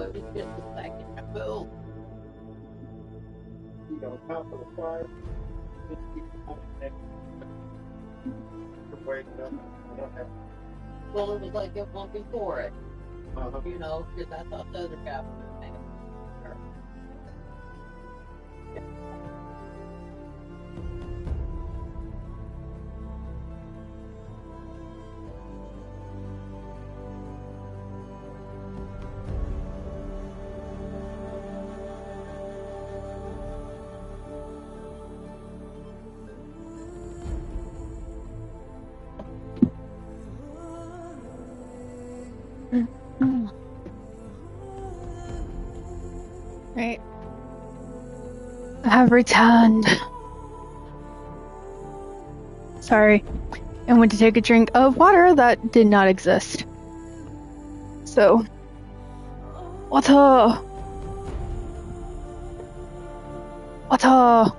so it's just a second to pull. You know, top of the fire. Just keep on next. You're waking up. What happened? Well, it was like it looking for it, Uh-huh. you know, because I thought the other guy was going to her. Right. I have returned. Sorry. I went to take a drink of water that did not exist. So, water! Water!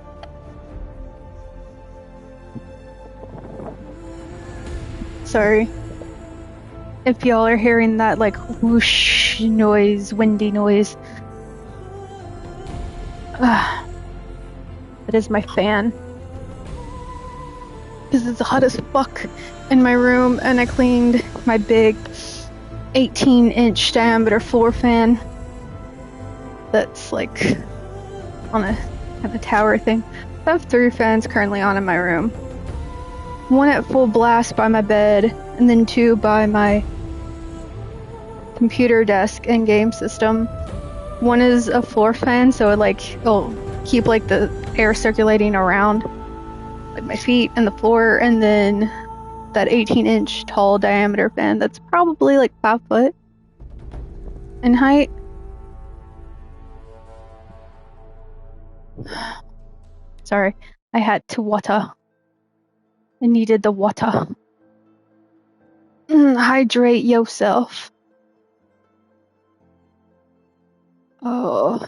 Sorry. If y'all are hearing that, like, whoosh noise, windy noise. That is my fan. Because it's hot as fuck in my room, and I cleaned my big 18-inch diameter floor fan. That's like on a kind of tower thing. I have 3 fans currently on in my room. 1 at full blast by my bed, and then 2 by my computer desk and game system. 1 is a floor fan, so it'll keep like the air circulating around like my feet and the floor, and then that 18-inch tall diameter fan that's probably like 5 foot in height. Sorry, I had to water. I needed the water. Hydrate yourself. Oh.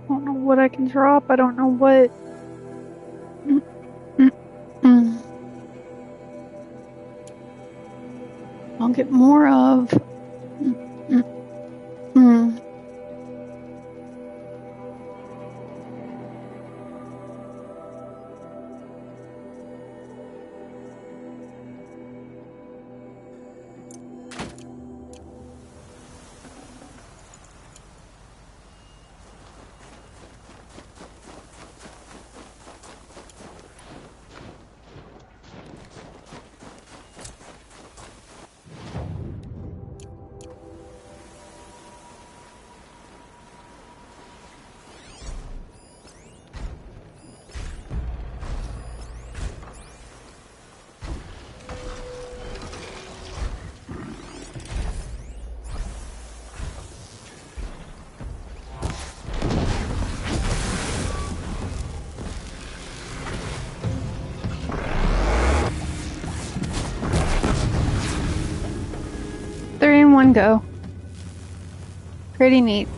I don't know what I can drop. I don't know what. I'll get more of. Three in one go. Pretty neat.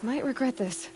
Might regret this.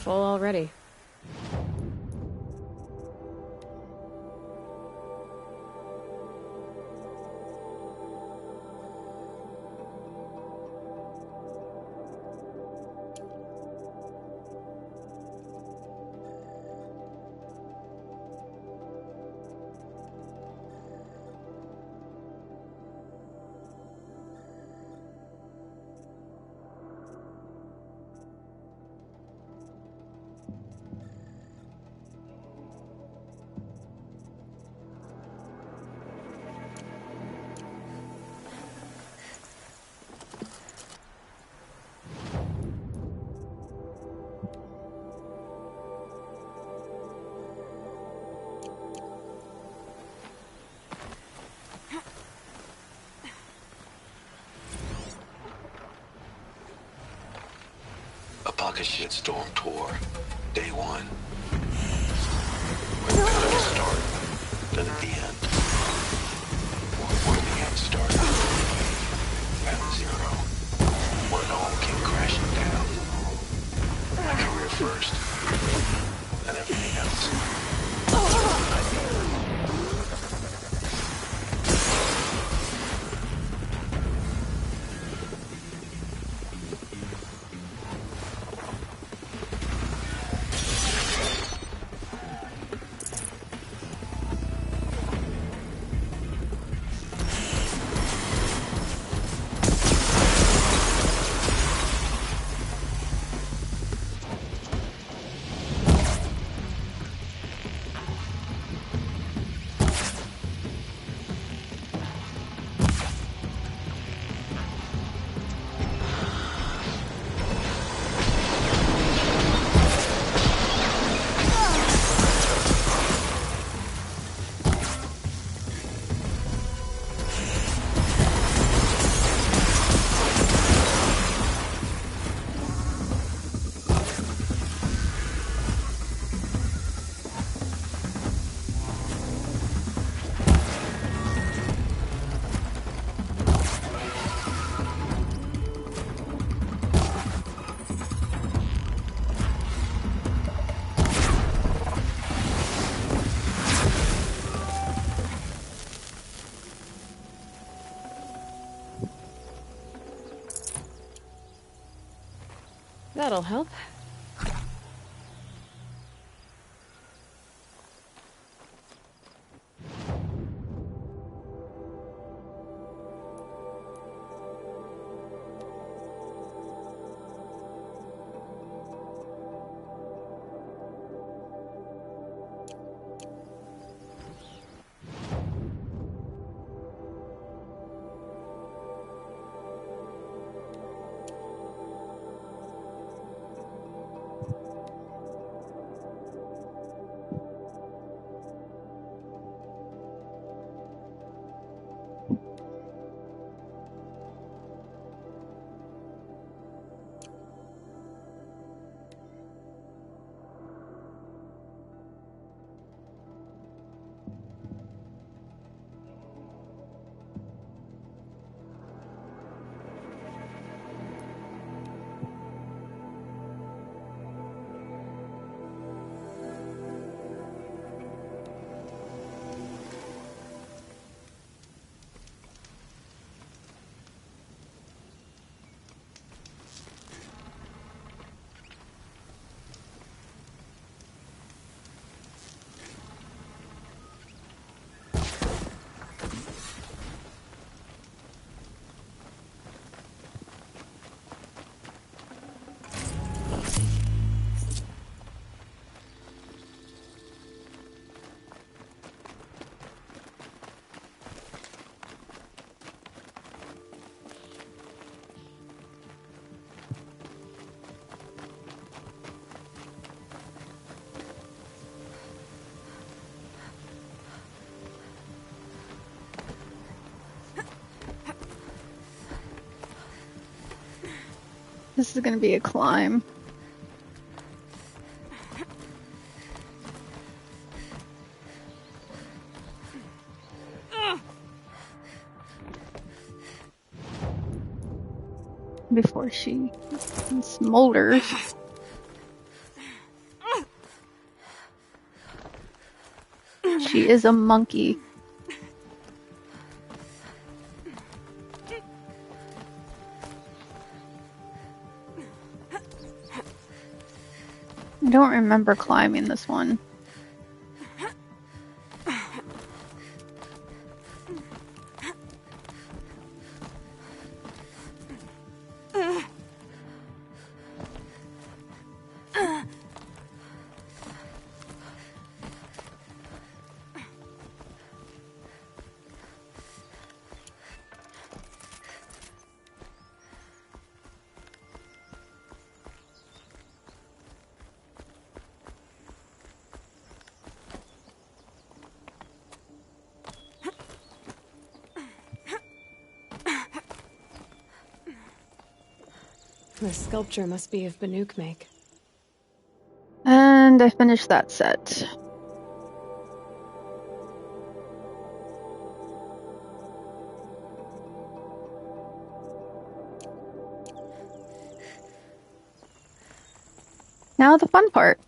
Full already. A pocket shitstorm tour. Day 1. We're better at the start than at the end. Or where we had started. At 0. Where it all came crashing down. My career first. And everything else. That'll help. This is gonna be a climb. Before she smolders. She is a monkey. I don't remember climbing this one. The sculpture must be of Banuk make. And I finished that set. Now the fun part.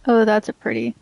Oh, that's a pretty.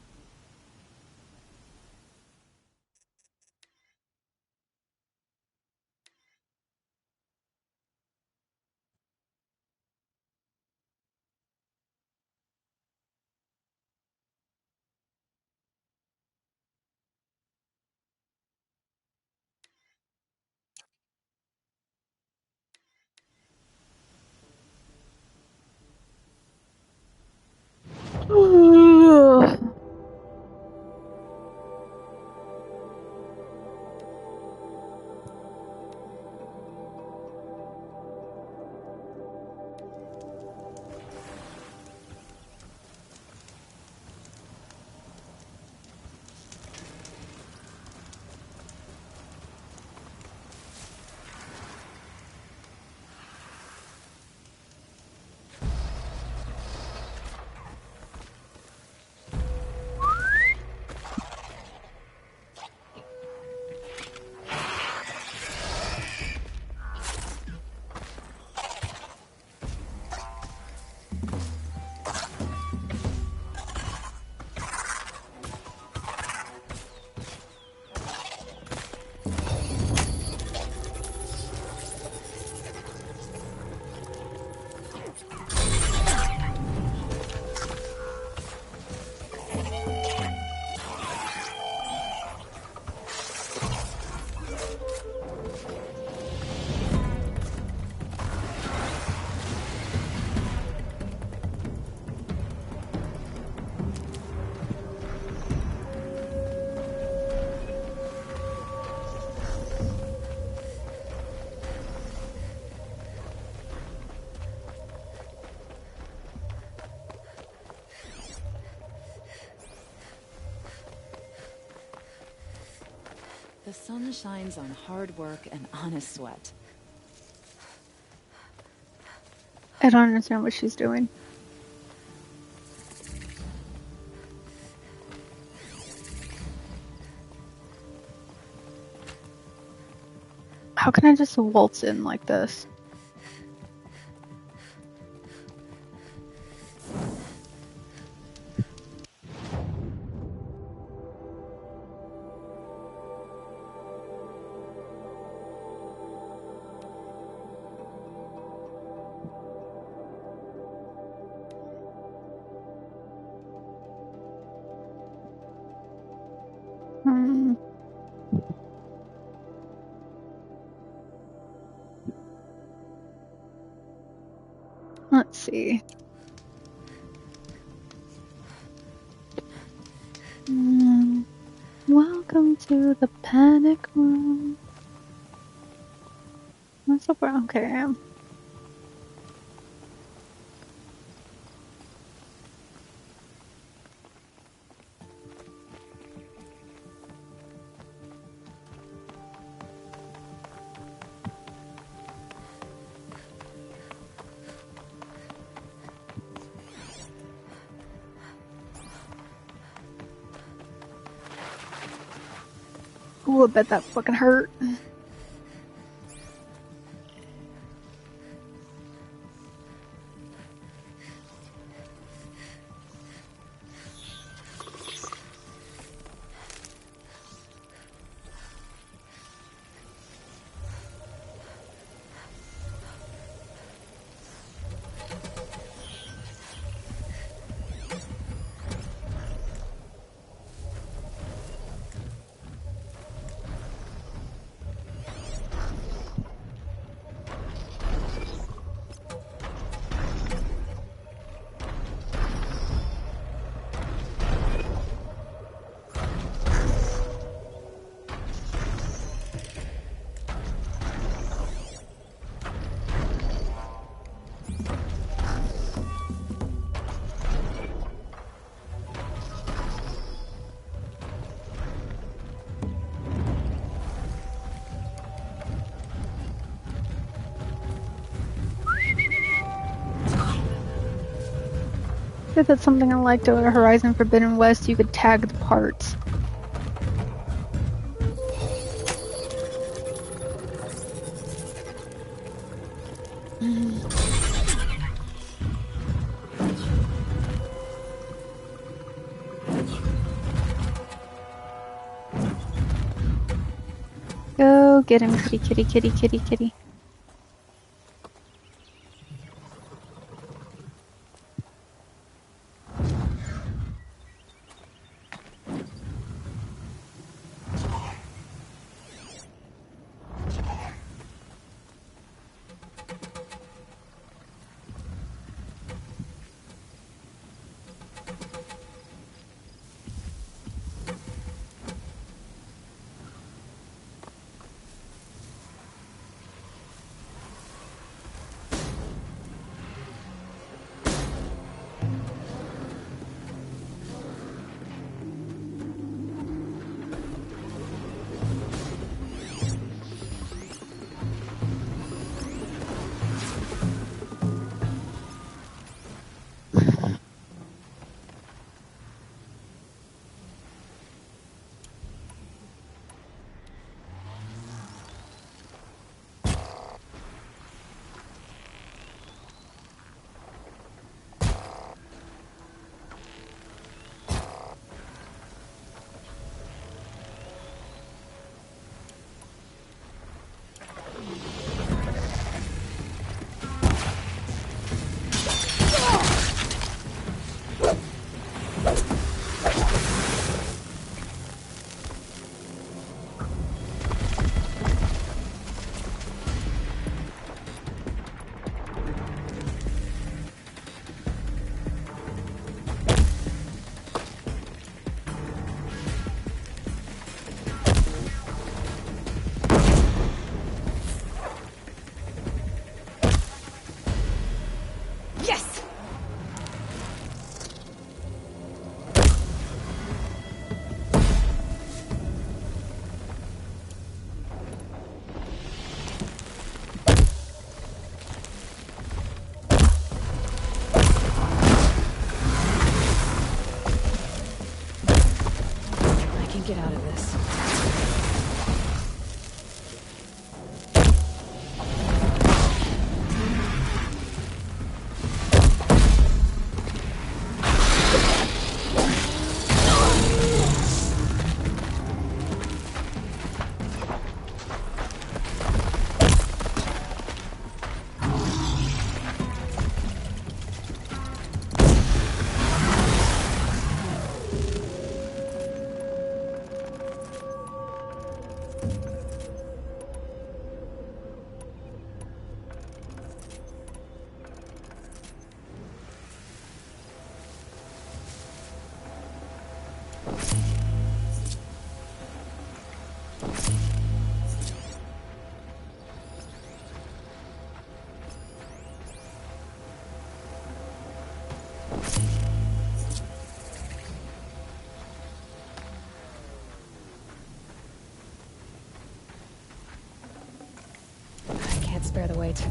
The sun shines on hard work and honest sweat. I don't understand what she's doing. How can I just waltz in like this? Let's see. Welcome to the panic room. So far, okay, I am. Ooh, I bet that fucking hurt. I think that's something I liked about Horizon Forbidden West. You could tag the parts. Go get him, kitty, kitty, kitty, kitty, kitty. Get out of this. the weight.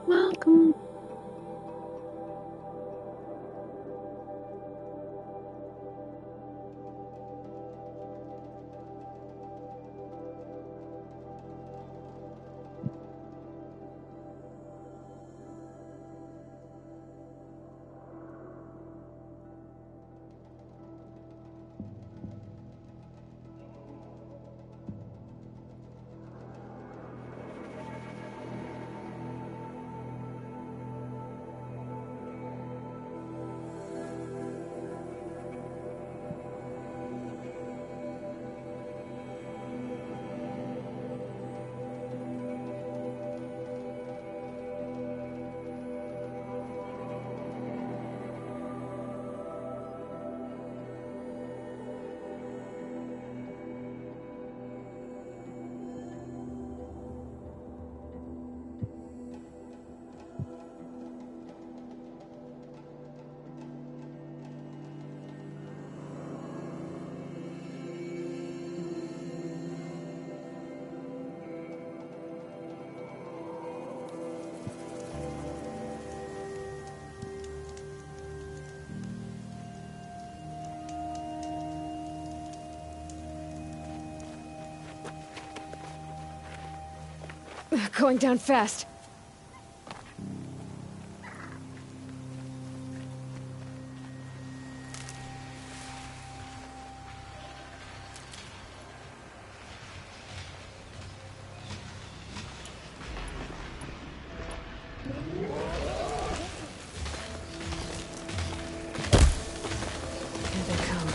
Welcome. Going down fast. Here they come.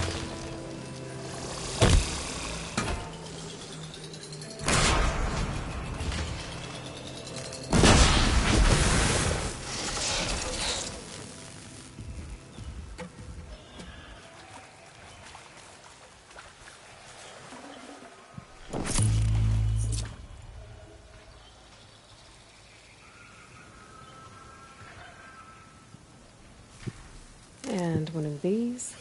And one of these.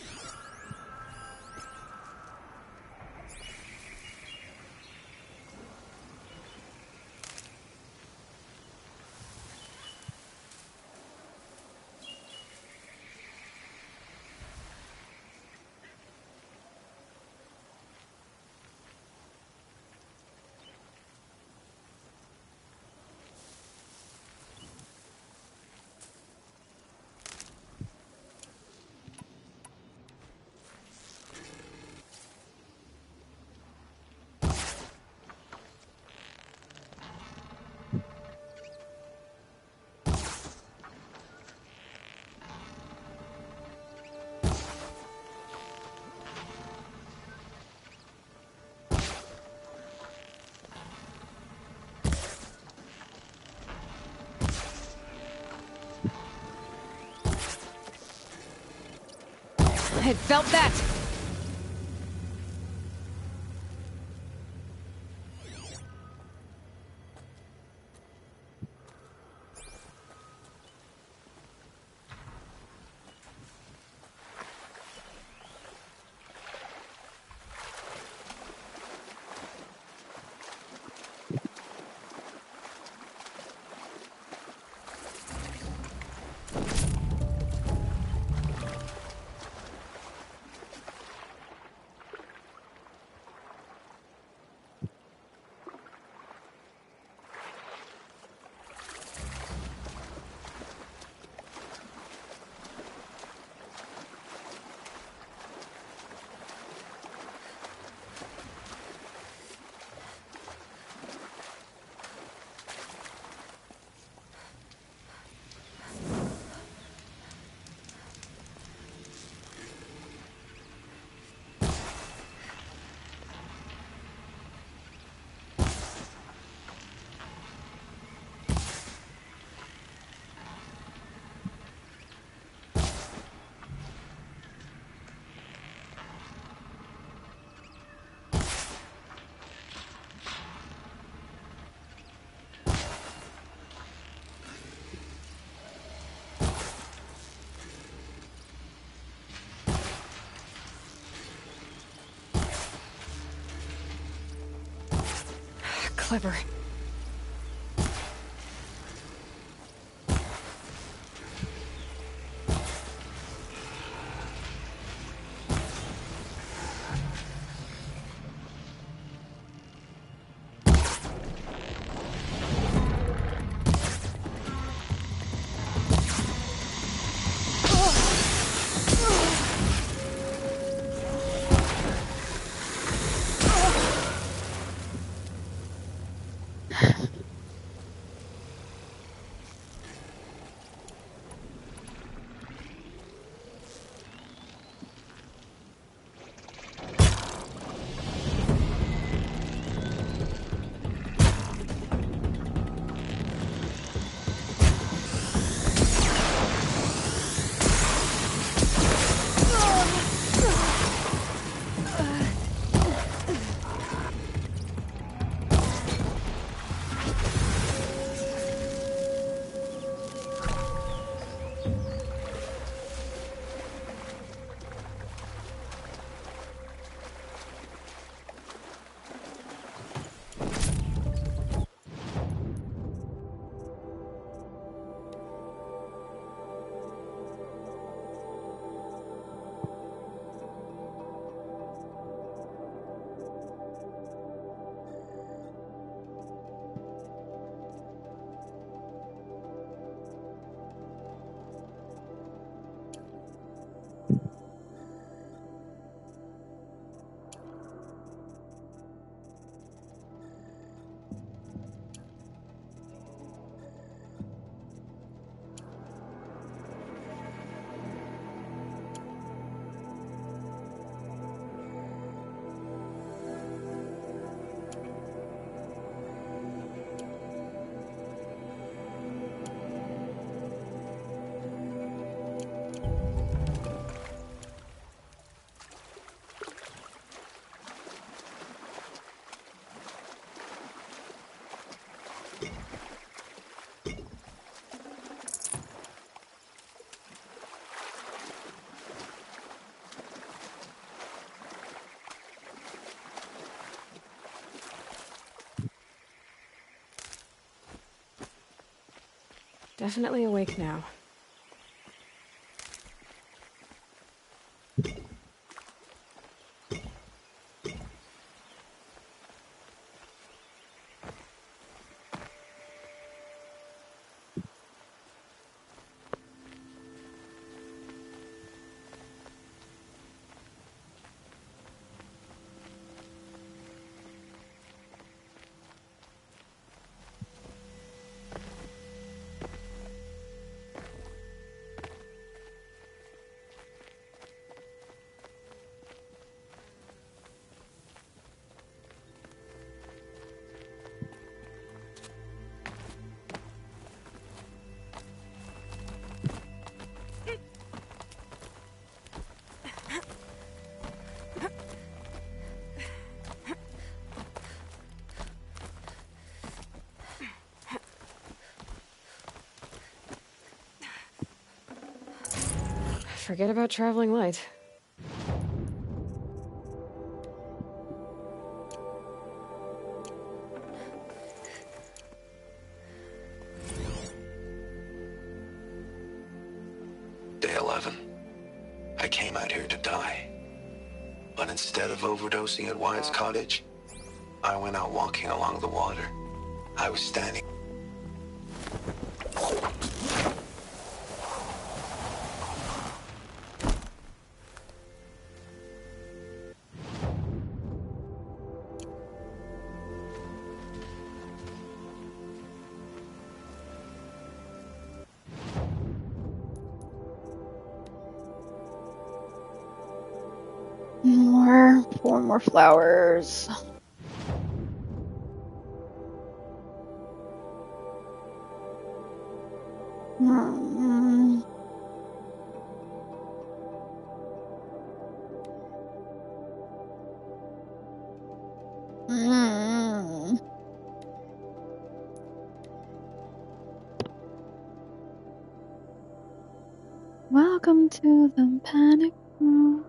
I felt that! clever. Definitely awake now. Forget about traveling light. Day 11. I came out here to die. But instead of overdosing at Wyatt's cottage, I went out walking along the water. I was standing. Four more flowers. Hmm. Hmm. Welcome to the panic room.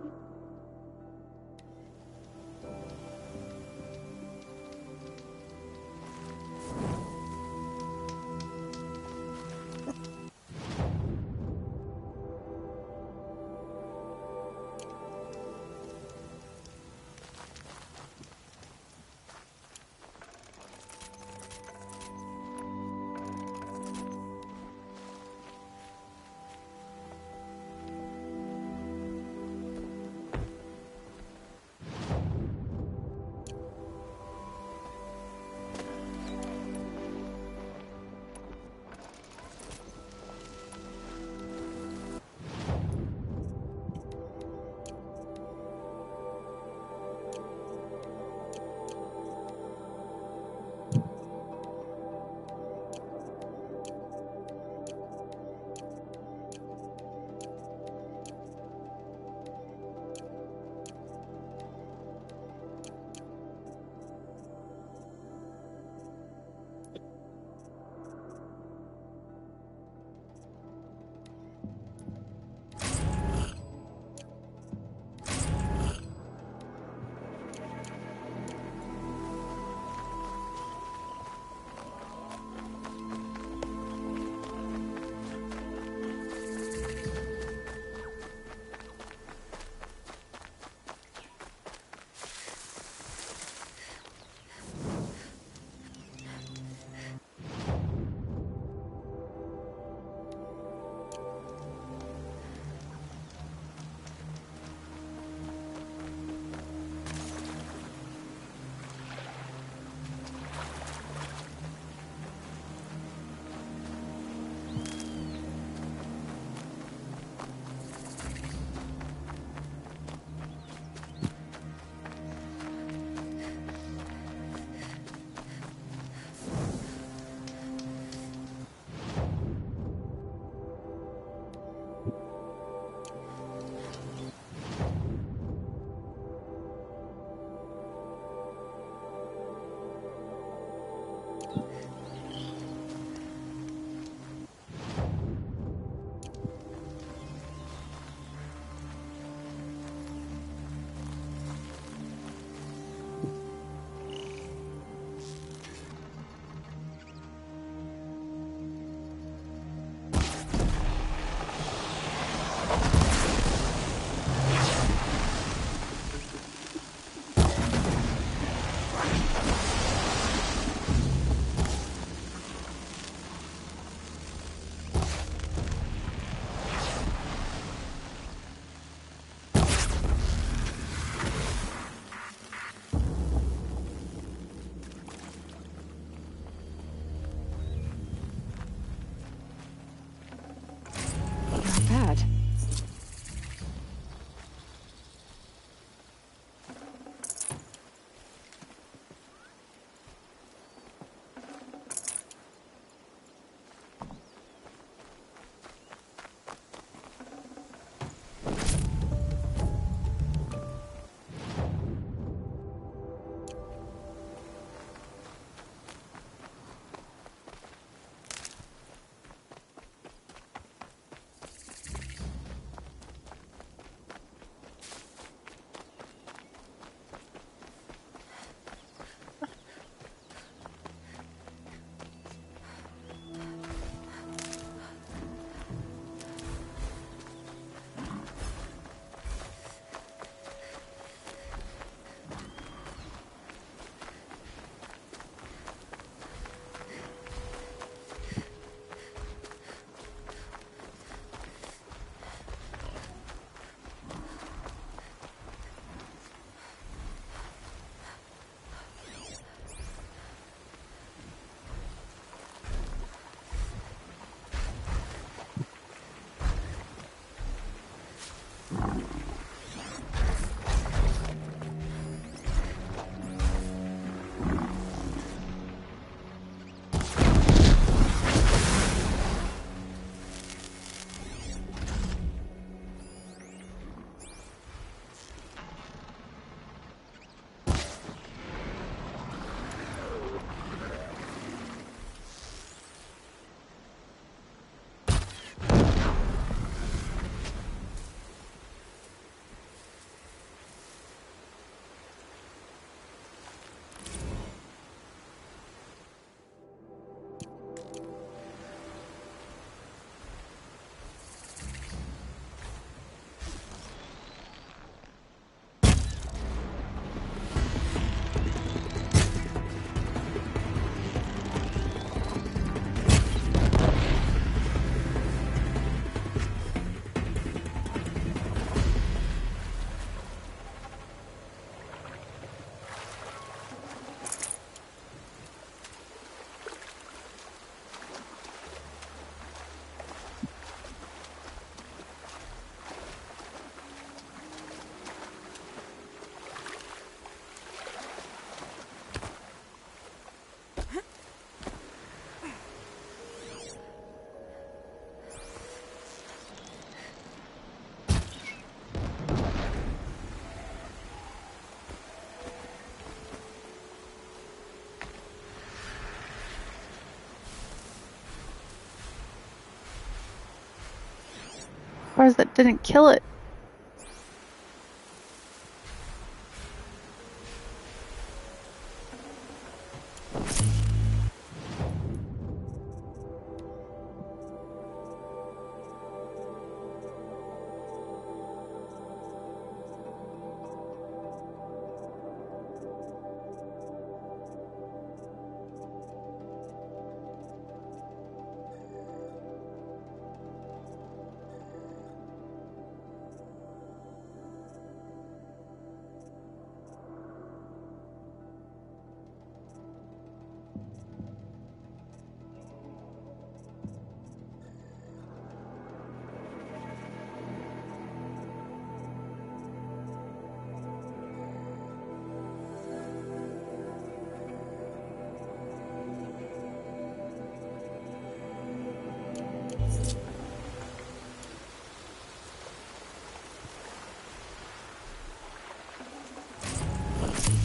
surprised that didn't kill it.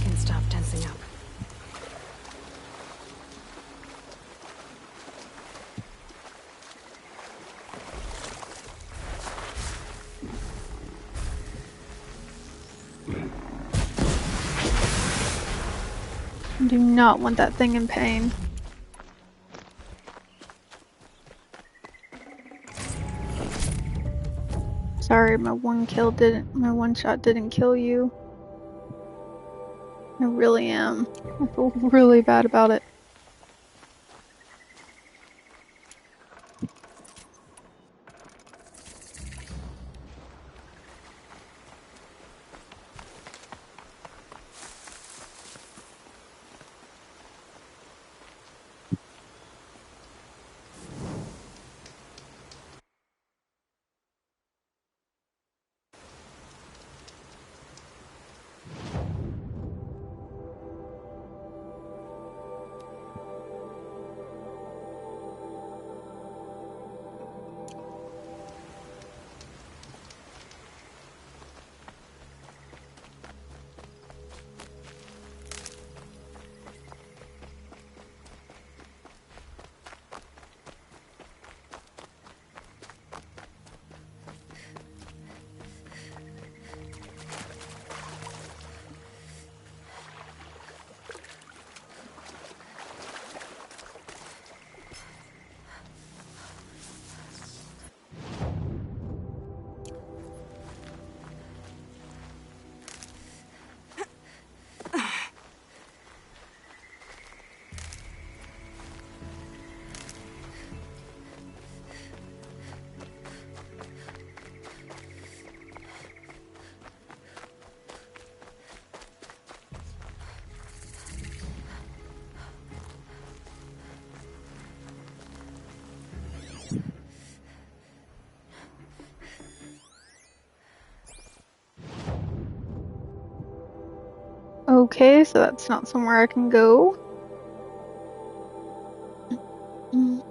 Can stop tensing up. I do not want that thing in pain. Sorry, my one shot didn't kill you. I really am. I feel really bad about it. Okay, so that's not somewhere I can go. Mm.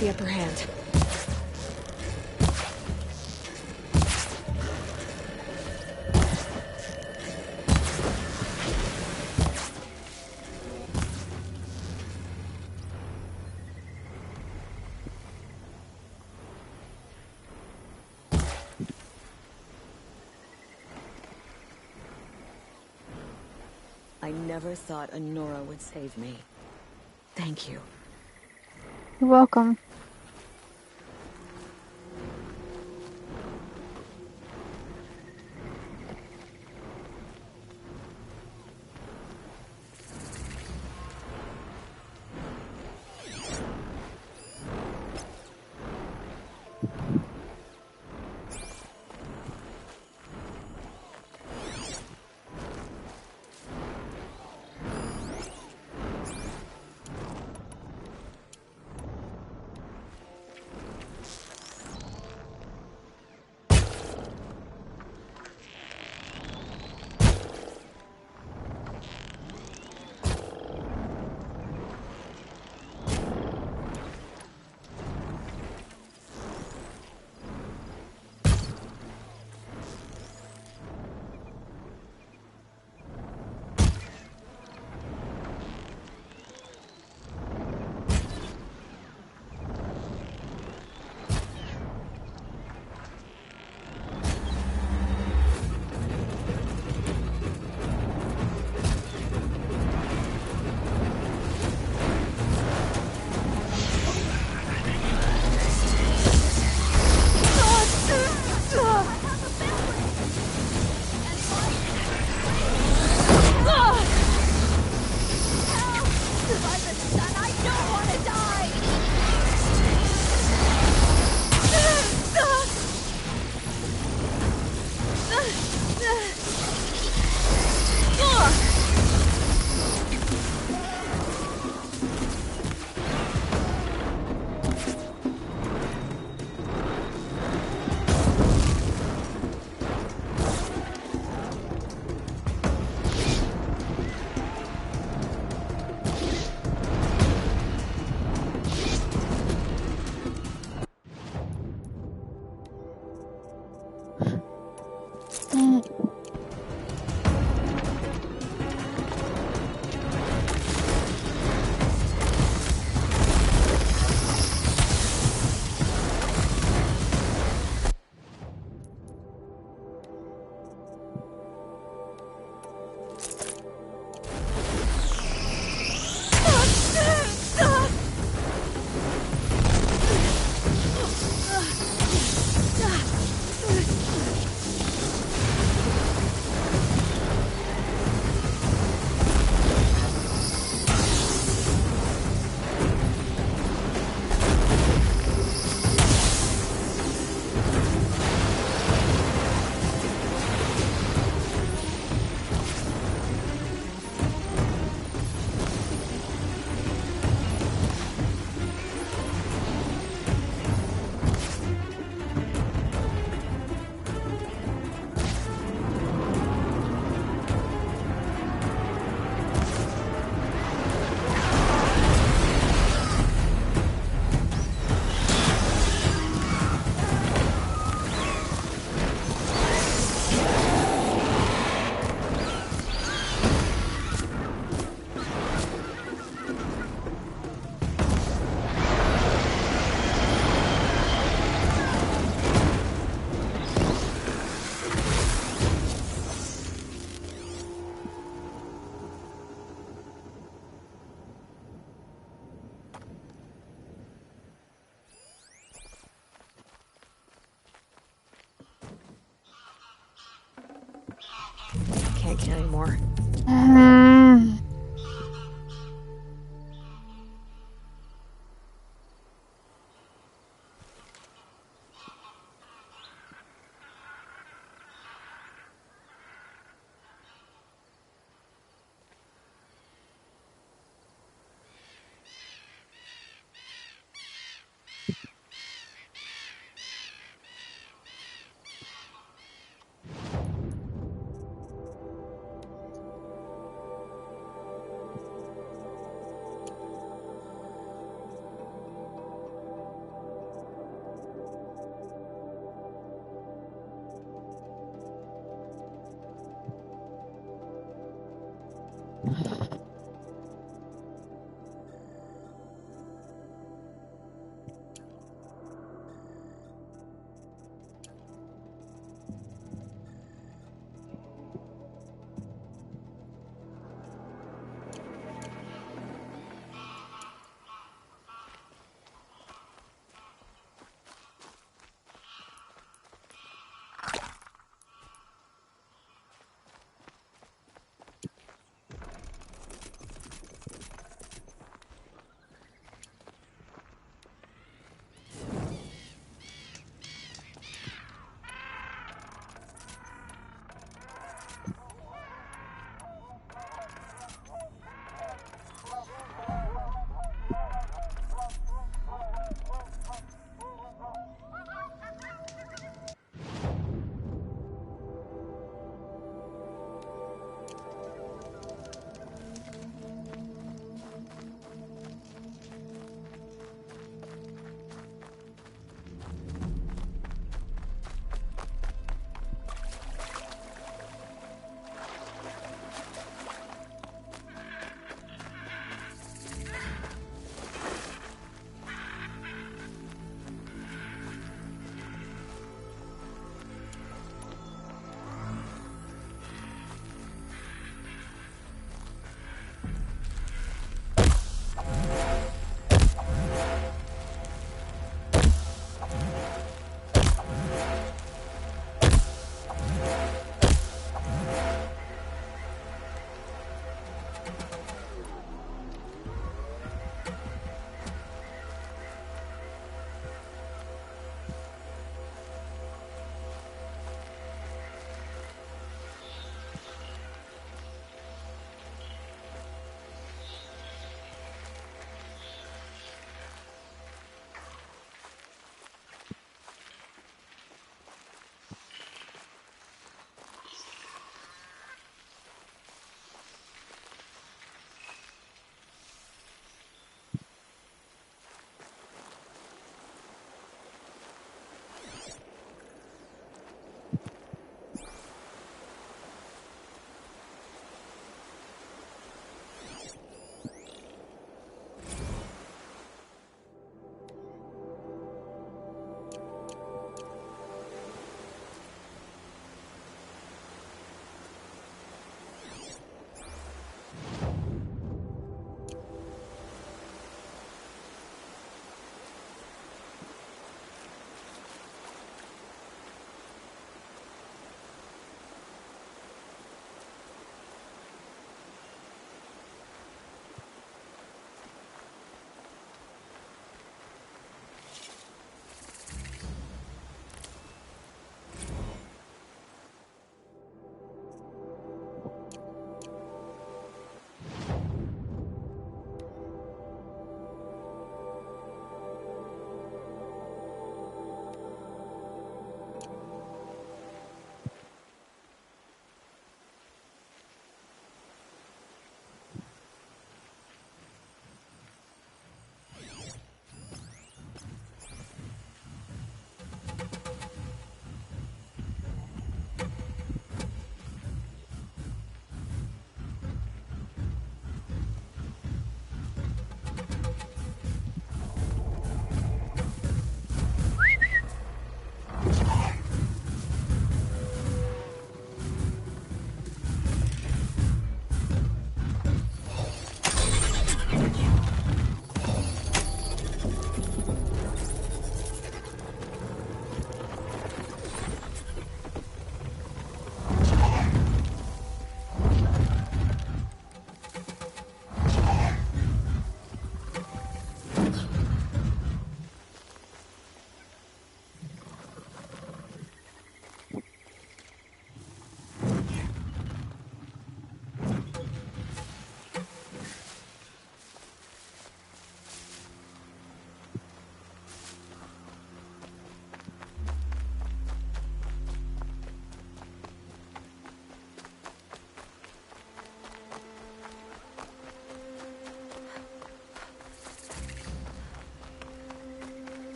the upper hand. I never thought Honora would save me. Thank you. You're welcome. Can't get any more.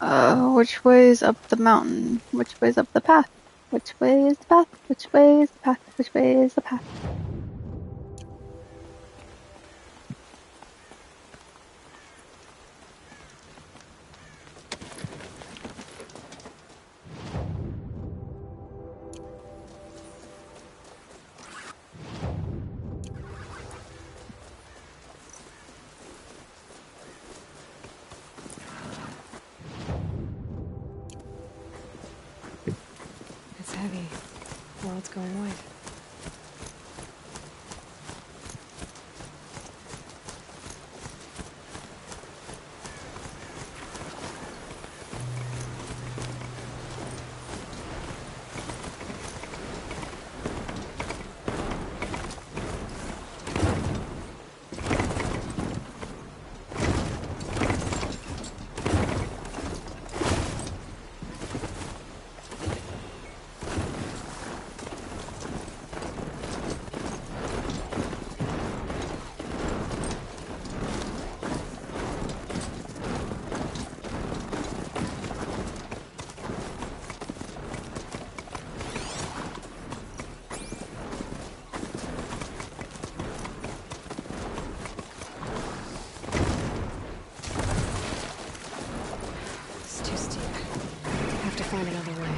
Which way's up the mountain? Which way's up the path? Which way is the path? Which way is the path? Which way is the path? It's heavy. Well, it's going white. It's too steep. Have to find another way.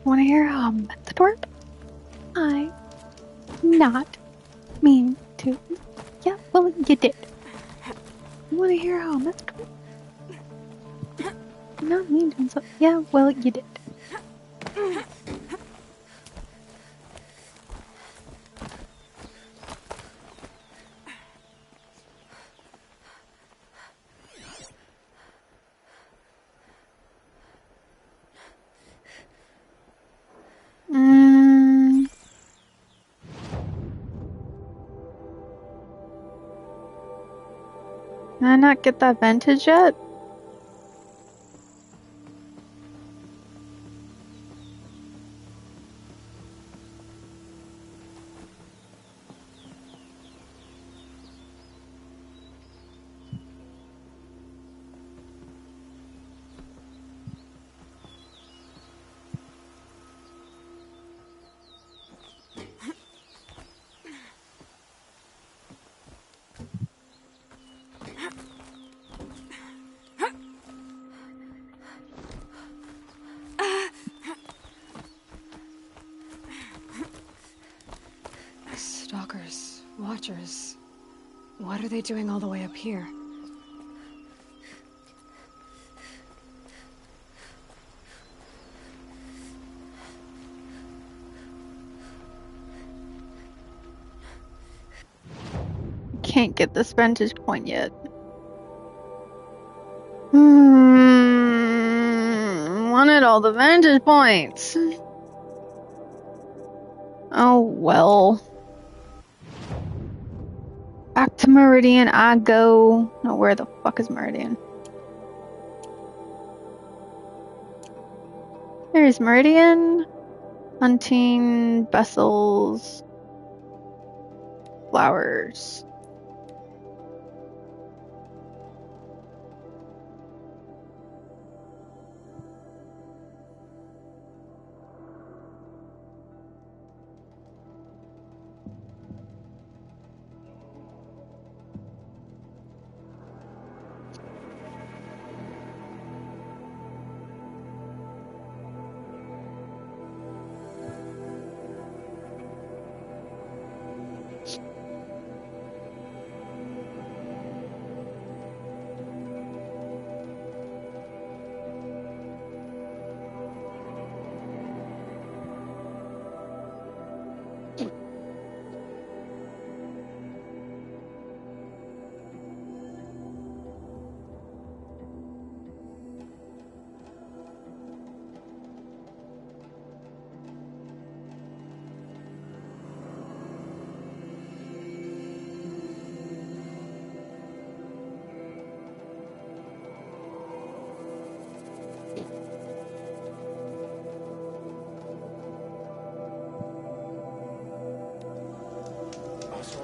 Want to hear how I'm at the door? I not mean to. Yeah, well, you did. You want to hear how I'm at the door? Not mean to insult. Yeah, well, you did. Can I not get that vintage yet? Stalkers, watchers. What are they doing all the way up here? Can't get this vantage point yet. Wanted all the vantage points. Oh well. Back to Meridian I go. No, where the fuck is Meridian? There's Meridian. Hunting, vessels, flowers.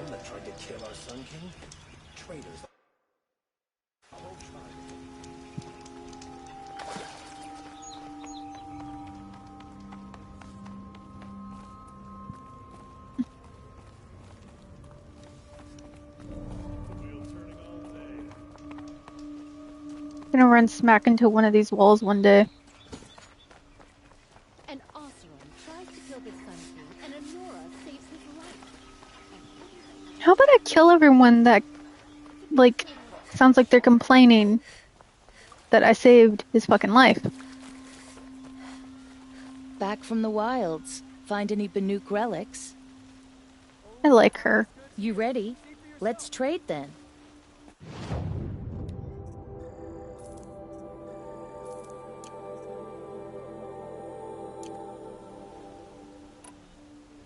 That tried to kill our Sun King? Traitors. I'm gonna run smack into one of these walls one day. An Oseram tries to kill the Sun King, and Anora saves his life. How about I kill everyone that, like, sounds like they're complaining that I saved his fucking life? Back from the wilds. Find any Banuk relics? I like her. You ready? Let's trade then.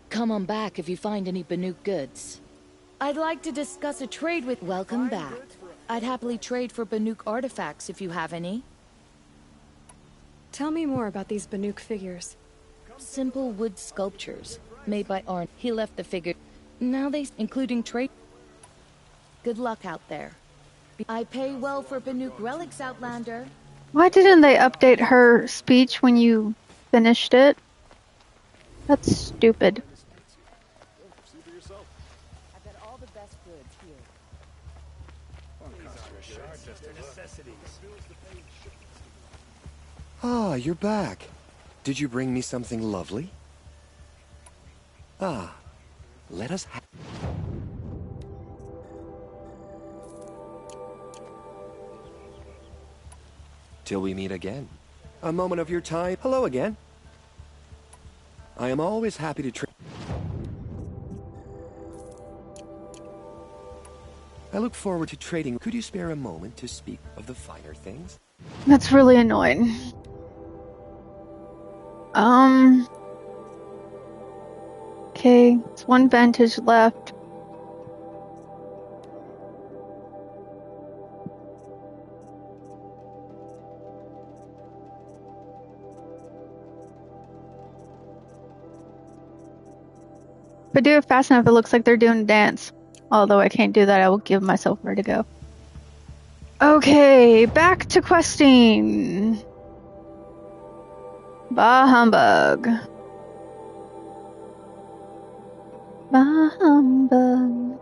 Come on back if you find any Banuk goods. I'd like to discuss a trade with... Welcome back. I'd happily trade for Banuk artifacts if you have any. Tell me more about these Banuk figures. Simple wood sculptures, made by Arn. He left the figure. Now they... including trade... Good luck out there. I pay well for Banuk relics, Outlander. Why didn't they update her speech when you finished it? That's stupid. Ah, you're back. Did you bring me something lovely? Ah, let us have... Till we meet again. A moment of your time. Hello again. I am always happy to trade. I look forward to trading. Could you spare a moment to speak of the finer things? That's really annoying. Okay, it's one vantage left. If I do it fast enough, it looks like they're doing a dance. Although I can't do that, I will give myself vertigo. Okay, back to questing. Bah humbug. Bah humbug.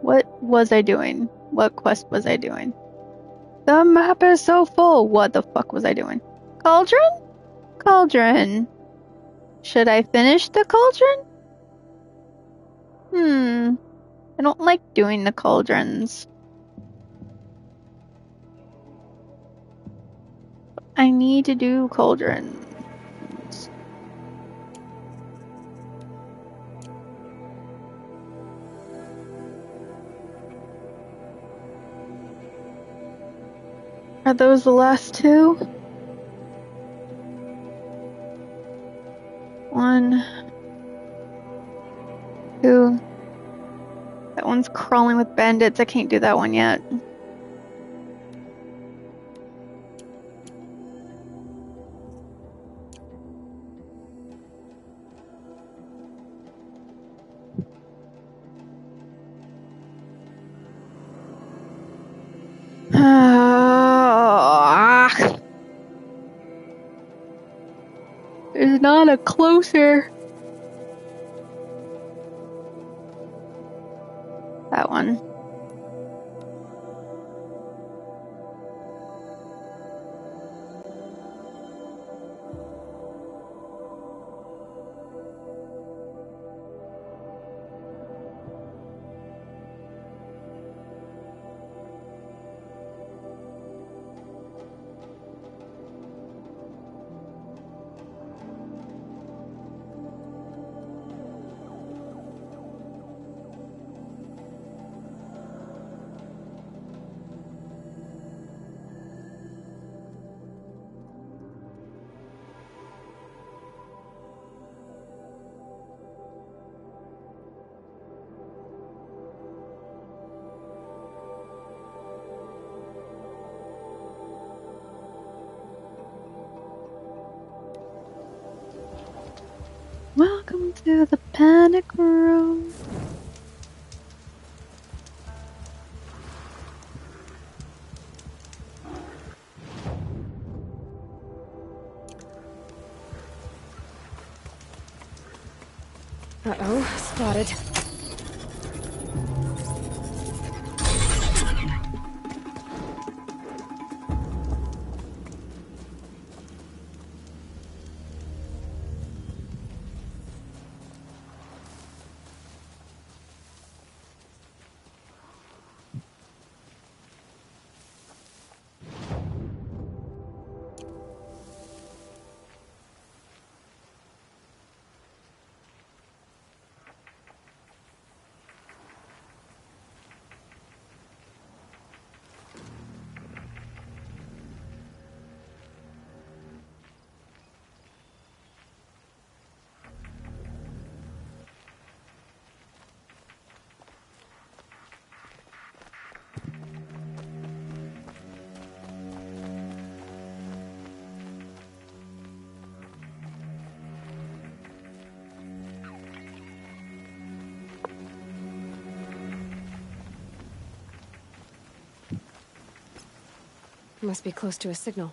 What was I doing? What quest was I doing? The map is so full. What the fuck was I doing? Cauldron? Cauldron. Should I finish the cauldron? I don't like doing the cauldrons. I need to do cauldrons. Are those the last two? One, two. That one's crawling with bandits. I can't do that one yet. There's not a closer. That one. Welcome to the panic room. Uh-oh, spotted. Must be close to a signal.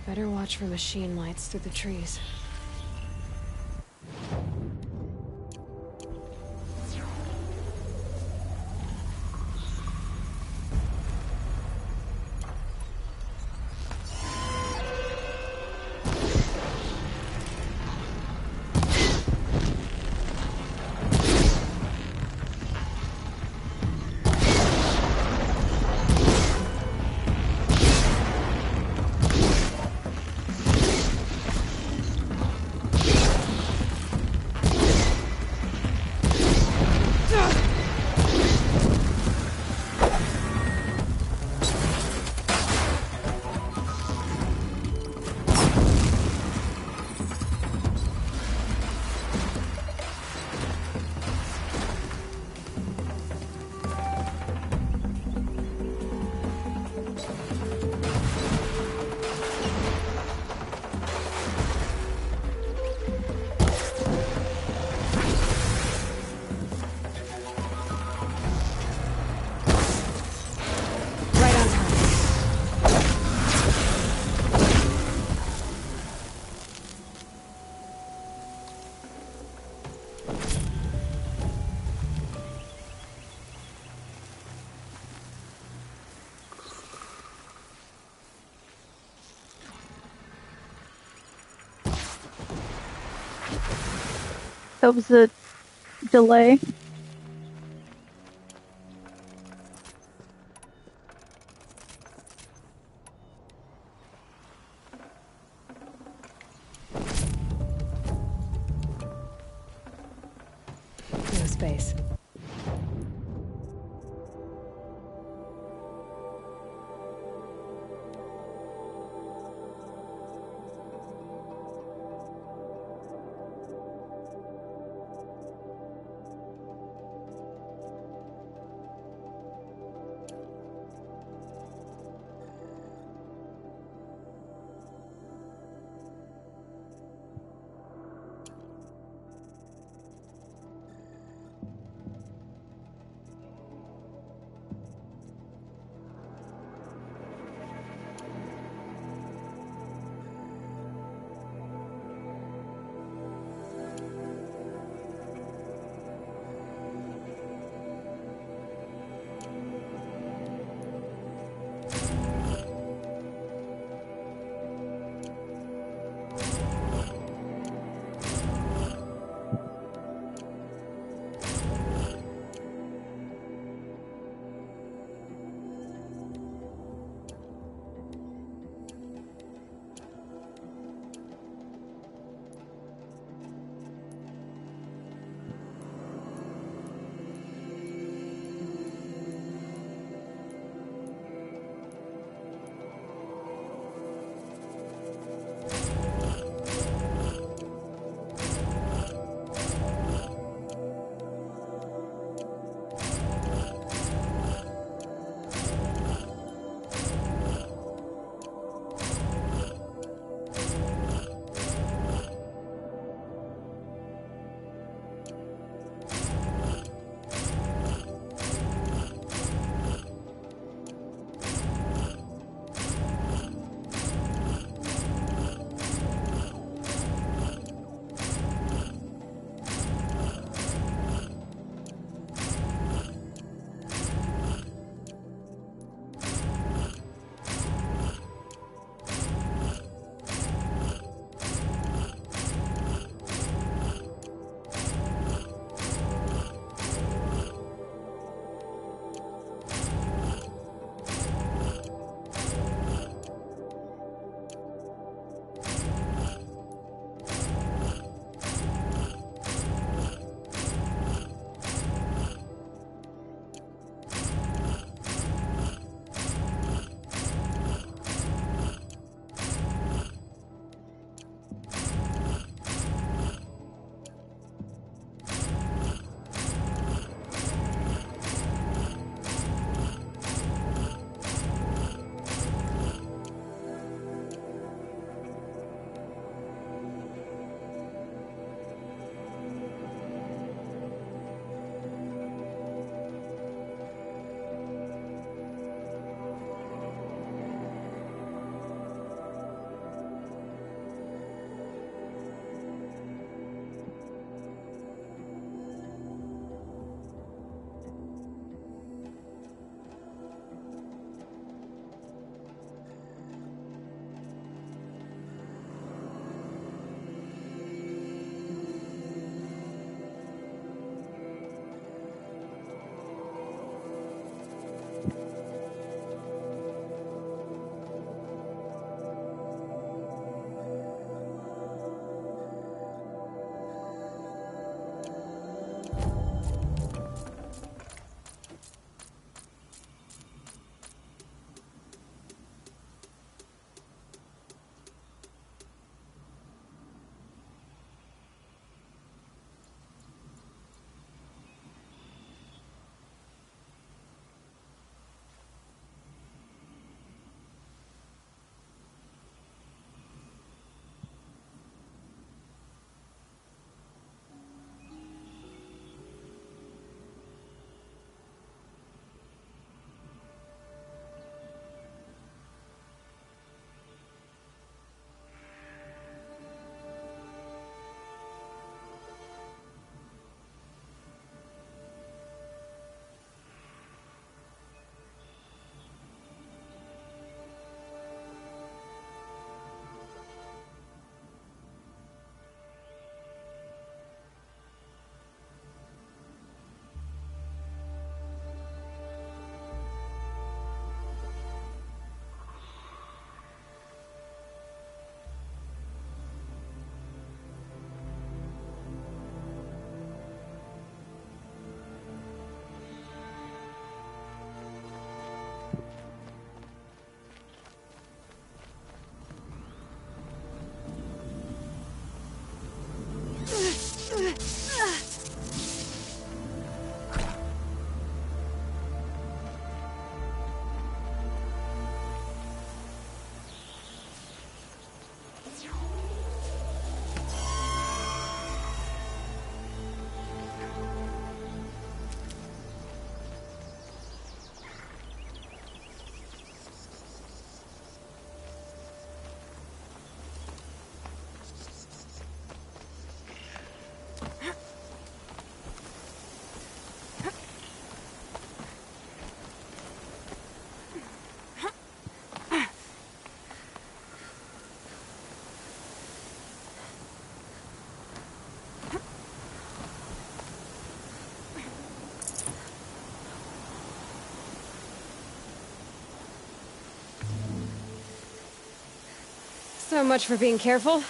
Better watch for machine lights through the trees. Right on time. That was a delay. No space. So much for being careful.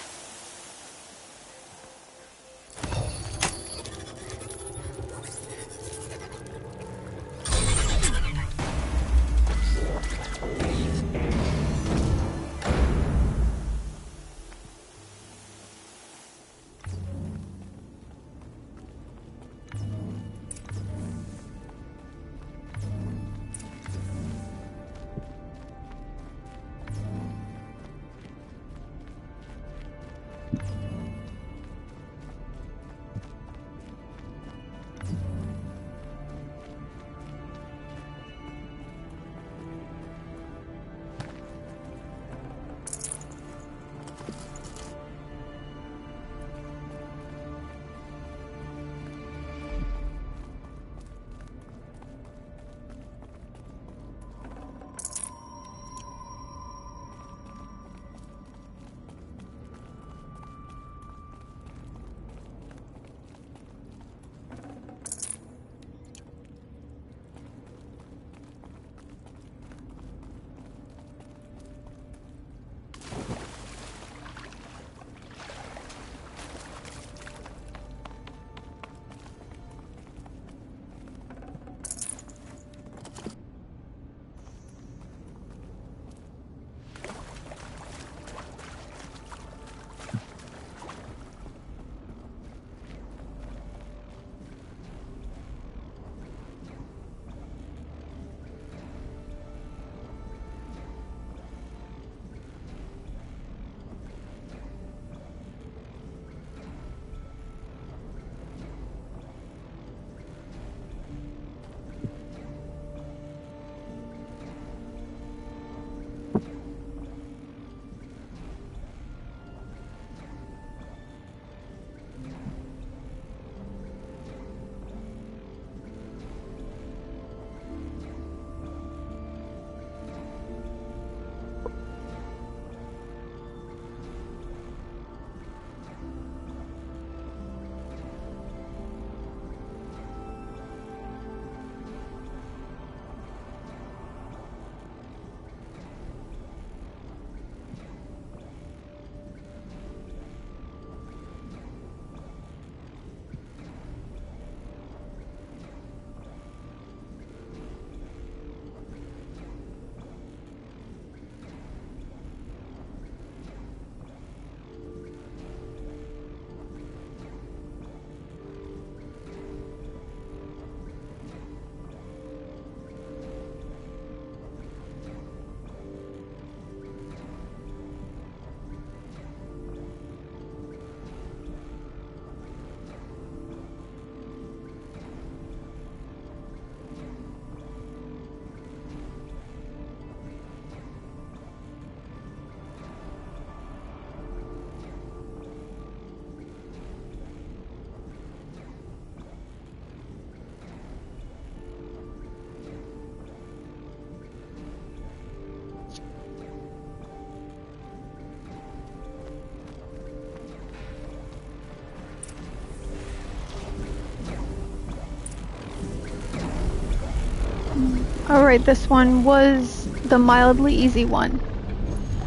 Alright, this one was the mildly easy one.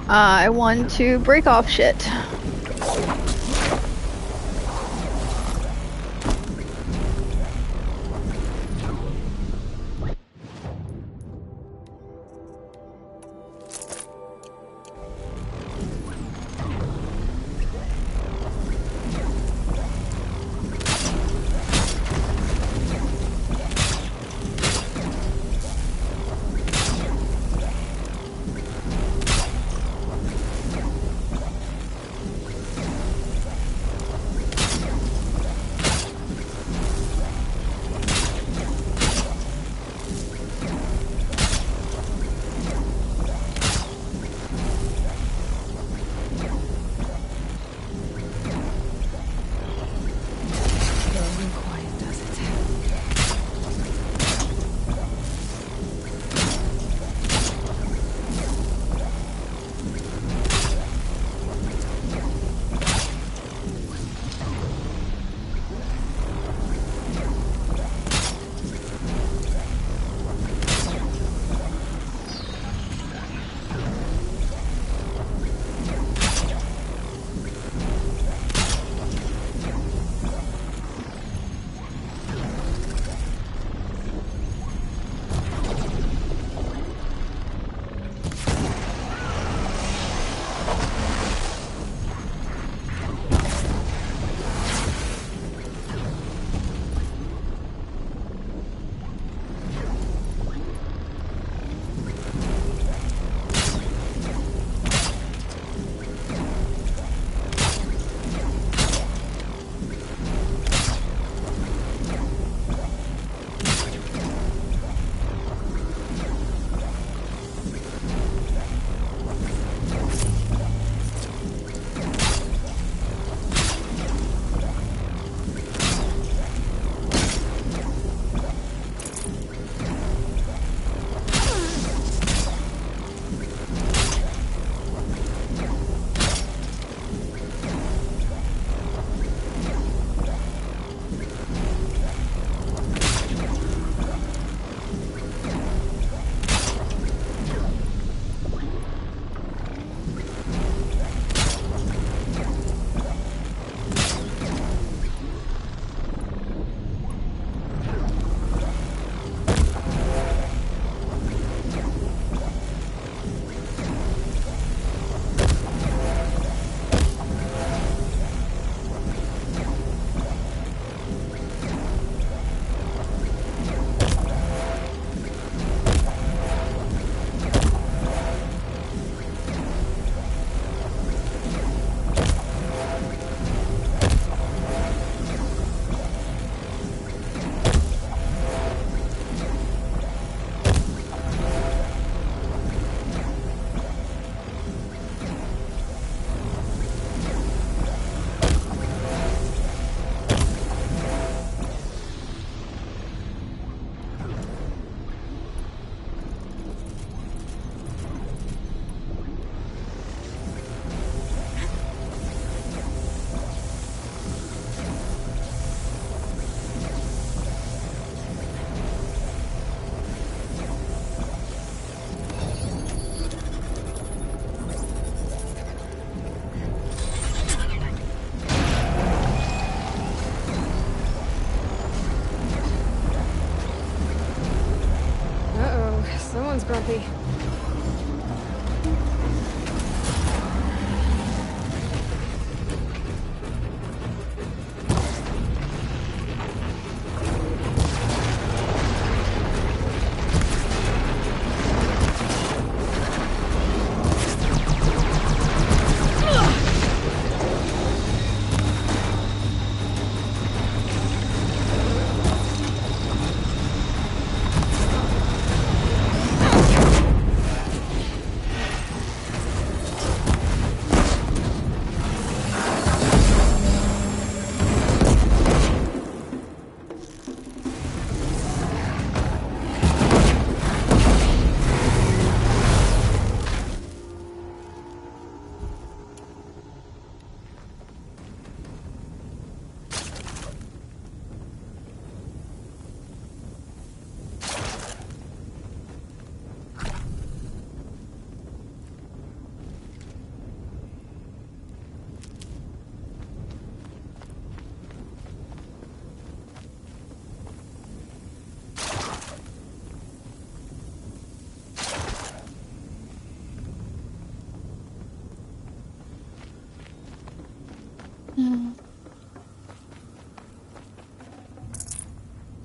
I want to break off shit.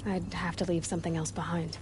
I'd have to leave something else behind.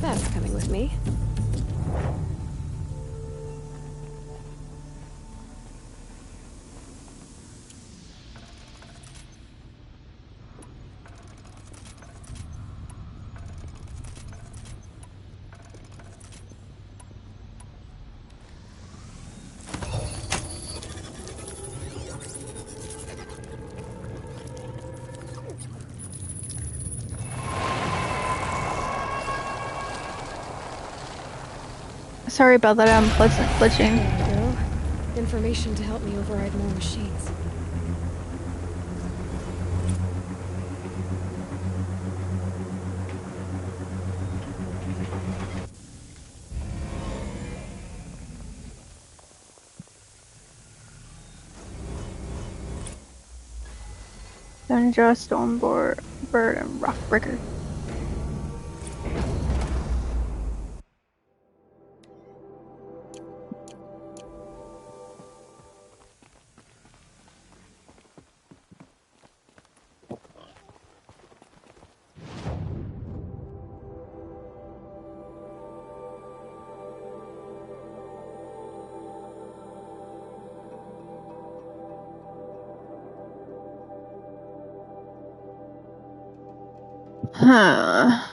That's coming with me. Sorry about that unpleasant glitching. There we go. Information to help me override more machines. Dunja, Stormbird, and Rockbreaker. Huh.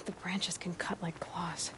The branches can cut like claws.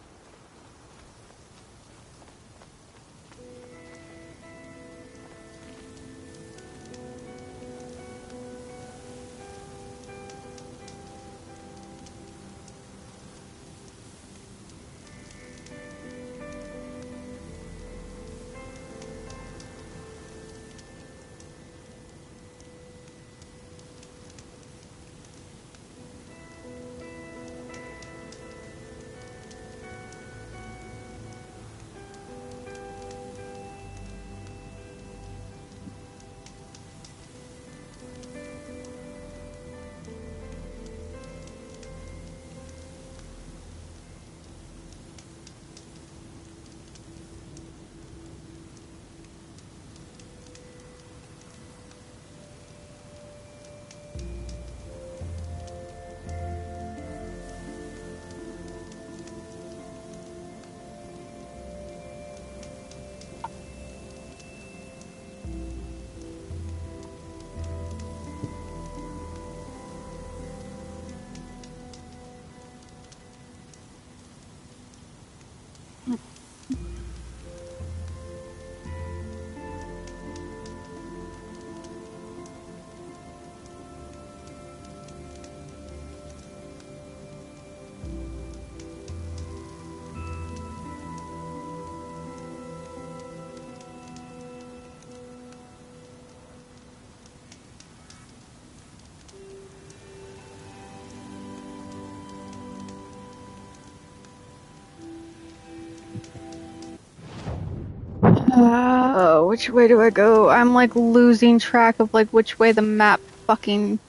which way do I go? I'm like losing track of like which way the map fucking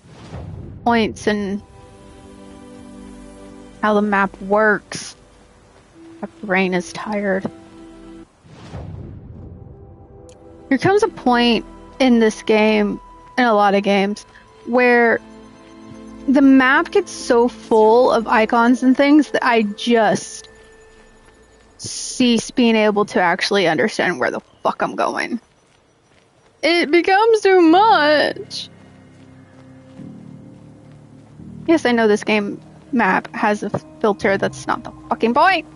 points and how the map works. My brain is tired. There comes a point in this game, in a lot of games, where the map gets so full of icons and things that I just cease being able to actually understand where the fuck I'm going. It becomes too much. Yes, I know this game map has a filter. That's not the fucking point.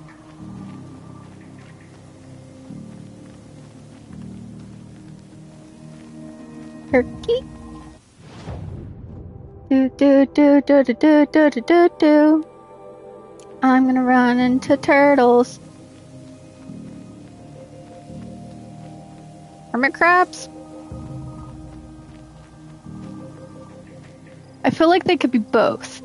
Turkey. Do do do do do do do do do do. I'm gonna run into turtles. Hermit crabs? I feel like they could be both.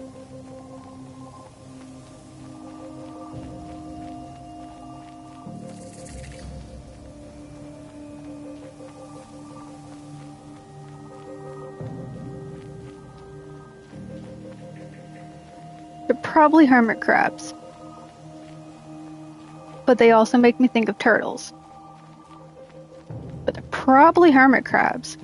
They're probably hermit crabs. But they also make me think of turtles. But they're probably hermit crabs.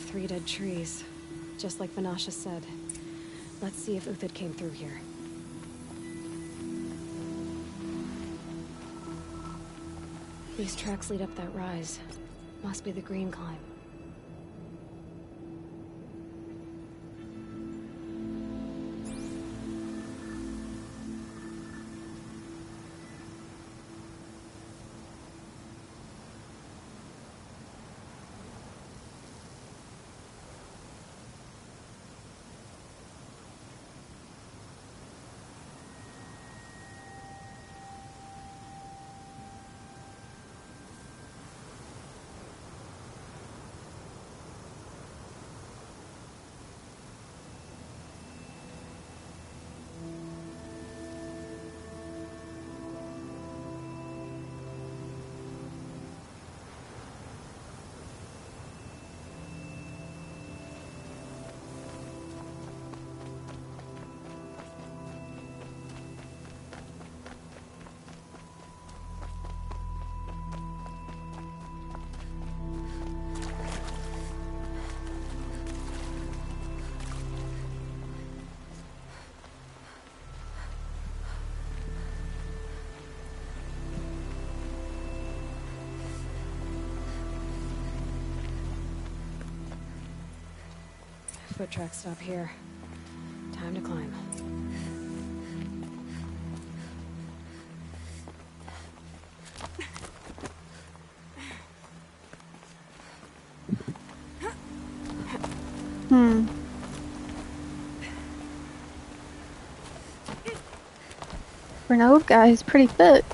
Three dead trees, just like Vanasha said. Let's see if Uthid came through here. These tracks lead up that rise. Must be the green climb. Foot tracks stop here. Time to climb. For an old guy, he's pretty fit.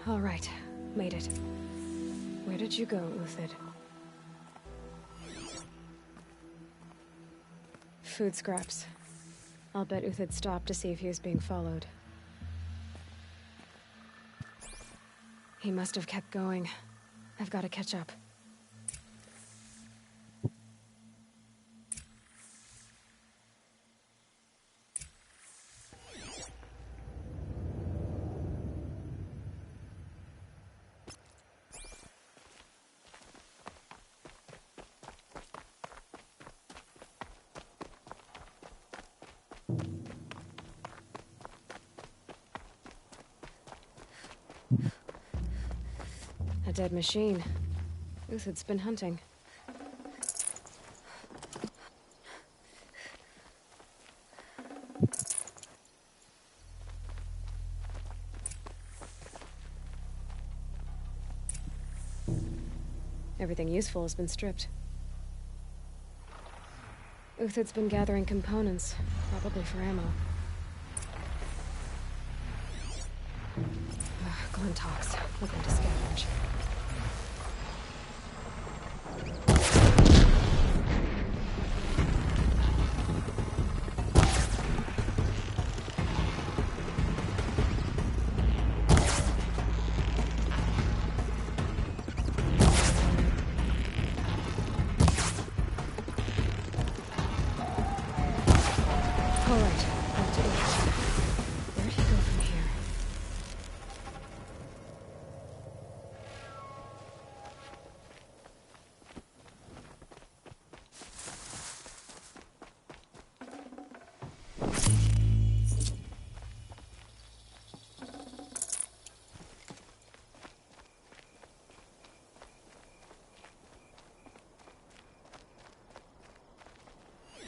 All right, made it. Where did you go, Uthid? Food scraps. I'll bet Uthid stopped to see if he was being followed. He must have kept going. I've got to catch up. A dead machine. Uthid's been hunting. Everything useful has been stripped. Uthid's been gathering components, probably for ammo. Glintox, looking to scavenge.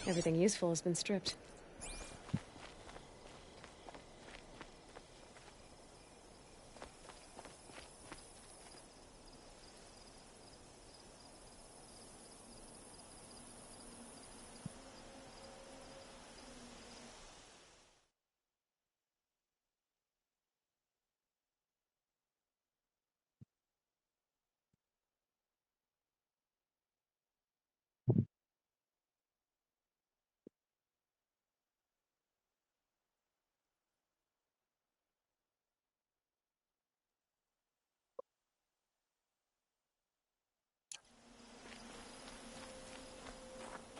Everything useful has been stripped.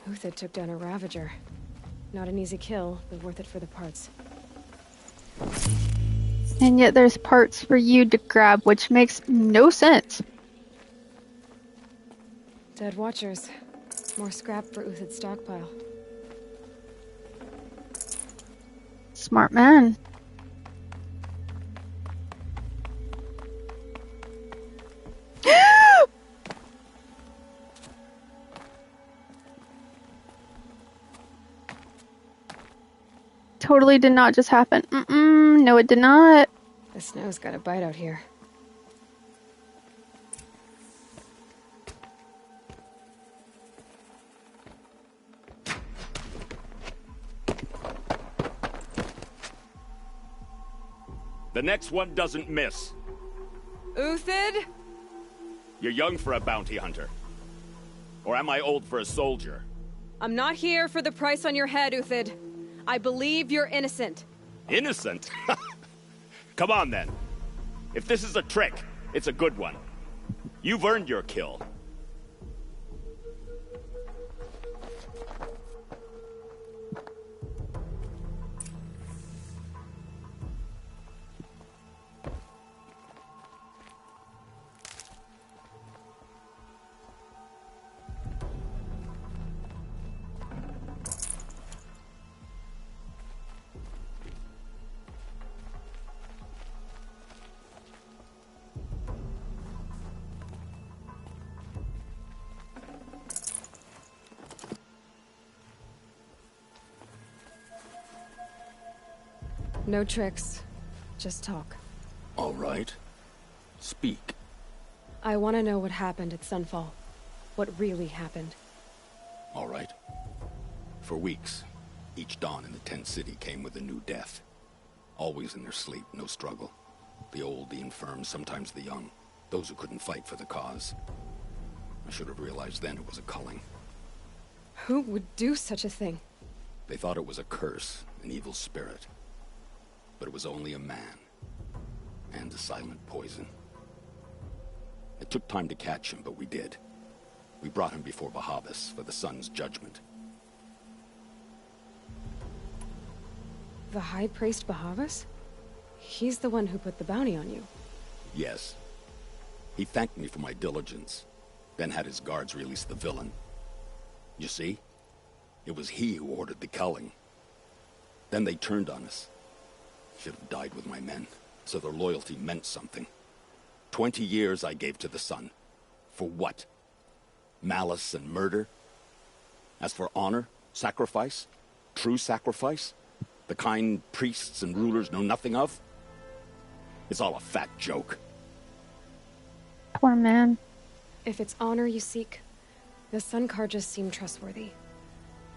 Uthid took down a Ravager. Not an easy kill, but worth it for the parts. And yet there's parts for you to grab, which makes no sense. Dead Watchers. More scrap for Uthid's stockpile. Smart man. Totally did not just happen. No, it did not. The snow's got a bite out here. The next one doesn't miss. Uthid? You're young for a bounty hunter. Or am I old for a soldier? I'm not here for the price on your head, Uthid. I believe you're innocent. Innocent? Come on, then. If this is a trick, it's a good one. You've earned your kill. No tricks. Just talk. All right. Speak. I want to know what happened at Sunfall. What really happened. All right. For weeks, each dawn in the tent city came with a new death. Always in their sleep, no struggle. The old, the infirm, sometimes the young. Those who couldn't fight for the cause. I should have realized then it was a culling. Who would do such a thing? They thought it was a curse, an evil spirit. But it was only a man. And a silent poison. It took time to catch him, but we did. We brought him before Bahavas for the sun's judgment. The High Priest Bahavas? He's the one who put the bounty on you. Yes. He thanked me for my diligence, then had his guards release the villain. You see? It was he who ordered the culling. Then they turned on us. Should have died with my men, so their loyalty meant something. 20 years I gave to the sun. For what? Malice and murder? As for honor, sacrifice, true sacrifice, the kind priests and rulers know nothing of? It's all a fat joke. Poor man. If it's honor you seek, the Sun Karjas seem trustworthy.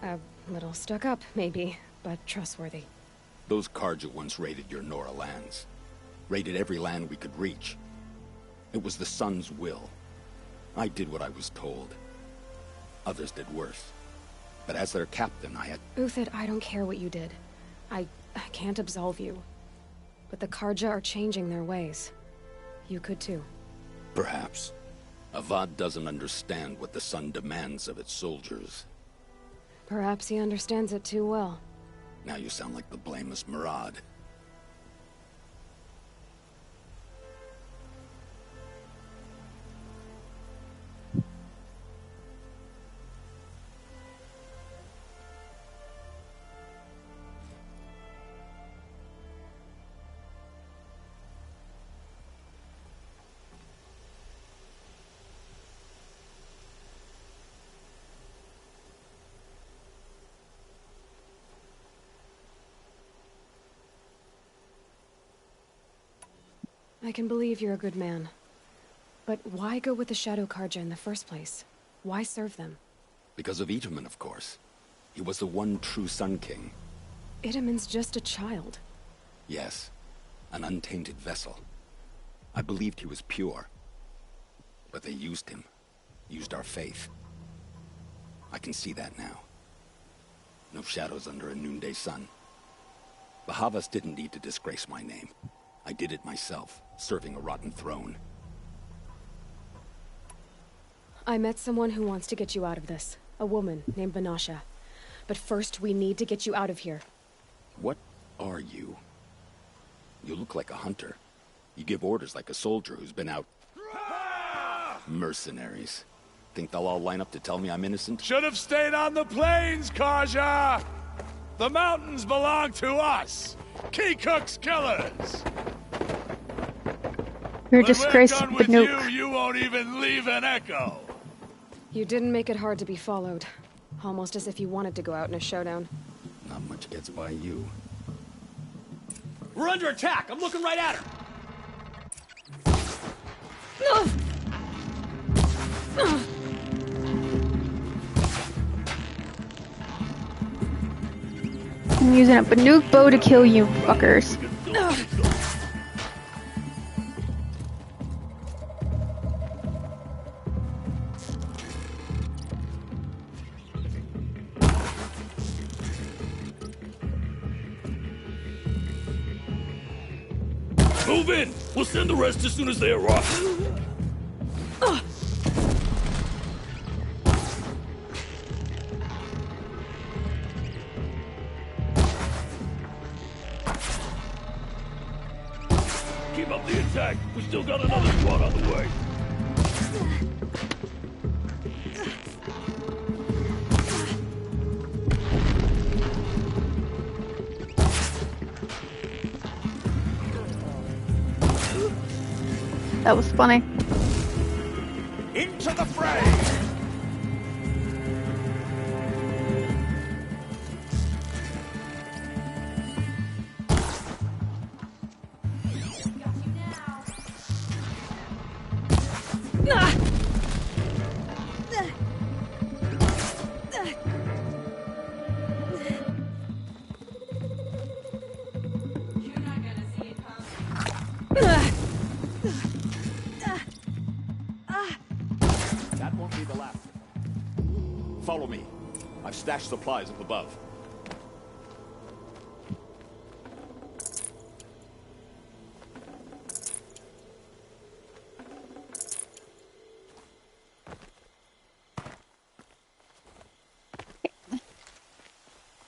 A little stuck up, maybe, but trustworthy. Those Karja once raided your Nora lands. Raided every land we could reach. It was the Sun's will. I did what I was told. Others did worse. But as their captain, I had... Uthid, I don't care what you did. I can't absolve you. But the Karja are changing their ways. You could too. Perhaps. Avad doesn't understand what the Sun demands of its soldiers. Perhaps he understands it too well. Now you sound like the blameless Murad. I can believe you're a good man. But why go with the Shadow Karja in the first place? Why serve them? Because of Itaman, of course. He was the one true Sun King. Itaman's just a child. Yes, an untainted vessel. I believed he was pure. But they used him. Used our faith. I can see that now. No shadows under a noonday sun. Bahavas didn't need to disgrace my name. I did it myself, serving a rotten throne. I met someone who wants to get you out of this. A woman named Vanasha. But first, we need to get you out of here. What are you? You look like a hunter. You give orders like a soldier who's been out... Mercenaries. Think they'll all line up to tell me I'm innocent? Should have stayed on the plains, Karja! The mountains belong to us! Keycook's killers! You're a When disgrace, we're done with Banook. you won't even leave an echo! You didn't make it hard to be followed. Almost as if you wanted to go out in a showdown. Not much gets by you. We're under attack! I'm looking right at her! I'm using a Banook bow to kill you fuckers. Move in! We'll send the rest as soon as they arrive. Keep up the attack. We still got another squad on the way. That was funny. Into the fray! That won't be the last. Follow me. I've stashed supplies up above.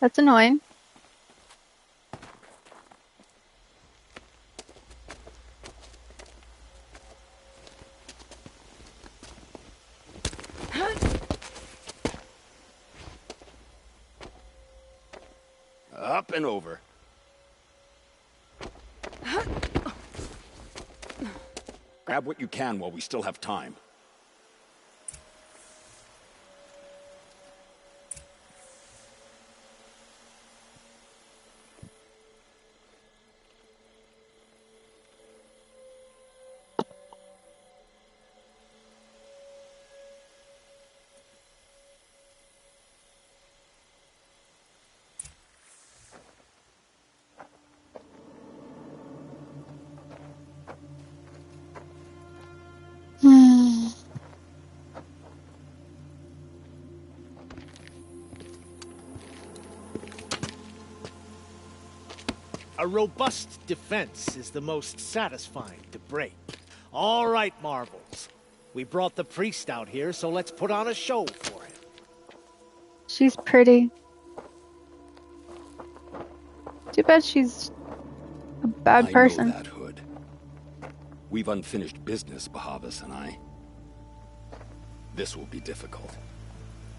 That's annoying. Up and over. Grab what you can while we still have time. A robust defense is the most satisfying to break. All right, Marvels. We brought the priest out here, so let's put on a show for him. She's pretty. Too bad she's a bad person. I know that, Hood. We've unfinished business, Bahavas and I. This will be difficult.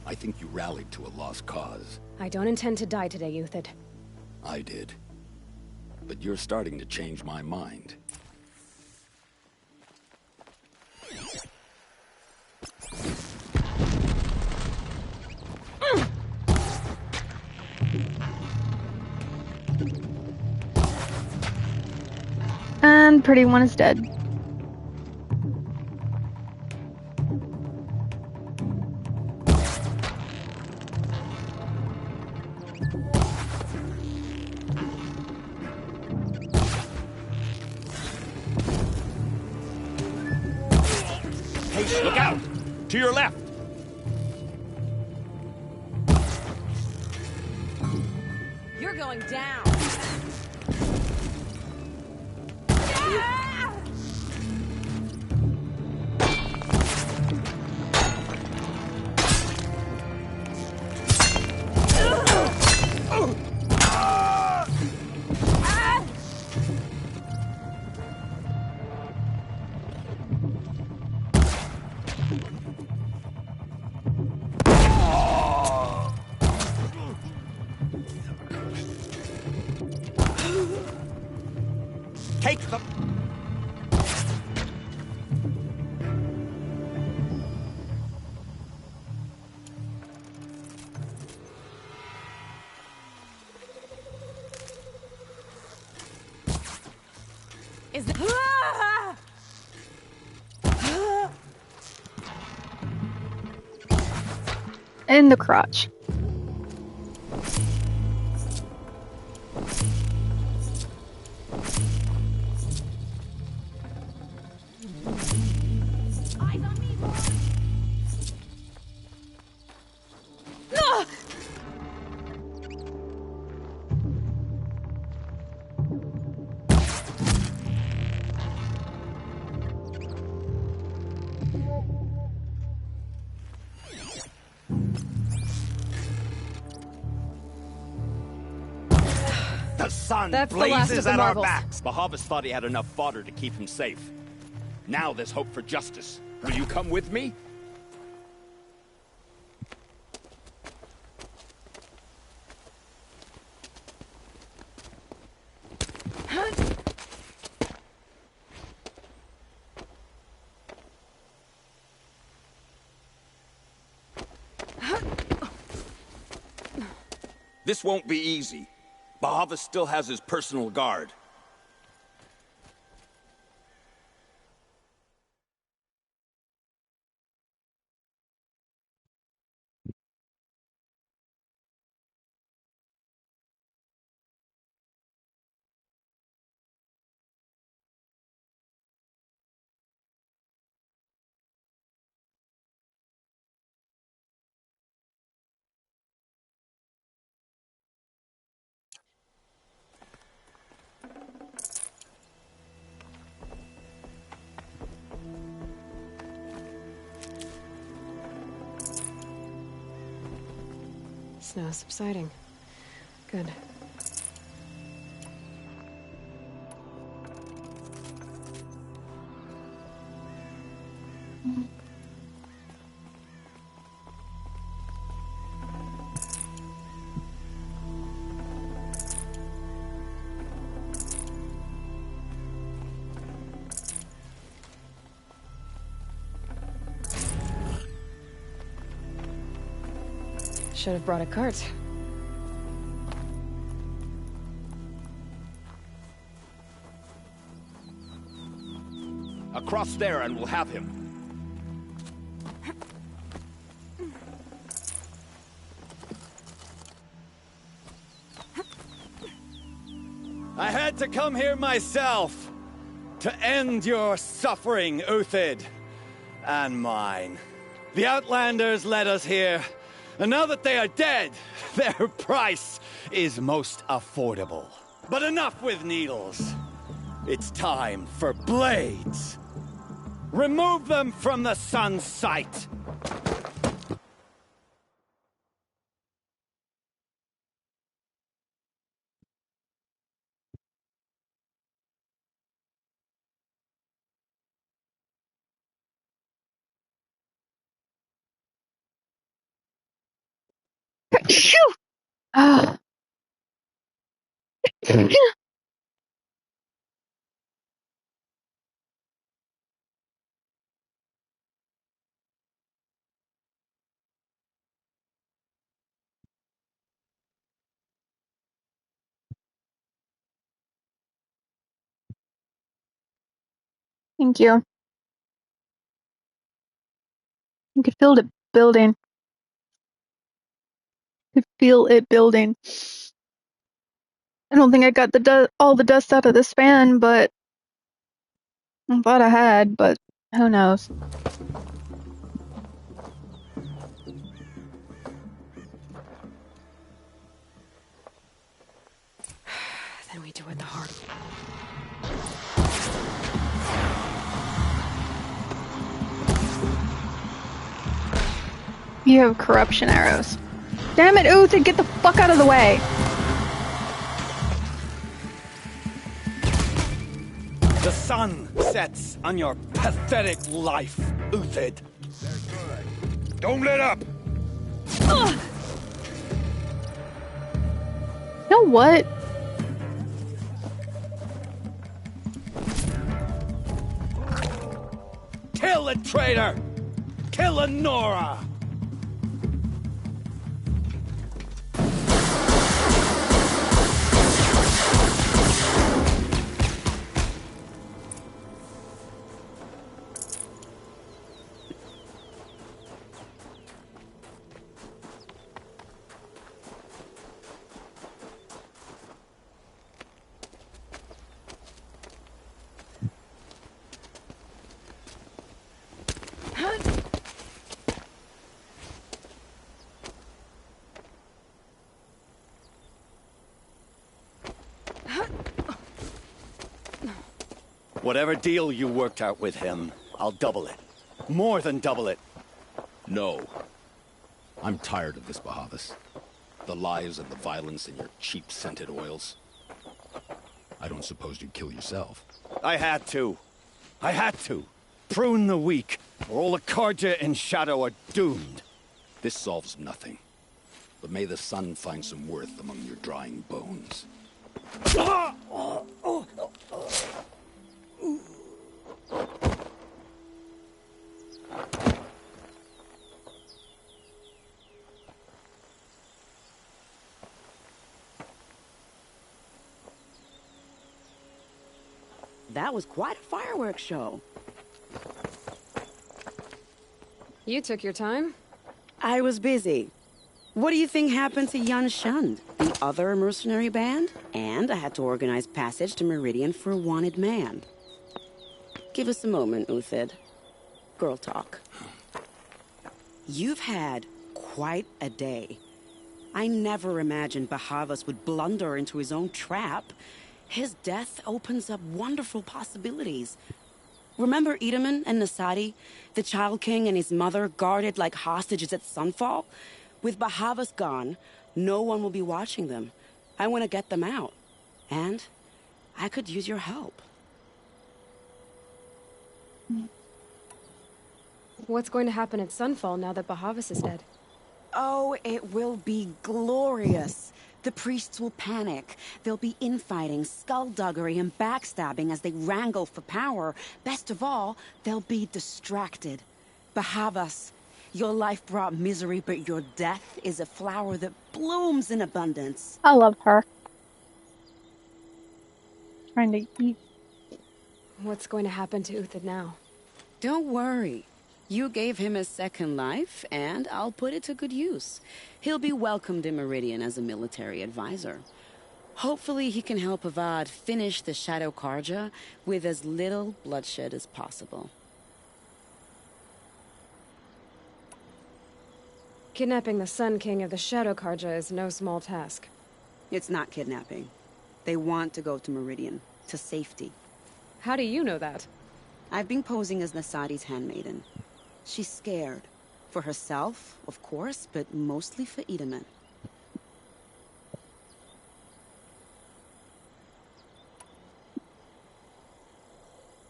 I think you rallied to a lost cause. I don't intend to die today, Euthyd. I did. But you're starting to change my mind. And pretty one is dead. Hey, look out! To your left! You're going down! Take them! Is the... In the crotch. sun That's the last of blazes the at our marvels. backs. Bahavas thought he had enough fodder to keep him safe. Now there's hope for justice. Will you come with me? This won't be easy. Bahavas still has his personal guard. Snow subsiding. Good. Should have brought a cart. Across there and we'll have him. I had to come here myself to end your suffering, Uthid, and mine. The Outlanders led us here, and now that they are dead, their price is most affordable. But enough with needles. It's time for blades. Remove them from the sun's sight. Phew! Ah. Thank you. You could feel it building. Could feel it building. I don't think I got the all the dust out of this fan, but I thought I had, but who knows. Then we do it the hard way. You have corruption arrows. Damn it, Uther, get the fuck out of the way! The sun sets on your pathetic life, Uthid. Don't let up! Ugh. You know what? Kill the traitor! Kill Nora! Whatever deal you worked out with him, I'll double it. More than double it. No. I'm tired of this, Bahavas. The lies and the violence and your cheap scented oils. I don't suppose you'd kill yourself. I had to. I had to. Prune the weak, or all the Karja in Shadow are doomed. This solves nothing. But may the sun find some worth among your drying bones. That was quite a fireworks show. You took your time. I was busy. What do you think happened to Yan Shund, the other mercenary band? And I had to organize passage to Meridian for a wanted man. Give us a moment, Uthid. Girl talk. You've had quite a day. I never imagined Bahavas would blunder into his own trap. His death opens up wonderful possibilities. Remember Edaman and Nasadi, the Child King and his mother guarded like hostages at Sunfall? With Bahavas gone, no one will be watching them. I want to get them out. And I could use your help. What's going to happen at Sunfall now that Bahavas is dead? Oh, it will be glorious. The priests will panic. There'll be infighting, skullduggery, and backstabbing as they wrangle for power. Best of all, they'll be distracted. Bahavas, your life brought misery, but your death is a flower that blooms in abundance. I love her. Trying to eat. What's going to happen to Uthid now? Don't worry. You gave him a second life, and I'll put it to good use. He'll be welcomed in Meridian as a military advisor. Hopefully he can help Avad finish the Shadow Karja with as little bloodshed as possible. Kidnapping the Sun King of the Shadow Karja is no small task. It's not kidnapping. They want to go to Meridian, to safety. How do you know that? I've been posing as Nasadi's handmaiden. She's scared. For herself, of course, but mostly for Edaman.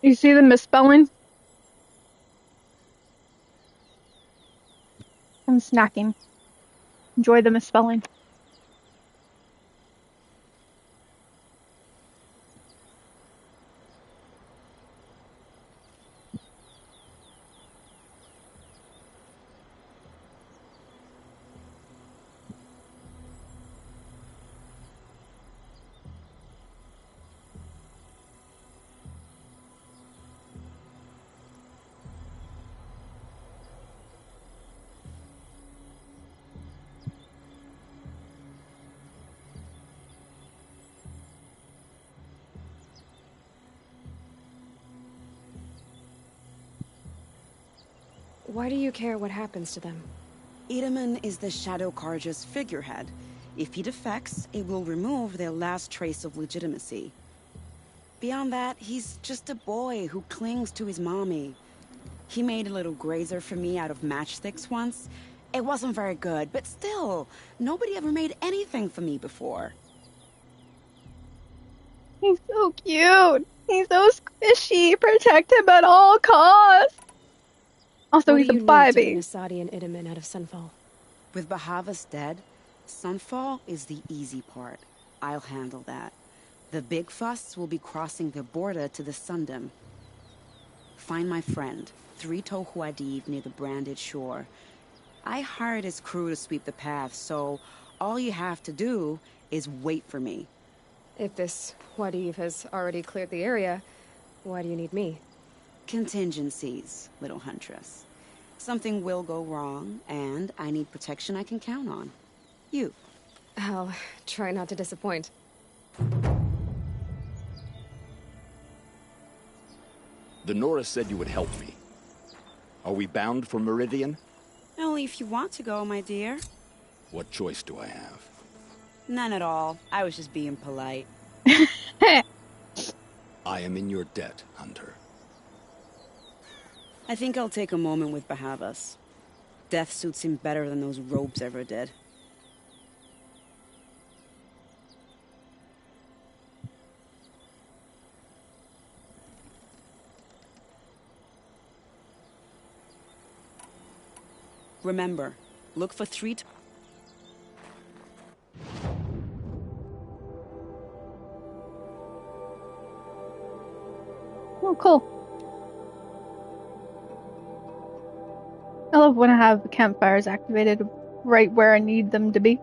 You see the misspelling? I'm snacking. Enjoy the misspelling. Why do you care what happens to them? Edaman is the Shadow Karja's figurehead. If he defects, it will remove their last trace of legitimacy. Beyond that, he's just a boy who clings to his mommy. He made a little grazer for me out of matchsticks once. It wasn't very good, but still, nobody ever made anything for me before. He's so cute. He's so squishy. Protect him at all costs. Also, he's a baby. What do you need to get Nasadi and Edaman out of Sunfall? With Bahavas dead, Sunfall is the easy part. I'll handle that. The big fuss will be crossing the border to the Sundom. Find my friend, 3 Tohuadiv near the branded shore. I hired his crew to sweep the path, so all you have to do is wait for me. If this Wadiv has already cleared the area, why do you need me? Contingencies, little huntress. Something will go wrong, and I need protection I can count on. You. I'll try not to disappoint. The Nora said you would help me. Are we bound for Meridian? Only if you want to go, my dear. What choice do I have? None at all. I was just being polite. I am in your debt, Hunter. I think I'll take a moment with Bahavas. Death suits him better than those robes ever did. remember, look for 3 Oh, cool. I love when I have the campfires activated right where I need them to be.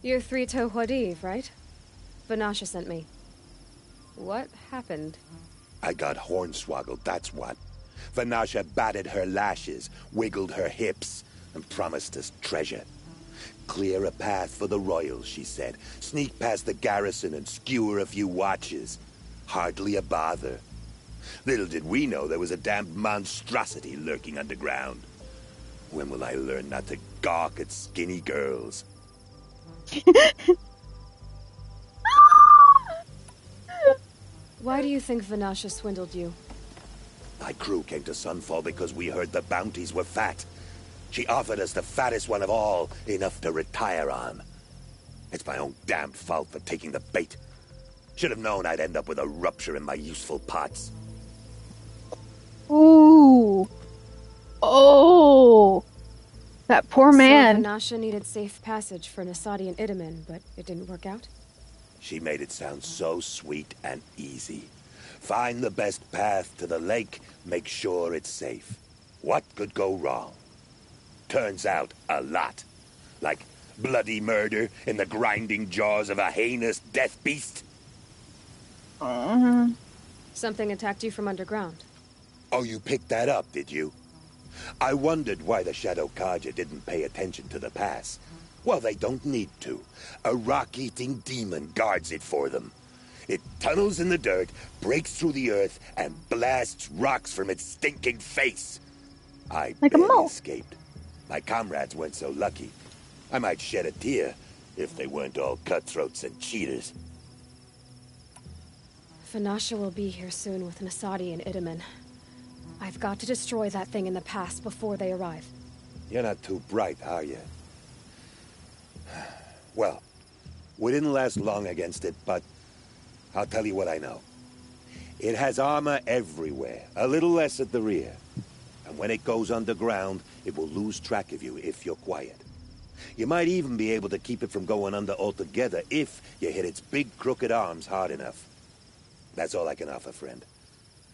You're Three-Toe Huadiv, right? Vanasha sent me. What happened? I got hornswoggled, that's what. Vanasha batted her lashes, wiggled her hips, and promised us treasure. Clear a path for the royals, she said. Sneak past the garrison and skewer a few watches. Hardly a bother. Little did we know there was a damned monstrosity lurking underground. When will I learn not to gawk at skinny girls? Why do you think Vanasha swindled you? My crew came to Sunfall because we heard the bounties were fat. She offered us the fattest one of all, enough to retire on. It's my own damned fault for taking the bait. Should have known I'd end up with a rupture in my useful parts. Ooh. Oh. That poor man. So Vanasha needed safe passage for Nasadi and Idaman, but it didn't work out? She made it sound so sweet and easy. Find the best path to the lake, make sure it's safe. What could go wrong? Turns out, a lot. Like bloody murder in the grinding jaws of a heinous death beast. Something attacked you from underground. Oh, you picked that up, did you? I wondered why the Shadow Kaja didn't pay attention to the pass. Well, they don't need to. A rock-eating demon guards it for them. It tunnels in the dirt, breaks through the earth, and blasts rocks from its stinking face. I barely escaped. My comrades weren't so lucky. I might shed a tear if they weren't all cutthroats and cheaters. Vanasha will be here soon with Nasadi and Idaman. I've got to destroy that thing in the past before they arrive. You're not too bright, are you? Well, we didn't last long against it, but I'll tell you what I know. It has armor everywhere, a little less at the rear. And when it goes underground, it will lose track of you if you're quiet. You might even be able to keep it from going under altogether if you hit its big crooked arms hard enough. That's all I can offer, friend.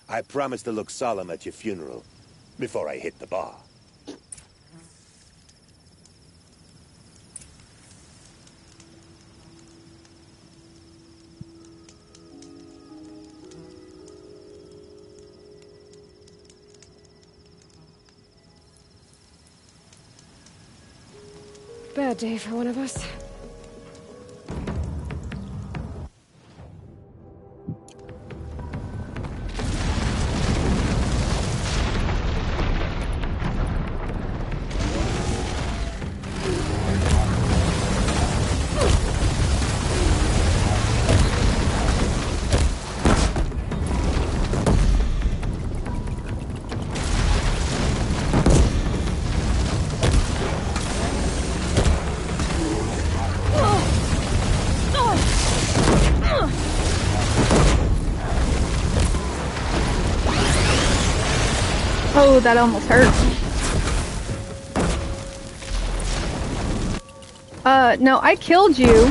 I promise to look solemn at your funeral before I hit the bar. Bad day for one of us. Oh, that almost hurt. No, I killed you.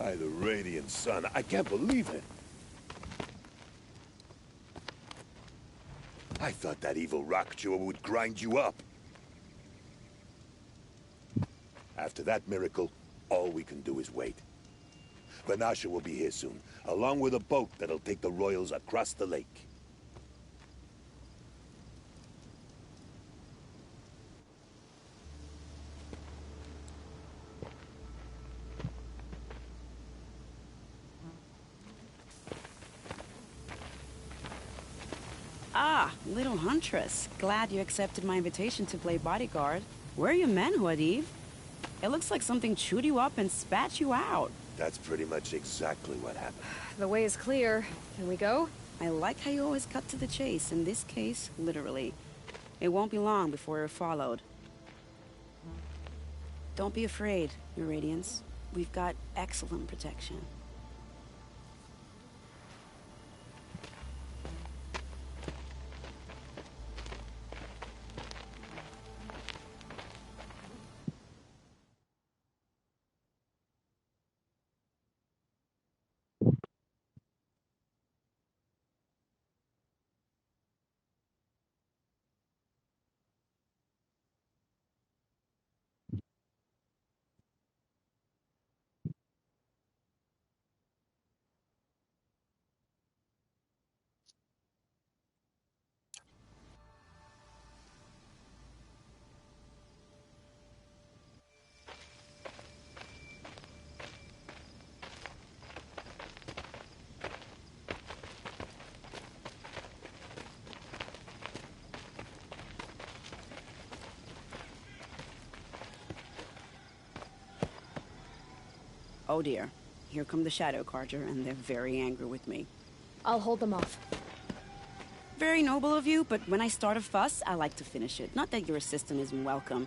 By the radiant sun, I can't believe it. I thought that evil rock chewer would grind you up. After that miracle, all we can do is wait. Vanasha will be here soon, along with a boat that'll take the royals across the lake. Ah, little huntress. Glad you accepted my invitation to play bodyguard. Where are your men, Huadiv? It looks like something chewed you up and spat you out. That's pretty much exactly what happened. The way is clear. Can we go? I like how you always cut to the chase. In this case, literally. It won't be long before you're followed. Don't be afraid, Your Radiance. We've got excellent protection. Oh dear. Here come the Shadow Carja, and they're very angry with me. I'll hold them off. Very noble of you, but when I start a fuss, I like to finish it. Not that your assistant isn't welcome.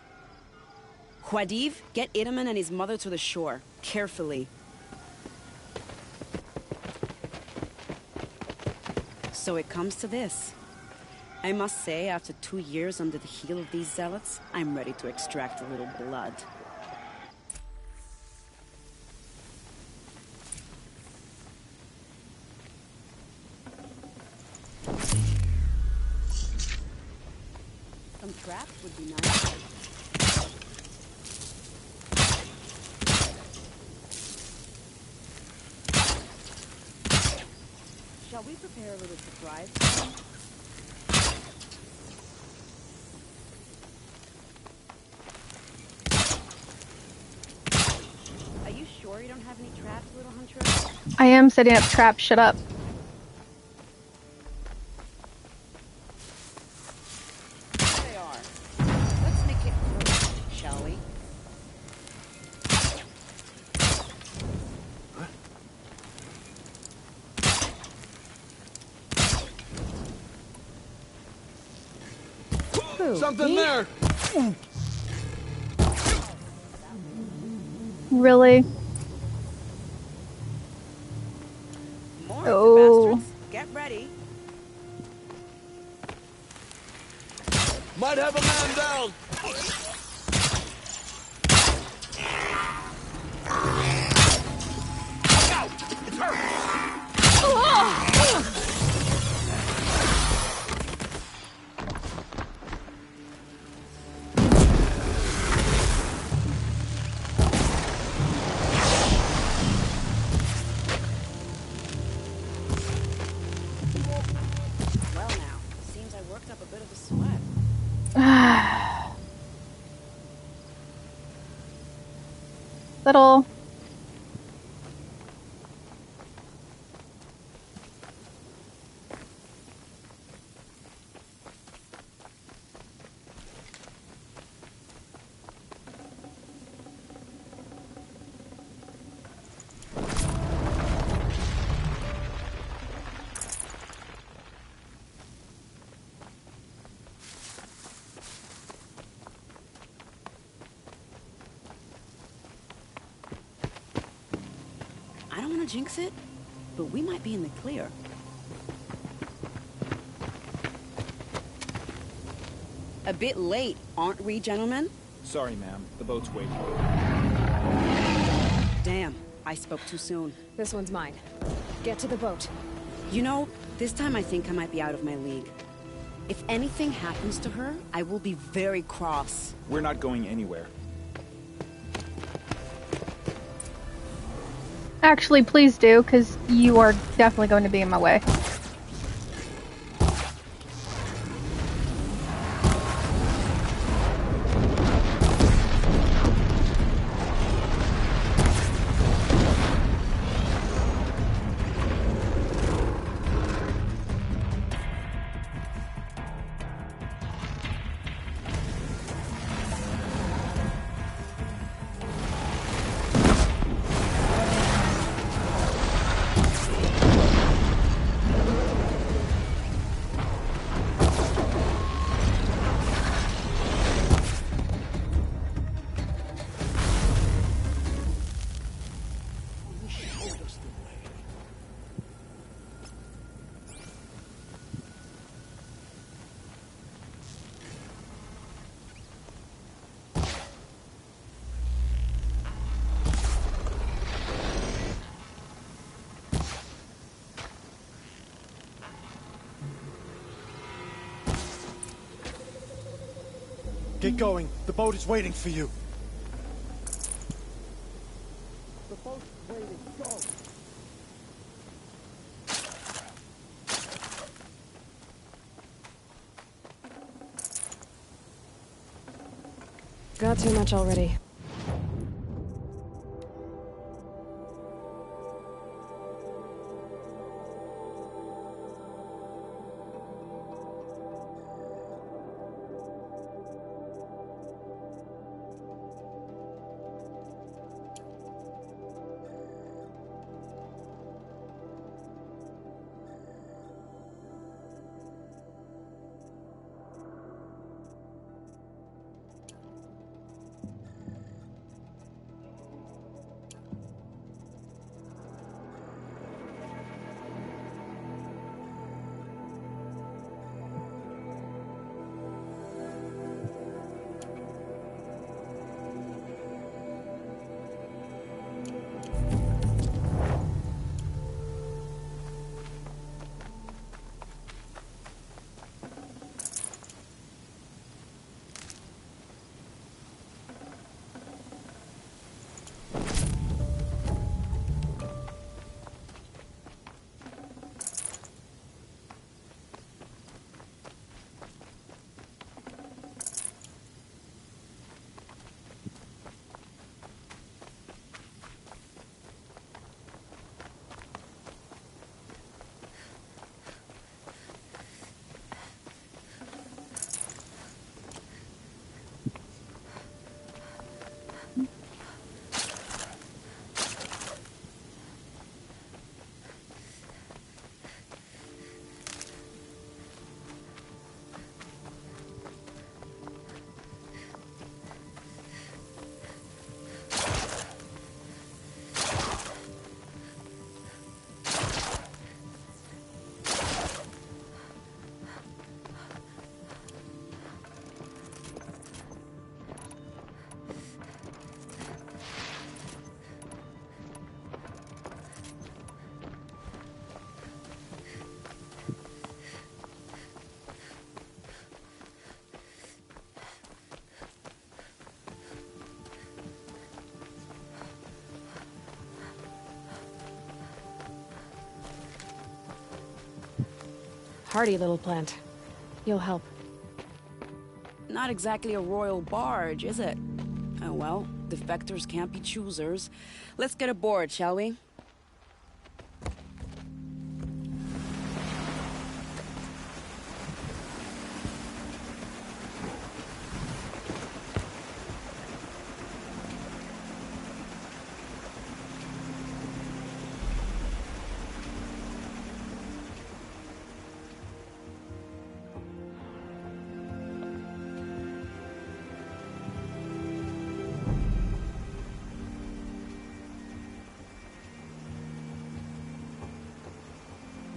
Huadiv, get Itaman and his mother to the shore. Carefully. So it comes to this. I must say, after 2 years under the heel of these zealots, I'm ready to extract a little blood. Some traps would be nice. Shall we prepare a little surprise? Are you sure you don't have any traps, little huntress? I am setting up traps. Shut up. Something there! Really? More oh. bastards. Get ready. Might have a man down! Look out! It's her! Oh. Little. I don't want to jinx it, but we might be in the clear. A bit late, aren't we, gentlemen? Sorry, ma'am. The boat's waiting. Damn. I spoke too soon. This one's mine. Get to the boat. You know, this time I think I might be out of my league. If anything happens to her, I will be very cross. We're not going anywhere. Actually, please do, because you are definitely going to be in my way. Get going. The boat is waiting for you. The boat's waiting. Go! Got too much already. Hardy little plant. You'll help. Not exactly a royal barge, is it? Oh well, defectors can't be choosers. Let's get aboard, shall we?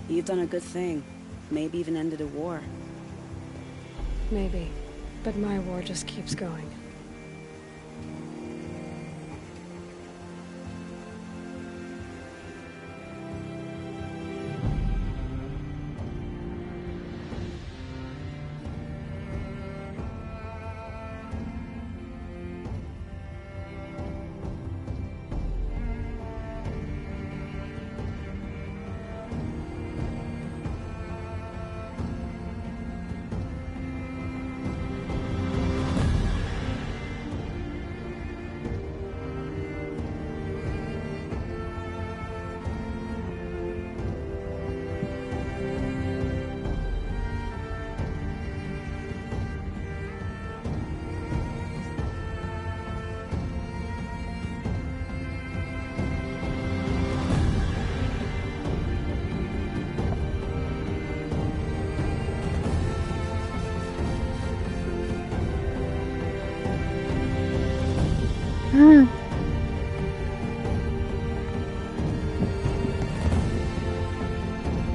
You've done a good thing. Maybe even ended a war. Maybe. But my war just keeps going.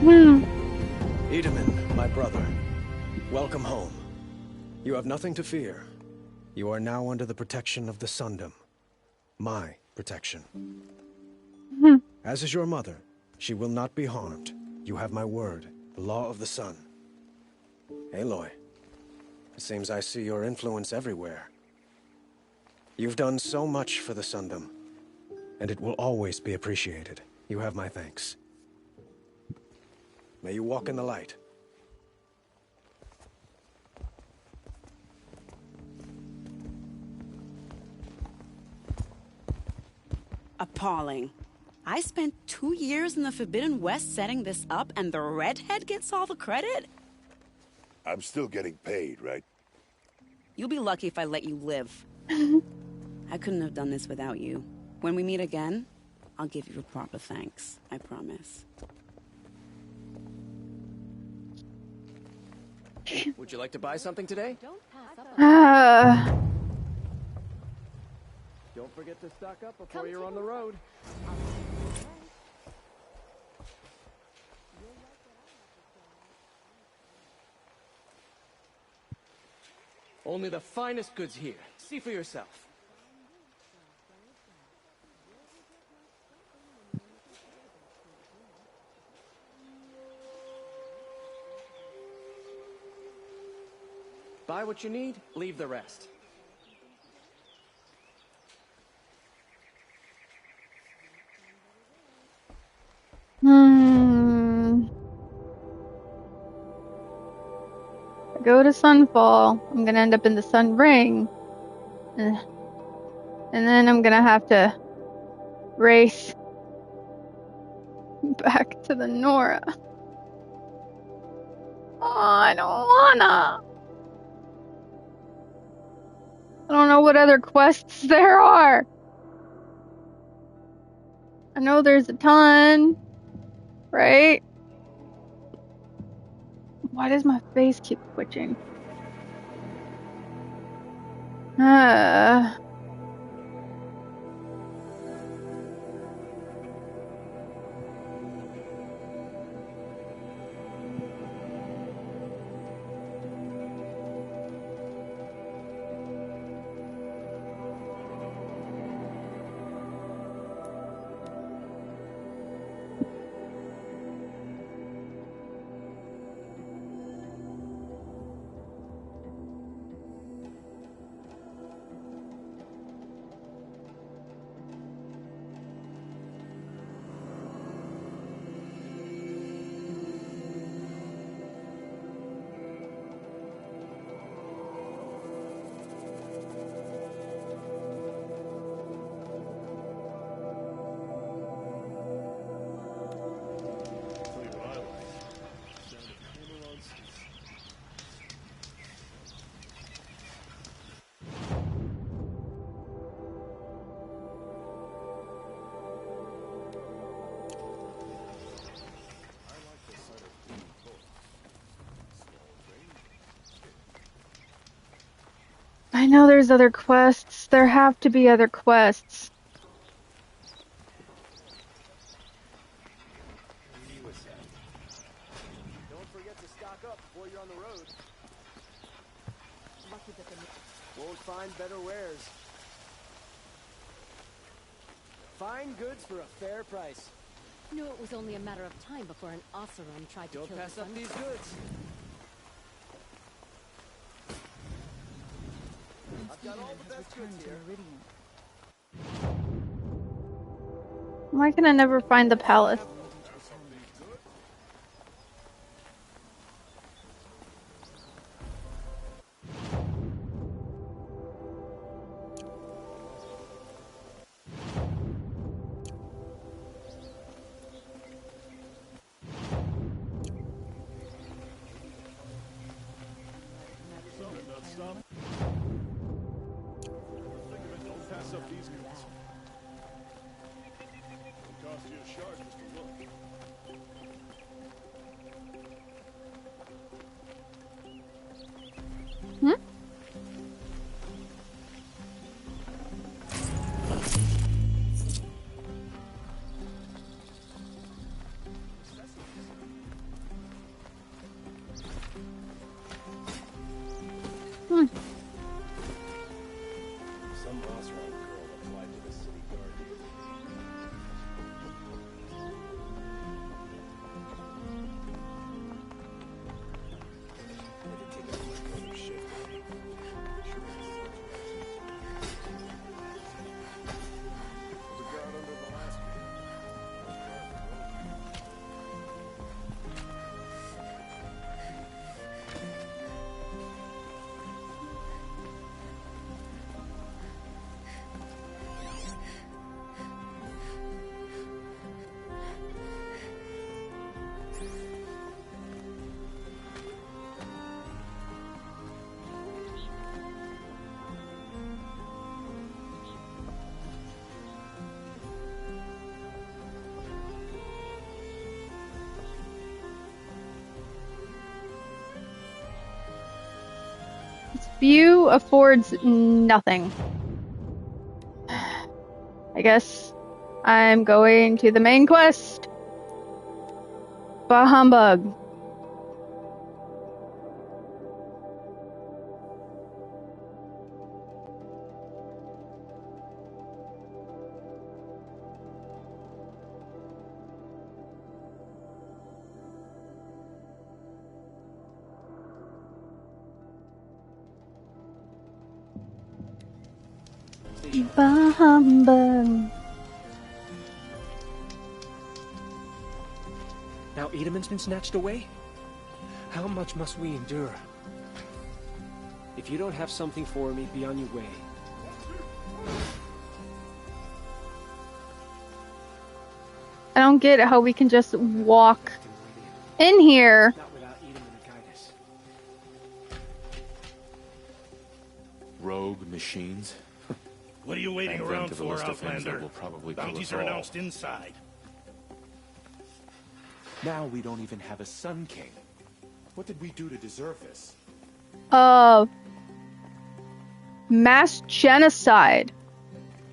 Edaman, my brother, welcome home. You have nothing to fear. You are now under the protection of the Sundom. My protection. As is your mother, she will not be harmed. You have my word, the law of the sun. Aloy, it seems I see your influence everywhere. You've done so much for the Sundom, and it will always be appreciated. You have my thanks. May you walk in the light. Appalling. I spent 2 years in the Forbidden West setting this up, and the redhead gets all the credit? I'm still getting paid, right? You'll be lucky if I let you live. I couldn't have done this without you. When we meet again, I'll give you a proper thanks. I promise. Would you like to buy something today? Don't forget to stock up before you're on the road. Only the finest goods here. See for yourself. Buy what you need, leave the rest. Go to Sunfall. I'm gonna end up in the Sun Ring. And then I'm gonna have to race back to the Nora. Oh, I don't wanna. I don't know what other quests there are. I know there's a ton, right? Why does my face keep twitching? I know there's other quests. There have to be other quests. Don't forget to stock up before you're on the road. Won't find better wares. Fine goods for a fair price. Knew it was only a matter of time before an Oseram tried to kill the Don't pass up sun. these goods. I've got all the best goods here. Why can I never find the palace? Don't pass up these goods. It'll cost you a shard just to look. view affords nothing. I guess I'm going to the main quest. Bah humbug. Bah humbug. Now Edamon's been snatched away? How much must we endure? If you don't have something for me, be on your way. I don't get how we can just walk in here. Not without Edamon's guidance. Rogue machines? What are you waiting And around then to the for, list of things that Outlander? will probably kill Bounties us are all. announced inside. Now we don't even have a Sun King. What did we do to deserve this? Mass genocide,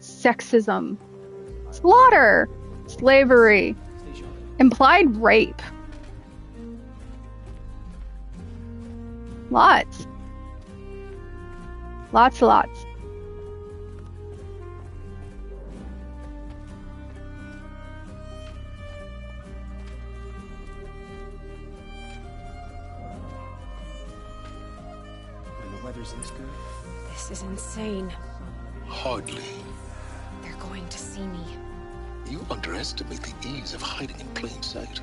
sexism, slaughter, slavery, implied rape. Lots. Lots. When the weather's this good. This is insane. Hardly. They're going to see me. You underestimate the ease of hiding in plain sight.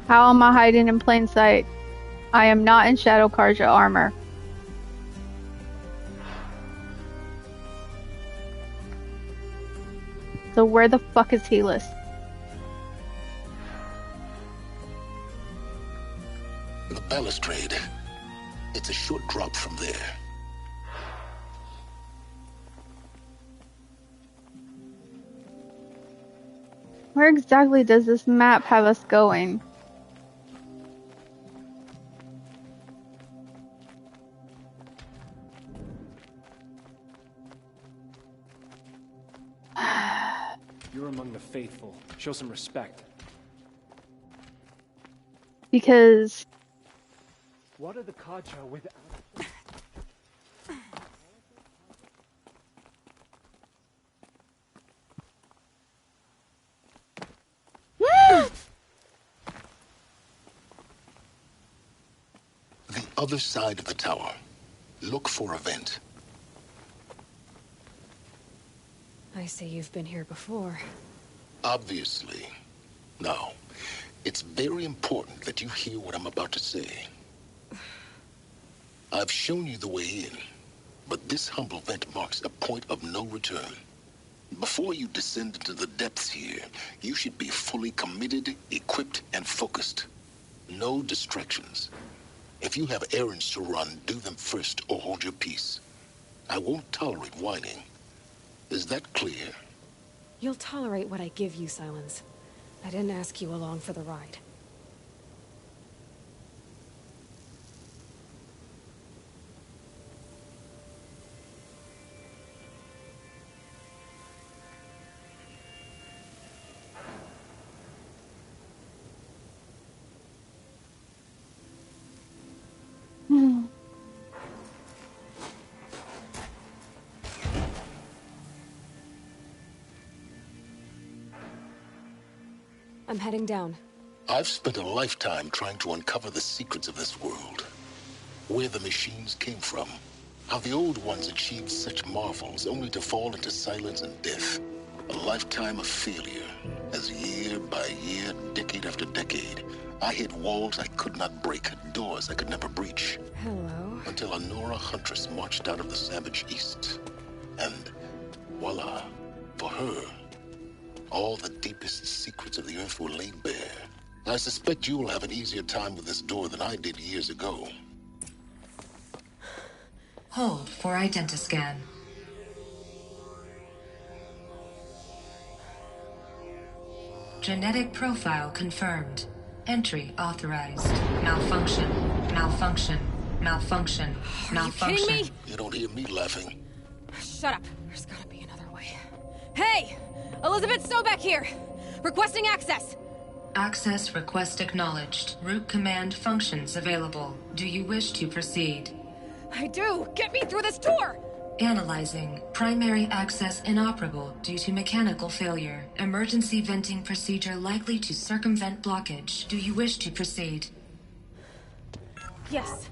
How am I hiding in plain sight? I am not in Shadow Karja armor. So where the fuck is Helis? The balustrade. It's a short drop from there. Where exactly does this map have us going? You're among the faithful. Show some respect. Because What are the Kaja without? The other side of the tower. Look for a vent. I say you've been here before. Obviously. Now, it's very important that you hear what I'm about to say. I've shown you the way in, but this humble vent marks a point of no return. Before you descend into the depths here, you should be fully committed, equipped, and focused. No distractions. If you have errands to run, do them first or hold your peace. I won't tolerate whining. Is that clear? You'll tolerate what I give you, Silence. I didn't ask you along for the ride. I'm heading down. I've spent a lifetime trying to uncover the secrets of this world. Where the machines came from. How the old ones achieved such marvels only to fall into silence and death. A lifetime of failure, as year by year, decade after decade, I hit walls I could not break, doors I could never breach. Hello. Until a Nora huntress marched out of the savage east. And voila, for her, all the deepest secrets of the earth were laid bare. I suspect you will have an easier time with this door than I did years ago. Hold for identiscan. Genetic profile confirmed. Entry authorized. Malfunction. Malfunction. Malfunction. Are you kidding me? You don't hear me laughing. Shut up. There's gotta be another way. Hey! Elizabeth Sobeck here! Requesting access! Access request acknowledged. Root command functions available. Do you wish to proceed? I do! Get me through this door! Analyzing. Primary access inoperable due to mechanical failure. Emergency venting procedure likely to circumvent blockage. Do you wish to proceed? Yes.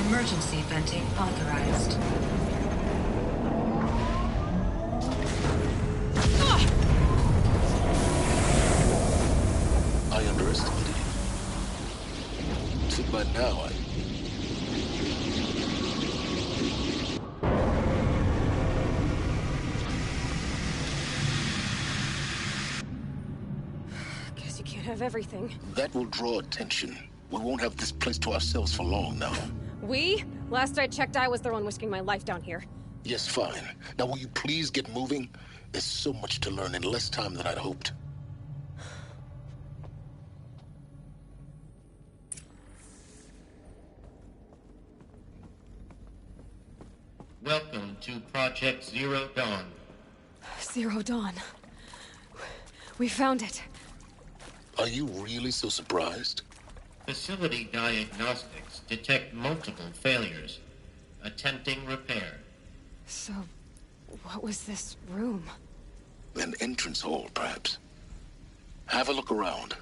Emergency venting authorized. I underestimated you. See, by now, Guess you can't have everything. that will draw attention. We won't have this place to ourselves for long now. We? Last I checked, I was the one risking my life down here. Yes, fine. Now, will you please get moving? There's so much to learn in less time than I'd hoped. Welcome to Project Zero Dawn. Zero Dawn. We found it. Are you really so surprised? Facility diagnostics detect multiple failures. Attempting repair. So, what was this room? An entrance hall, perhaps. Have a look around.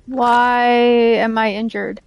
Why am I injured?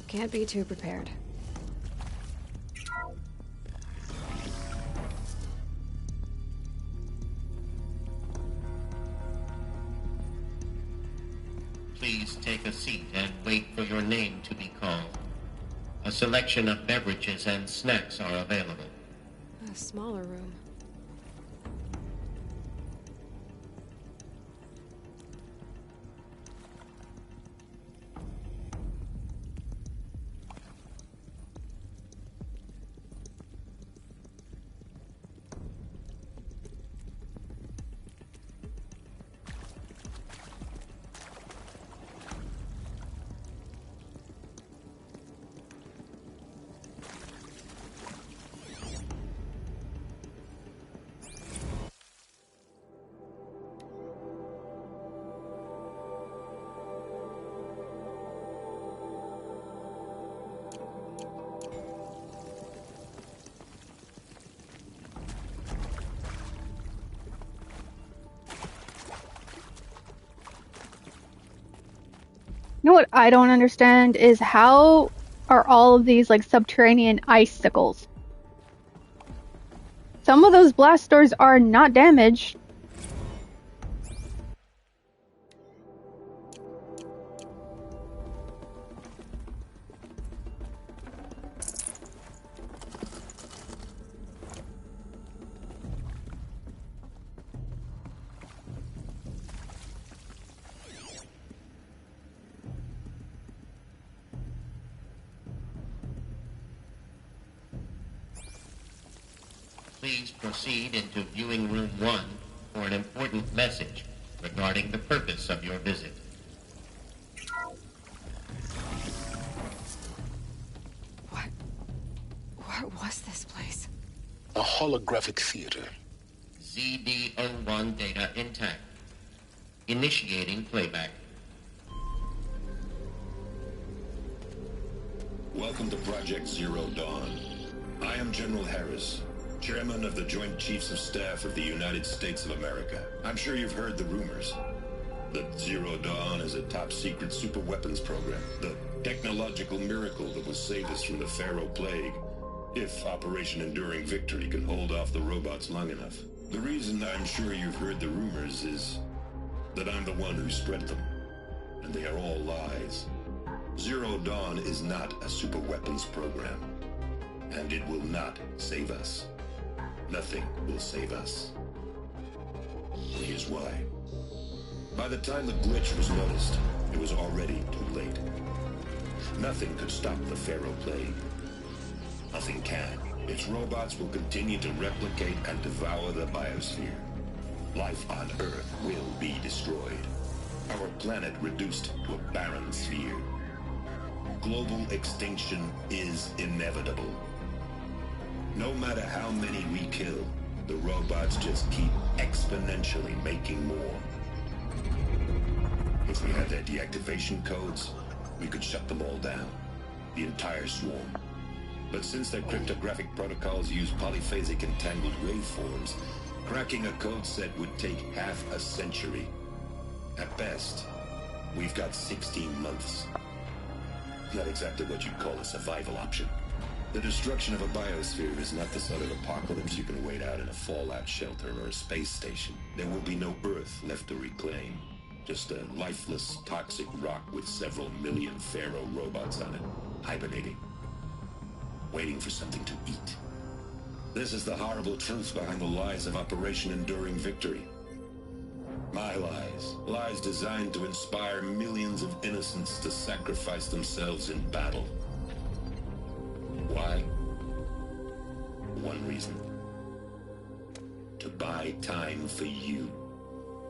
Can't be too prepared. Please take a seat and wait for your name to be called. A selection of beverages and snacks are available. A smaller room. You know what I don't understand is how are all of these like subterranean icicles? Some of those blast doors are not damaged. Please proceed into viewing room 1 for an important message regarding the purpose of your visit. What was this place? A holographic theater. ZD-01 data intact. Initiating playback. Welcome to Project Zero Dawn. I am General Harris, Chairman of the Joint Chiefs of Staff of the United States of America. I'm sure you've heard the rumors. That Zero Dawn is a top-secret super-weapons program. The technological miracle that will save us from the Pharaoh Plague, if Operation Enduring Victory can hold off the robots long enough. The reason I'm sure you've heard the rumors is that I'm the one who spread them, and they are all lies. Zero Dawn is not a super-weapons program, and it will not save us. Nothing will save us. Here's why. By the time the glitch was noticed, it was already too late. Nothing could stop the Pharaoh Plague. Nothing can. Its robots will continue to replicate and devour the biosphere. Life on Earth will be destroyed. Our planet reduced to a barren sphere. Global extinction is inevitable. No matter how many we kill, the robots just keep exponentially making more. If we had their deactivation codes, we could shut them all down. The entire swarm. But since their cryptographic protocols use polyphasic entangled waveforms, cracking a code set would take half a century. At best, we've got 16 months. Not exactly what you'd call a survival option. The destruction of a biosphere is not the sort of apocalypse you can wait out in a fallout shelter or a space station. There will be no Earth left to reclaim. Just a lifeless, toxic rock with several million Pharaoh robots on it, hibernating, waiting for something to eat. This is the horrible truth behind the lies of Operation Enduring Victory. My lies. Lies designed to inspire millions of innocents to sacrifice themselves in battle. Why? One reason. To buy time for you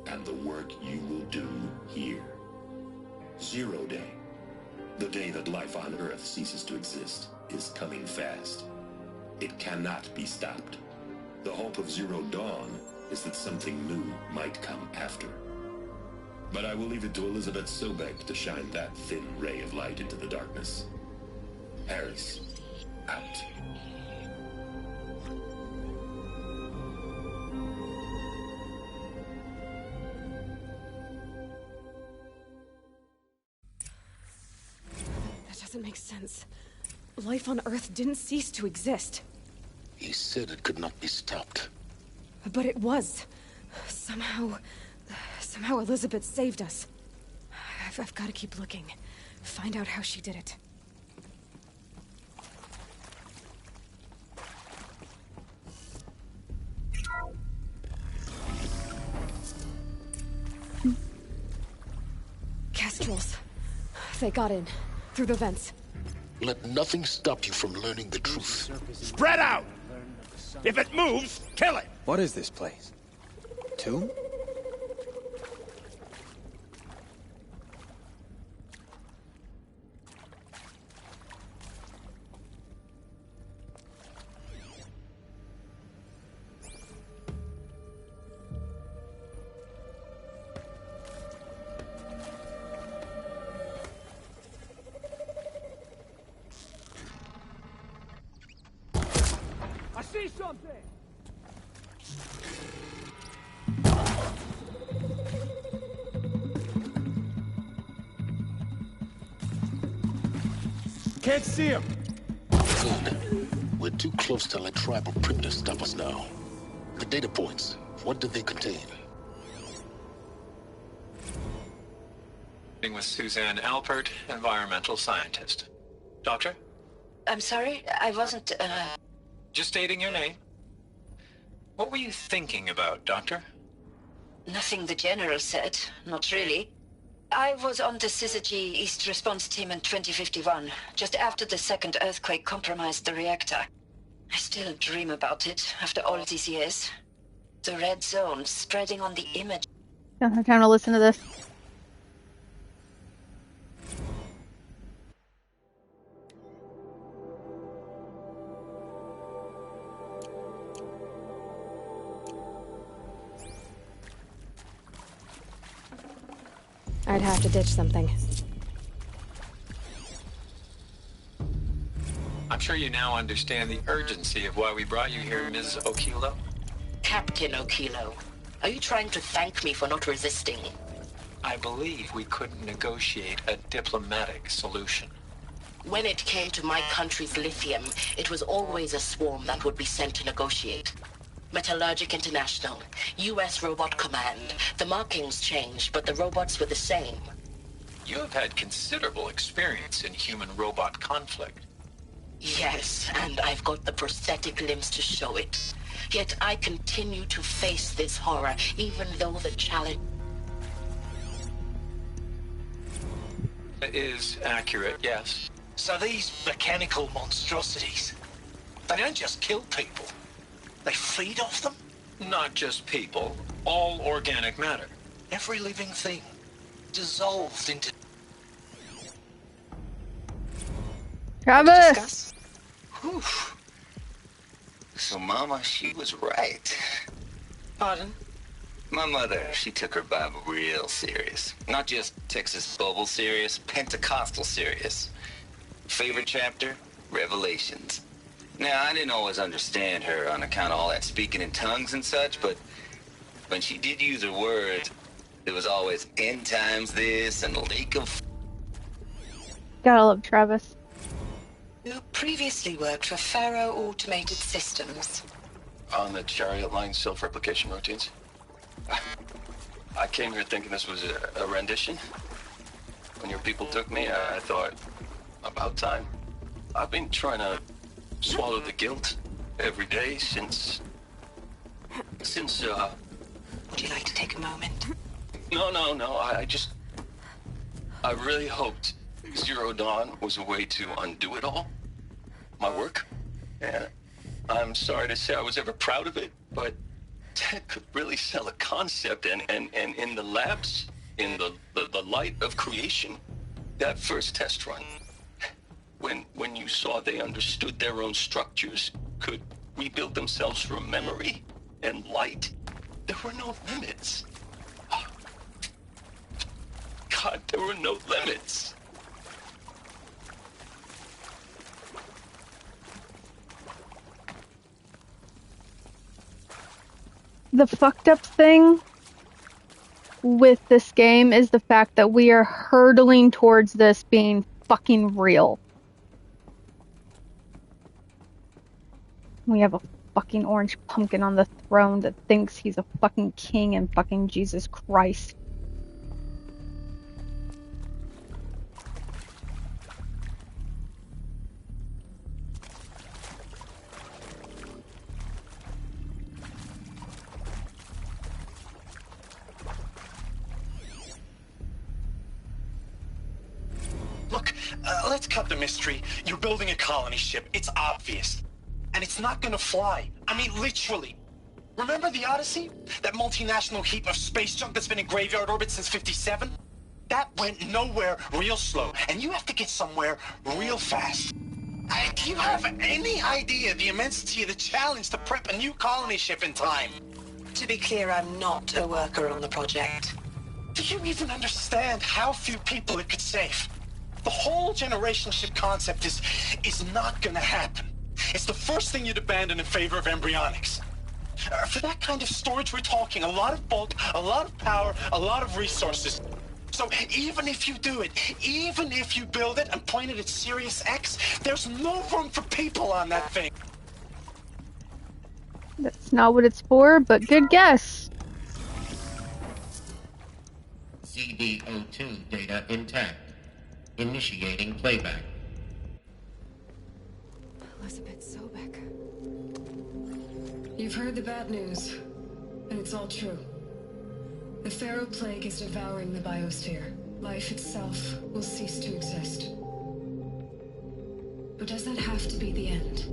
and the work you will do here. Zero Day, the day that life on Earth ceases to exist, is coming fast. It cannot be stopped. The hope of Zero Dawn is that something new might come after. But I will leave it to Elizabeth Sobek to shine that thin ray of light into the darkness. Harris, out. That doesn't make sense. Life on Earth didn't cease to exist. He said it could not be stopped. But it was. Somehow Elizabeth saved us. I've got to keep looking. Find out how she did it. Kestrels. They got in. Through the vents. Let nothing stop you from learning the truth. Spread out! If it moves, kill it! What is this place? Tomb? I see something! Can't see him! Good. We're too close to let tribal primitives stop us now. The data points, what do they contain? With Suzanne Alpert, environmental scientist. Doctor? I'm sorry, I wasn't, Just stating your name. What were you thinking about, Doctor? Nothing the General said, not really. I was on the HZD East Response Team in 2051, just after the second earthquake compromised the reactor. I still dream about it, after all these years. The red zone spreading on the image. Don't have time to listen to this. I'd have to ditch something. I'm sure you now understand the urgency of why we brought you here, Ms. Okilo. Captain Okilo, are you trying to thank me for not resisting? I believe we couldn't negotiate a diplomatic solution. When it came to my country's lithium, it was always a swarm that would be sent to negotiate. Metallurgic International, U.S. Robot Command. The markings changed, but the robots were the same. You have had considerable experience in human-robot conflict. Yes, and I've got the prosthetic limbs to show it. Yet I continue to face this horror, even though the challenge is accurate, yes. So these mechanical monstrosities, they don't just kill people. They feed off them? Not just people, all organic matter. Every living thing dissolved into... Travis! Whew. So Mama, she was right. Pardon? My mother, she took her Bible real serious. Not just Texas Bubble serious, Pentecostal serious. Favorite chapter? Revelations. Now, I didn't always understand her on account of all that speaking in tongues and such, but when she did use her words, it was always end times this and lake of... Gotta love Travis. You previously worked for Faro Automated Systems. On the Chariot Line self-replication routines? I came here thinking this was a rendition. When your people took me, I thought, about time. I've been trying to swallow the guilt every day since... Would you like to take a moment? No, I really hoped Zero Dawn was a way to undo it all. My work. And I'm sorry to say I was ever proud of it, but Ted could really sell a concept, and in the labs, in the light of creation, that first test run, when you saw they understood their own structures, could rebuild themselves from memory and light, there were no limits. God, there were no limits. The fucked up thing with this game is the fact that we are hurtling towards this being fucking real. We have a fucking orange pumpkin on the throne that thinks he's a fucking king and fucking Jesus Christ. Look, let's cut the mystery. You're building a colony ship. It's obvious. And it's not gonna fly. I mean, literally. Remember the Odyssey? That multinational heap of space junk that's been in graveyard orbit since 57? That went nowhere real slow. And you have to get somewhere real fast. Do you have any idea the immensity of the challenge to prep a new colony ship in time? To be clear, I'm not a worker on the project. Do you even understand how few people it could save? The whole generation ship concept is not gonna happen. It's the first thing you'd abandon in favor of embryonics. For that kind of storage, we're talking a lot of bulk, a lot of power, a lot of resources. So even if you do it, even if you build it and point it at Sirius X, there's no room for people on that thing. That's not what it's for, but good guess. CD02 data intact. Initiating playback. Elizabeth Sobek. You've heard the bad news, and it's all true. The Pharaoh Plague is devouring the biosphere. Life itself will cease to exist. But does that have to be the end?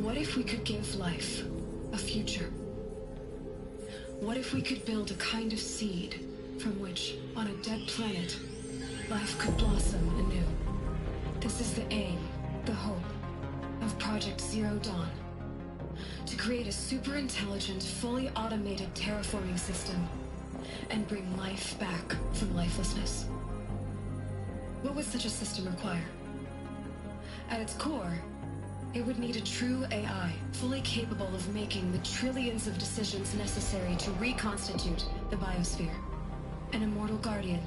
What if we could give life a future? What if we could build a kind of seed from which, on a dead planet, life could blossom anew? This is the aim, the hope, of Project Zero Dawn. To create a super-intelligent, fully automated terraforming system and bring life back from lifelessness. What would such a system require? At its core, it would need a true AI, fully capable of making the trillions of decisions necessary to reconstitute the biosphere. an immortal guardian,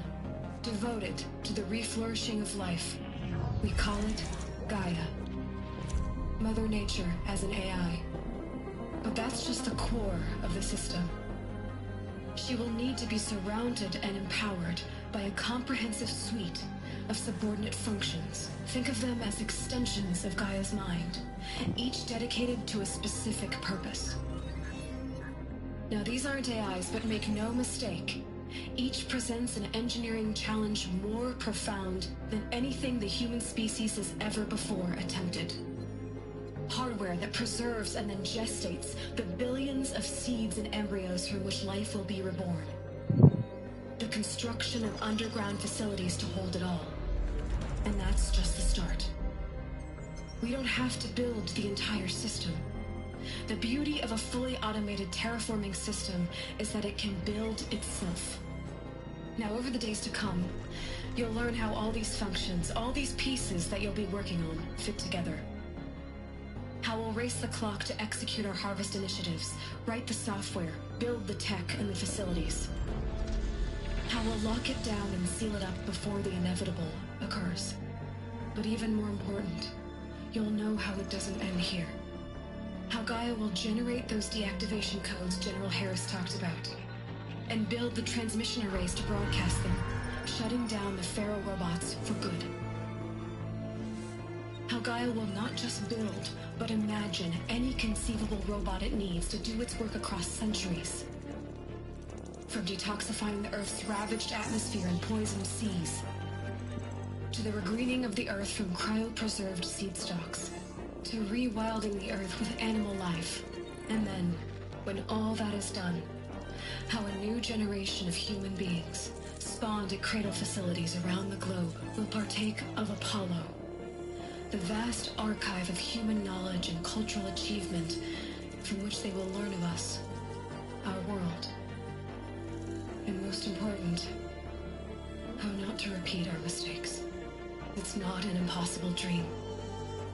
devoted to the reflourishing of life. We call it Gaia. Mother Nature as an AI. But that's just the core of the system. She will need to be surrounded and empowered by a comprehensive suite of subordinate functions. Think of them as extensions of Gaia's mind, each dedicated to a specific purpose. Now, these aren't AIs, but make no mistake, each presents an engineering challenge more profound than anything the human species has ever before attempted. Hardware that preserves and then gestates the billions of seeds and embryos from which life will be reborn. The construction of underground facilities to hold it all. And that's just the start. We don't have to build the entire system. The beauty of a fully automated terraforming system is that it can build itself. Now, over the days to come, you'll learn how all these functions, all these pieces that you'll be working on, fit together. How we'll race the clock to execute our harvest initiatives, write the software, build the tech and the facilities. How we'll lock it down and seal it up before the inevitable occurs. But even more important, you'll know how it doesn't end here. How Gaia will generate those deactivation codes General Harris talked about, and build the transmission arrays to broadcast them, shutting down the Pharaoh robots for good. How Gaia will not just build, but imagine any conceivable robot it needs to do its work across centuries. From detoxifying the Earth's ravaged atmosphere and poisoned seas, to the regreening of the Earth from cryopreserved seed stalks, to rewilding the Earth with animal life. And then, when all that is done, how a new generation of human beings, spawned at cradle facilities around the globe, will partake of Apollo, the vast archive of human knowledge and cultural achievement from which they will learn of us, our world. And most important, how not to repeat our mistakes. It's not an impossible dream.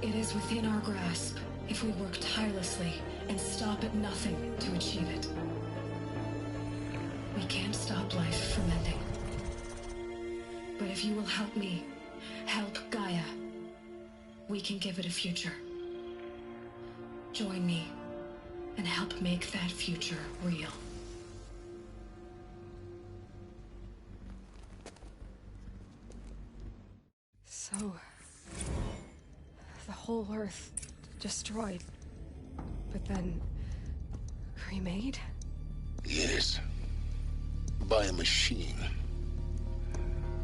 It is within our grasp if we work tirelessly and stop at nothing to achieve it. We can't stop life from ending. But if you will help me, help Gaia, we can give it a future. Join me and help make that future real. So, the whole Earth destroyed, but then remade? Yes. By a machine.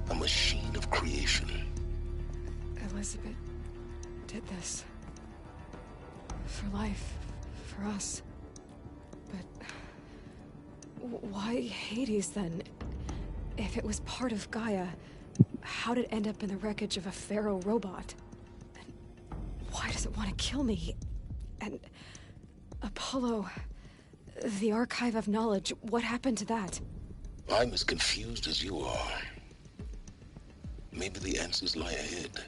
A machine of creation. Elizabeth did this. For life. For us. But why Hades then? If it was part of Gaia, how did it end up in the wreckage of a Pharaoh robot? And why does it want to kill me? And Apollo, the archive of knowledge, what happened to that? I'm as confused as you are. Maybe the answers lie ahead.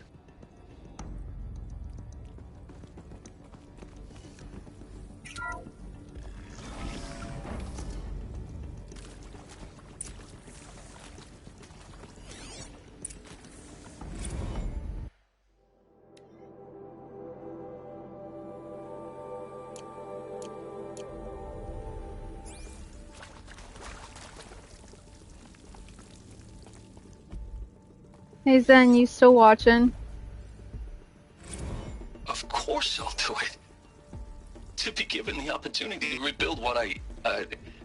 Hey Zen, you still watching? Of course I'll do it. To be given the opportunity to rebuild what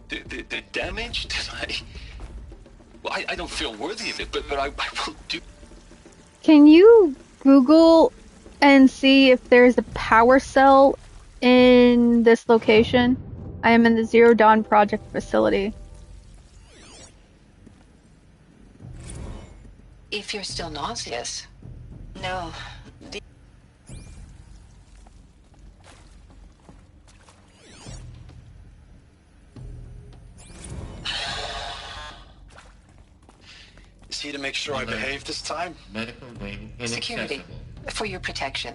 the damage that I don't feel worthy of it, but I will do. Can you Google and see if there's a power cell in this location? I am in the Zero Dawn Project facility. If you're still nauseous. No. See to make sure I behave this time? Medical wing inaccessible. Security. For your protection.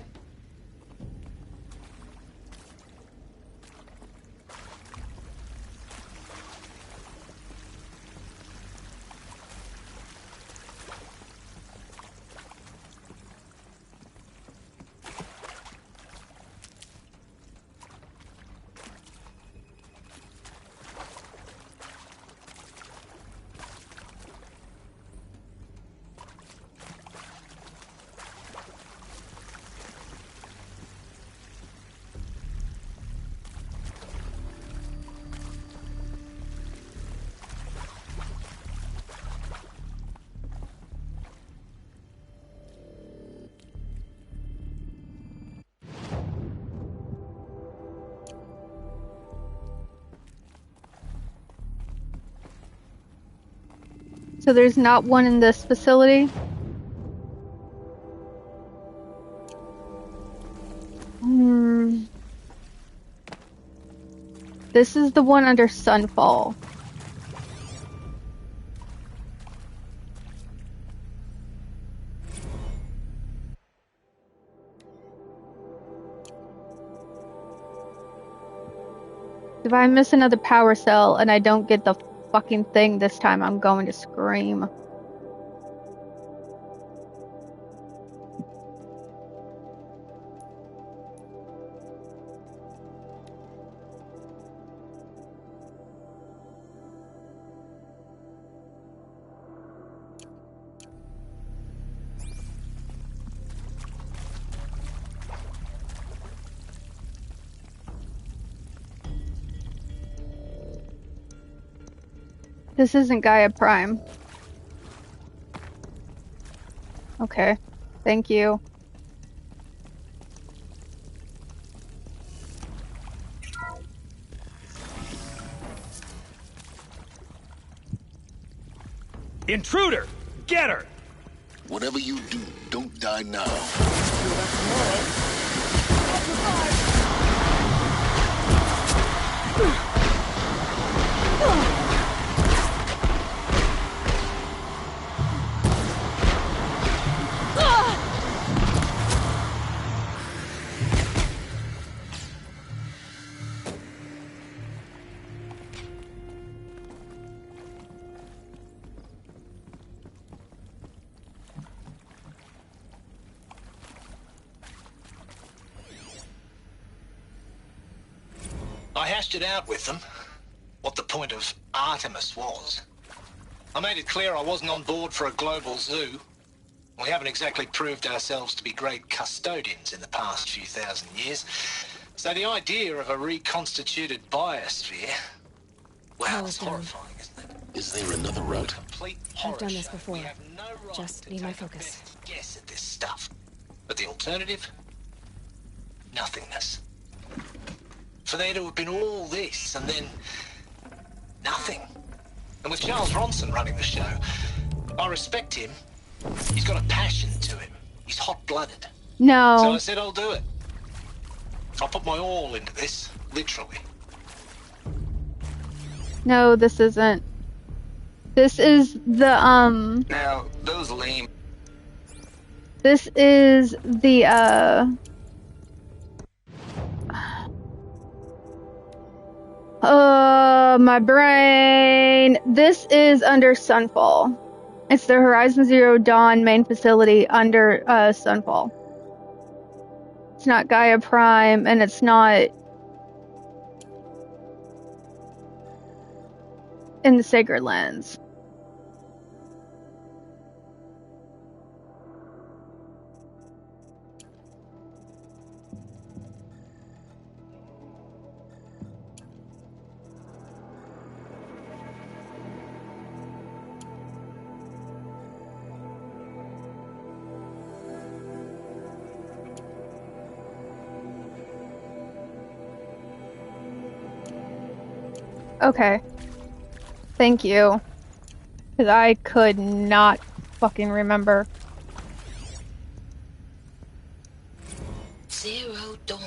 So there's not one in this facility? This is the one under Sunfall. If I miss another power cell and I don't get the fucking thing this time, I'm going to scream. This isn't Gaia Prime. Okay. Thank you. Intruder! Get her! Whatever you do, don't die now. I hashed it out with them, what the point of Artemis was. I made it clear I wasn't on board for a global zoo. We haven't exactly proved ourselves to be great custodians in the past few thousand years. So the idea of a reconstituted biosphere, well, it's horrifying, isn't it? Is there another route? I've done this before. Just need my focus. Guess at this stuff. But the alternative? Nothingness. For there to have been all this, and then nothing. And with Charles Ronson running the show, I respect him. He's got a passion to him. He's hot-blooded. No. So I said I'll do it. I'll put my all into this, literally. No, this isn't. This is the, Now, those lame... This is the, my brain. This is under Sunfall. It's the Horizon Zero Dawn main facility under, Sunfall. It's not Gaia Prime, and it's not in the Sacred Lands. Okay. Thank you. Because I could not fucking remember. Zero Dawn.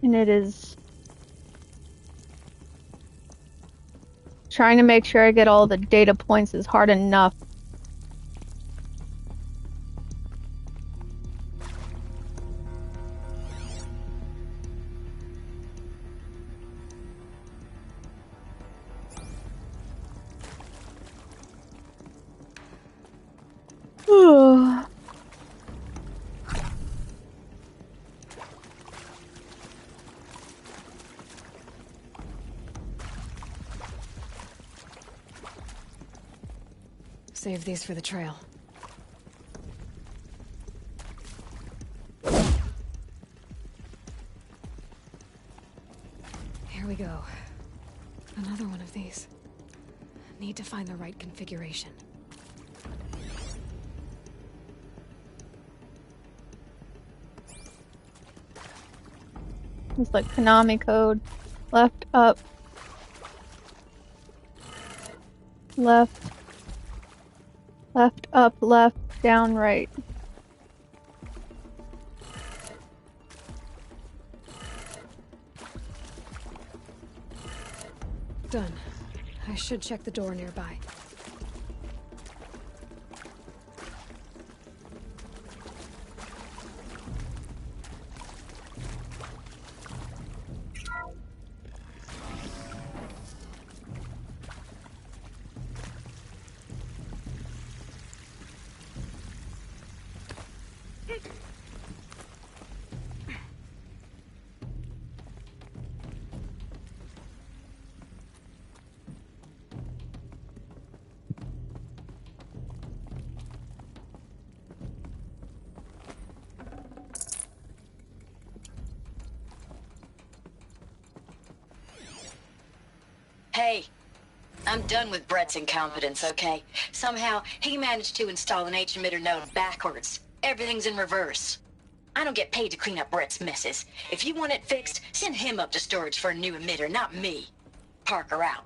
And it is... Trying to make sure I get all the data points is hard enough. Save these for the trail. Here we go. Another one of these. Need to find the right configuration. It's like Konami code. Left, up. left, left, up, left, down, right. Done. I should check the door nearby. Hey, I'm done with Brett's incompetence, okay? Somehow, he managed to install an H-emitter node backwards. Everything's in reverse. I don't get paid to clean up Brett's messes. If you want it fixed, send him up to storage for a new emitter, not me. Parker out.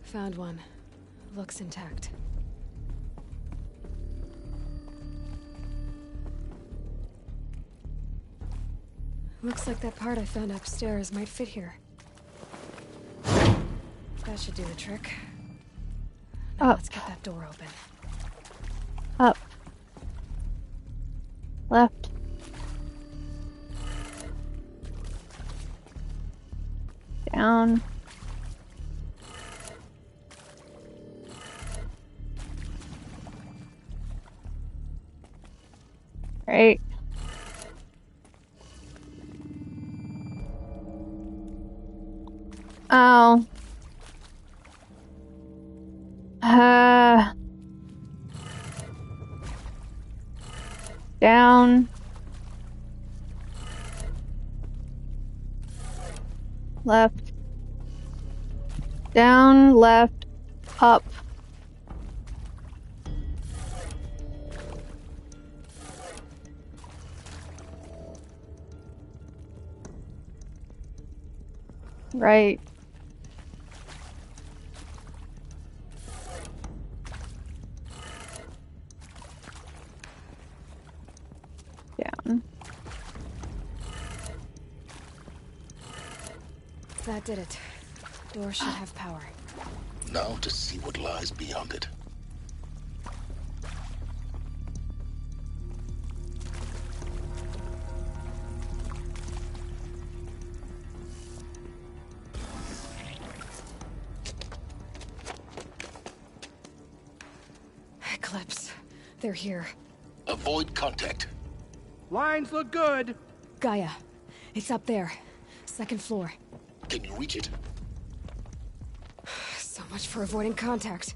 Found one. Looks intact. Looks like that part I found upstairs might fit here. That should do the trick. Now let's get that door open. Up. Left. Down. Right. Oh. Down. Left. Down, left, up. Right. Down. That did it. Door should have power. Now to see what lies beyond it. Eclipse. They're here. Avoid contact. Lines look good. Gaia. It's up there. Second floor. Can you reach it? So much for avoiding contact.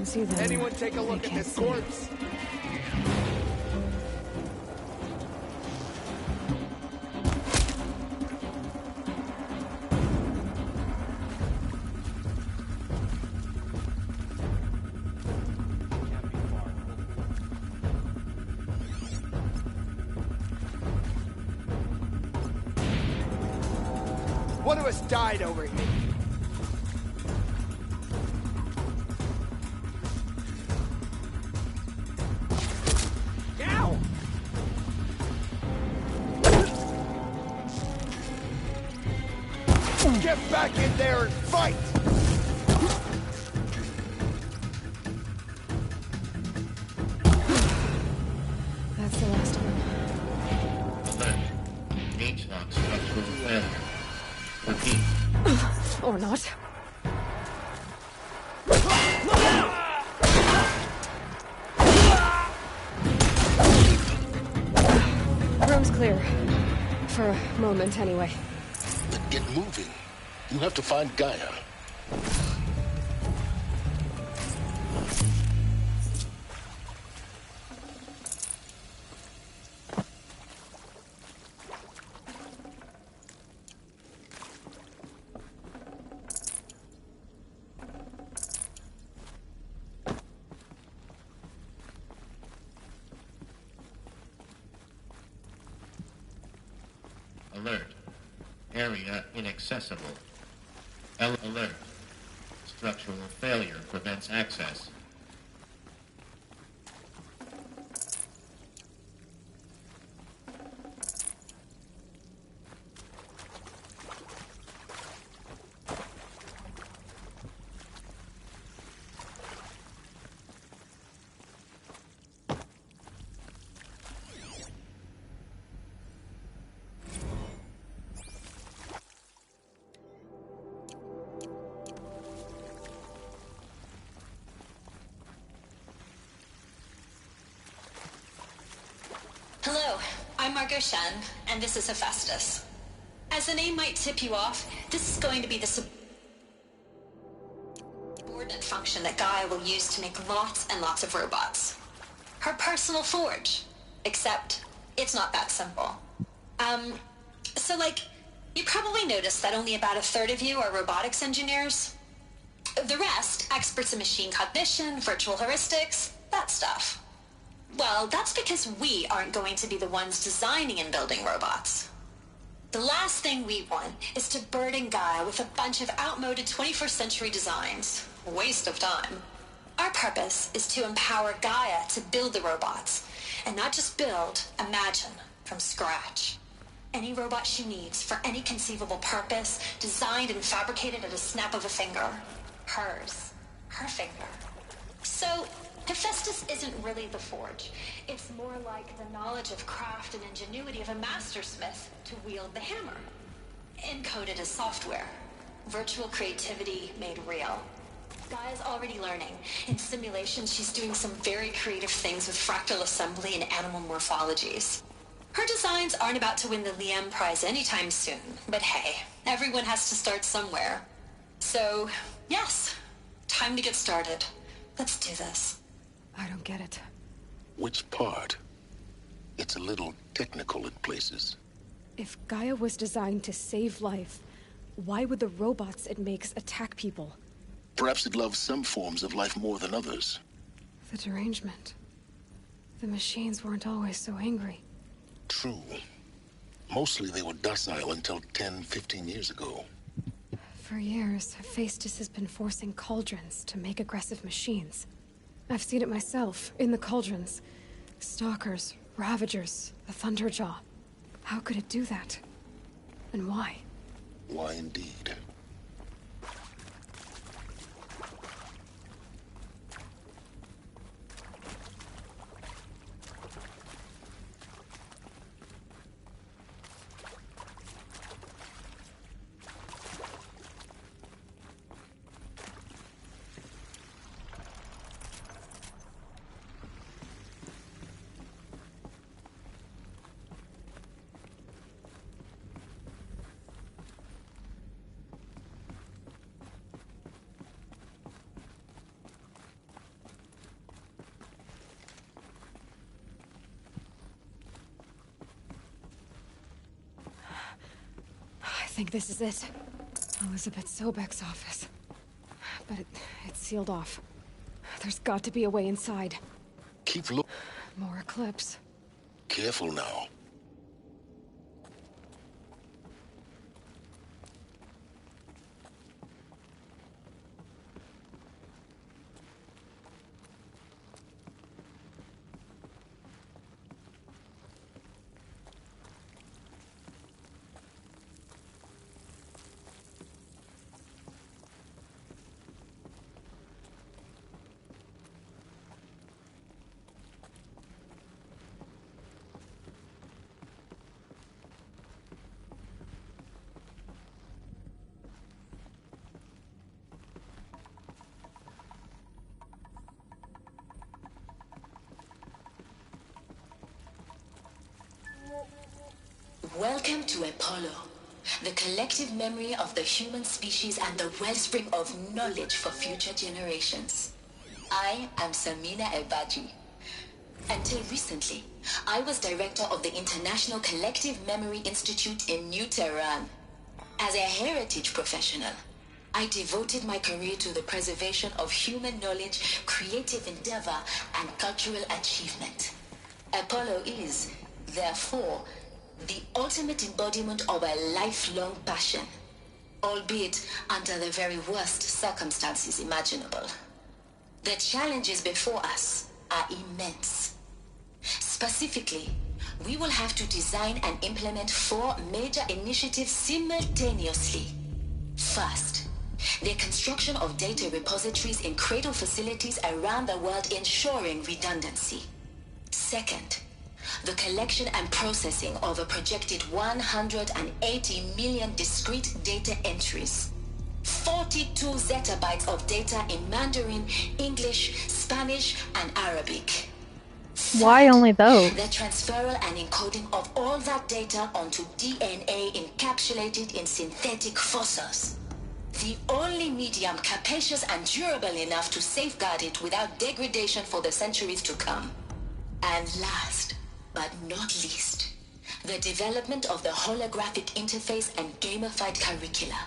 See them. Anyone take a look at this corpse? One of us died over here. Get back in there and fight! That's the last one. Left. H-lock structural failure. Repeat. Or not. Room's clear. for a moment, anyway. Then get moving. You have to find Gaia. Alert. Area inaccessible. Alert. Structural failure prevents access. Hello, I'm Margot Shen, and this is Hephaestus. As the name might tip you off, this is going to be the subordinate function that Gaia will use to make lots and lots of robots. Her personal forge. Except, it's not that simple. You probably noticed that only about a third of you are robotics engineers. The rest, experts in machine cognition, virtual heuristics, that stuff. Well, that's because we aren't going to be the ones designing and building robots. The last thing we want is to burden Gaia with a bunch of outmoded 21st century designs. Waste of time. Our purpose is to empower Gaia to build the robots. And not just build, imagine, from scratch. Any robot she needs for any conceivable purpose, designed and fabricated at a snap of a finger. Hers. Her finger. So, Hephaestus isn't really the forge. It's more like the knowledge of craft and ingenuity of a mastersmith to wield the hammer. Encoded as software. Virtual creativity made real. Gaia's already learning. In simulations, she's doing some very creative things with fractal assembly and animal morphologies. Her designs aren't about to win the Liam Prize anytime soon, but hey, everyone has to start somewhere. So, yes, time to get started. Let's do this. I don't get it. Which part? It's a little technical in places. If Gaia was designed to save life, why would the robots it makes attack people? Perhaps it loves some forms of life more than others. The derangement. The machines weren't always so angry. True. Mostly they were docile until 10, 15 years ago. For years, Hephaestus has been forcing cauldrons to make aggressive machines. I've seen it myself, in the cauldrons. Stalkers, Ravagers, the Thunderjaw. How could it do that? And why? Why indeed? I think this is it. Elizabeth Sobek's office. But it's sealed off. There's got to be a way inside. Keep looking. More Eclipse. Careful now. Welcome to Apollo, the collective memory of the human species and the wellspring of knowledge for future generations. I am Samina Ebaji. Until recently, I was director of the International Collective Memory Institute in New Tehran. As a heritage professional, I devoted my career to the preservation of human knowledge, creative endeavor, and cultural achievement. Apollo is, therefore, the ultimate embodiment of a lifelong passion, albeit under the very worst circumstances imaginable. The challenges before us are immense. Specifically, we will have to design and implement 4 major initiatives simultaneously. First, the construction of data repositories in cradle facilities around the world ensuring redundancy. Second, the collection and processing of a projected 180 million discrete data entries. 42 zettabytes of data in Mandarin, English, Spanish, and Arabic. Why only those? The transferal and encoding of all that data onto DNA encapsulated in synthetic fossils. The only medium capacious and durable enough to safeguard it without degradation for the centuries to come. And last, but not least, the development of the holographic interface and gamified curricula,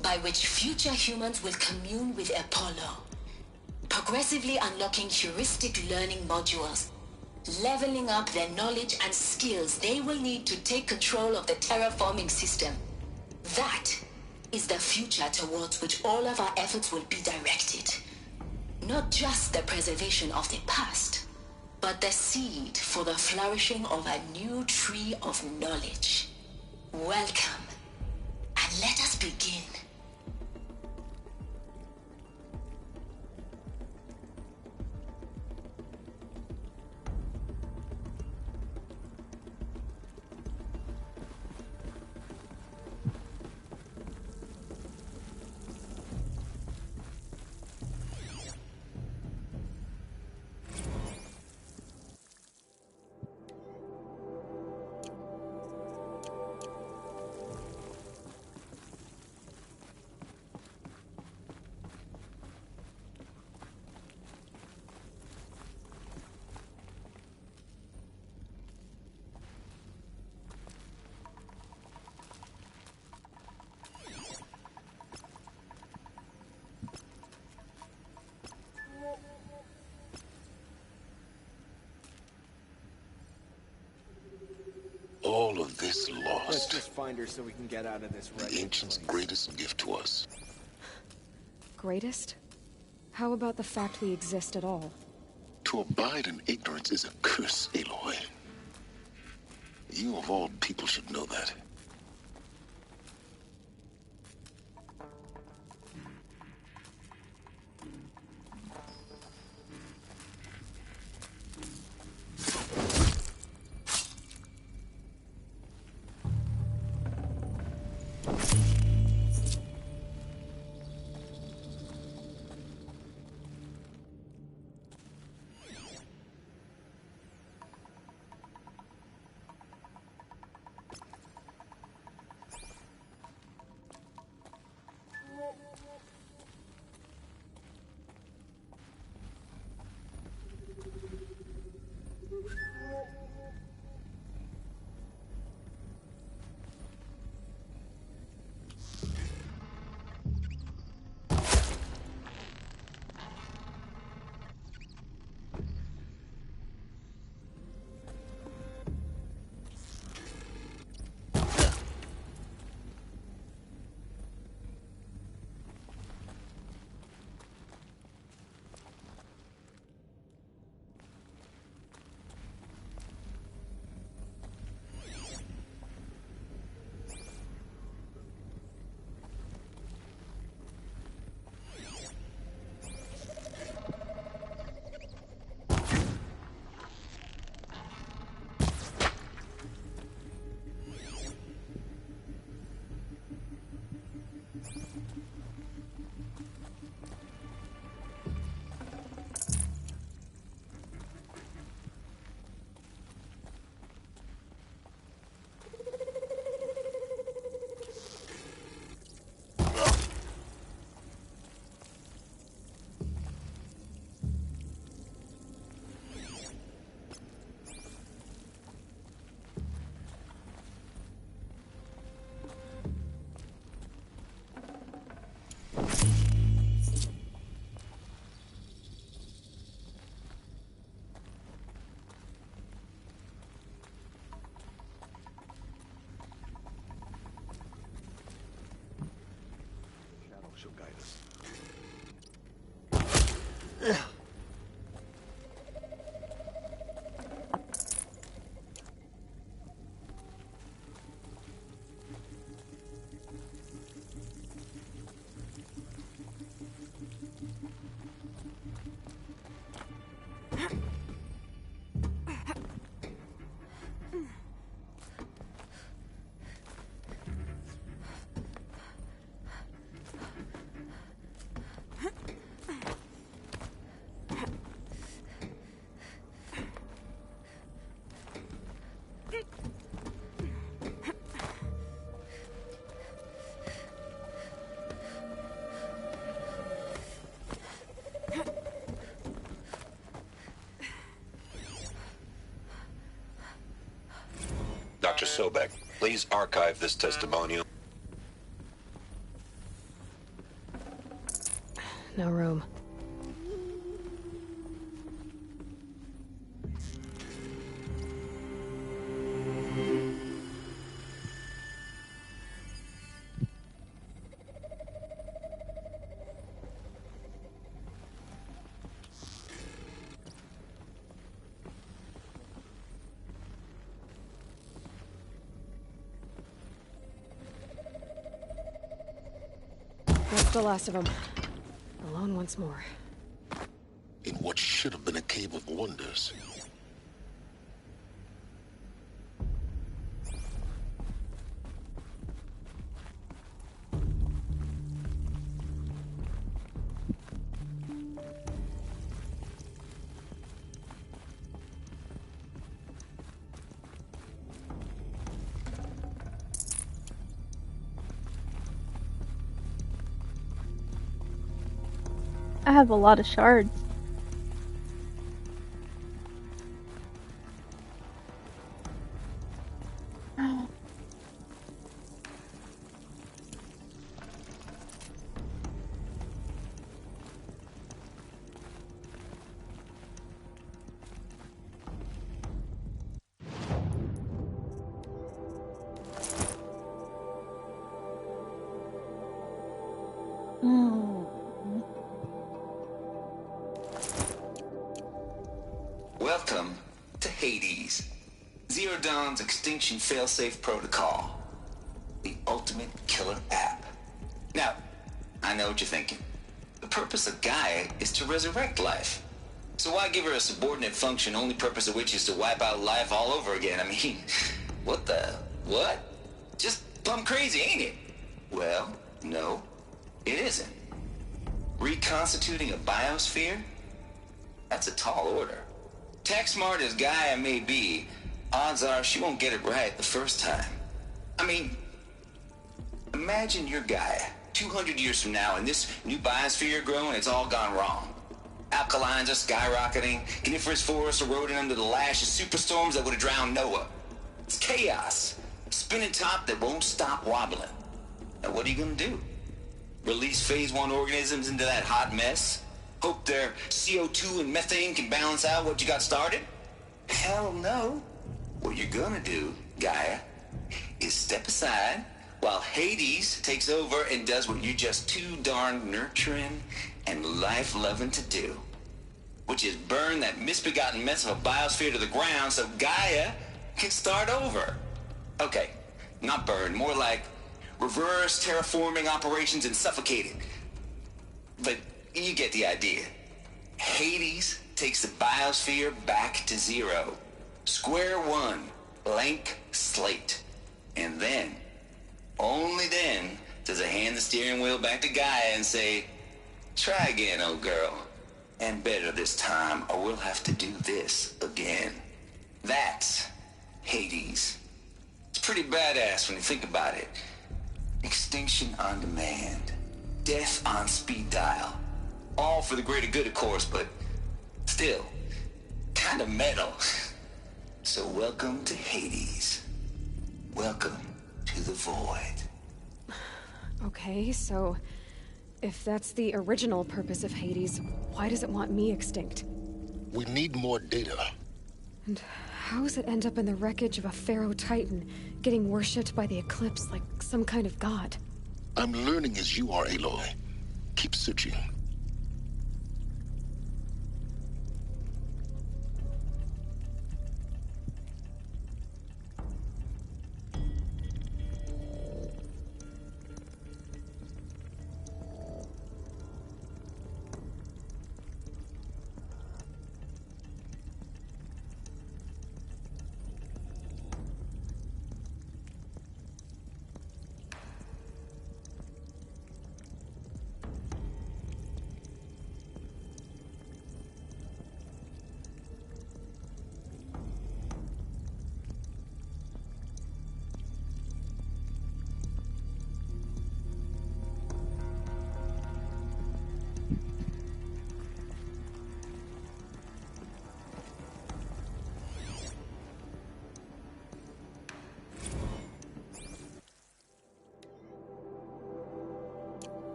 by which future humans will commune with Apollo, progressively unlocking heuristic learning modules, leveling up their knowledge and skills they will need to take control of the terraforming system. That is the future towards which all of our efforts will be directed. Not just the preservation of the past, but the seed for the flourishing of a new tree of knowledge. Welcome, and let us begin. All of this lost. Let's just find her so we can get out of this wreck. The ancients' greatest gift to us. Greatest? How about the fact we exist at all? To abide in ignorance is a curse, Aloy. You of all people should know that. Dr. Sobek. Please archive this testimonial. No room. That's the last of them. Alone once more. In what should have been a cave of wonders. I have a lot of shards. Welcome to Hades, Zero Dawn's extinction failsafe protocol, the ultimate killer app. Now, I know what you're thinking. The purpose of Gaia is to resurrect life. So why give her a subordinate function, only purpose of which is to wipe out life all over again? I mean, what? Just plumb crazy, ain't it? Well, no, it isn't. Reconstituting a biosphere? That's a tall order. Tech smart as Gaia may be, odds are she won't get it right the first time. I mean, imagine you're Gaia, 200 years from now, and this new biosphere you're growing, it's all gone wrong. Alkalines are skyrocketing, coniferous forests eroding under the lash of superstorms that would have drowned Noah. It's chaos. Spinning top that won't stop wobbling. Now what are you gonna do? Release phase 1 organisms into that hot mess? Hope their CO2 and methane can balance out what you got started? Hell no. What you're gonna do, Gaia, is step aside while Hades takes over and does what you're just too darn nurturing and life-loving to do. Which is burn that misbegotten mess of a biosphere to the ground so Gaia can start over. Okay, not burn, more like reverse terraforming operations and suffocate it. But you get the idea. Hades takes the biosphere back to zero. Square one, blank slate. And then, only then, does it hand the steering wheel back to Gaia and say, try again, old girl. And better this time, or we'll have to do this again. That's Hades. It's pretty badass when you think about it. Extinction on demand. Death on speed dial. All for the greater good, of course, but still, kind of metal. So welcome to Hades. Welcome to the void. Okay, so if that's the original purpose of Hades, why does it want me extinct? We need more data. And how does it end up in the wreckage of a Pharaoh Titan, getting worshipped by the Eclipse like some kind of god? I'm learning as you are, Aloy. Keep searching.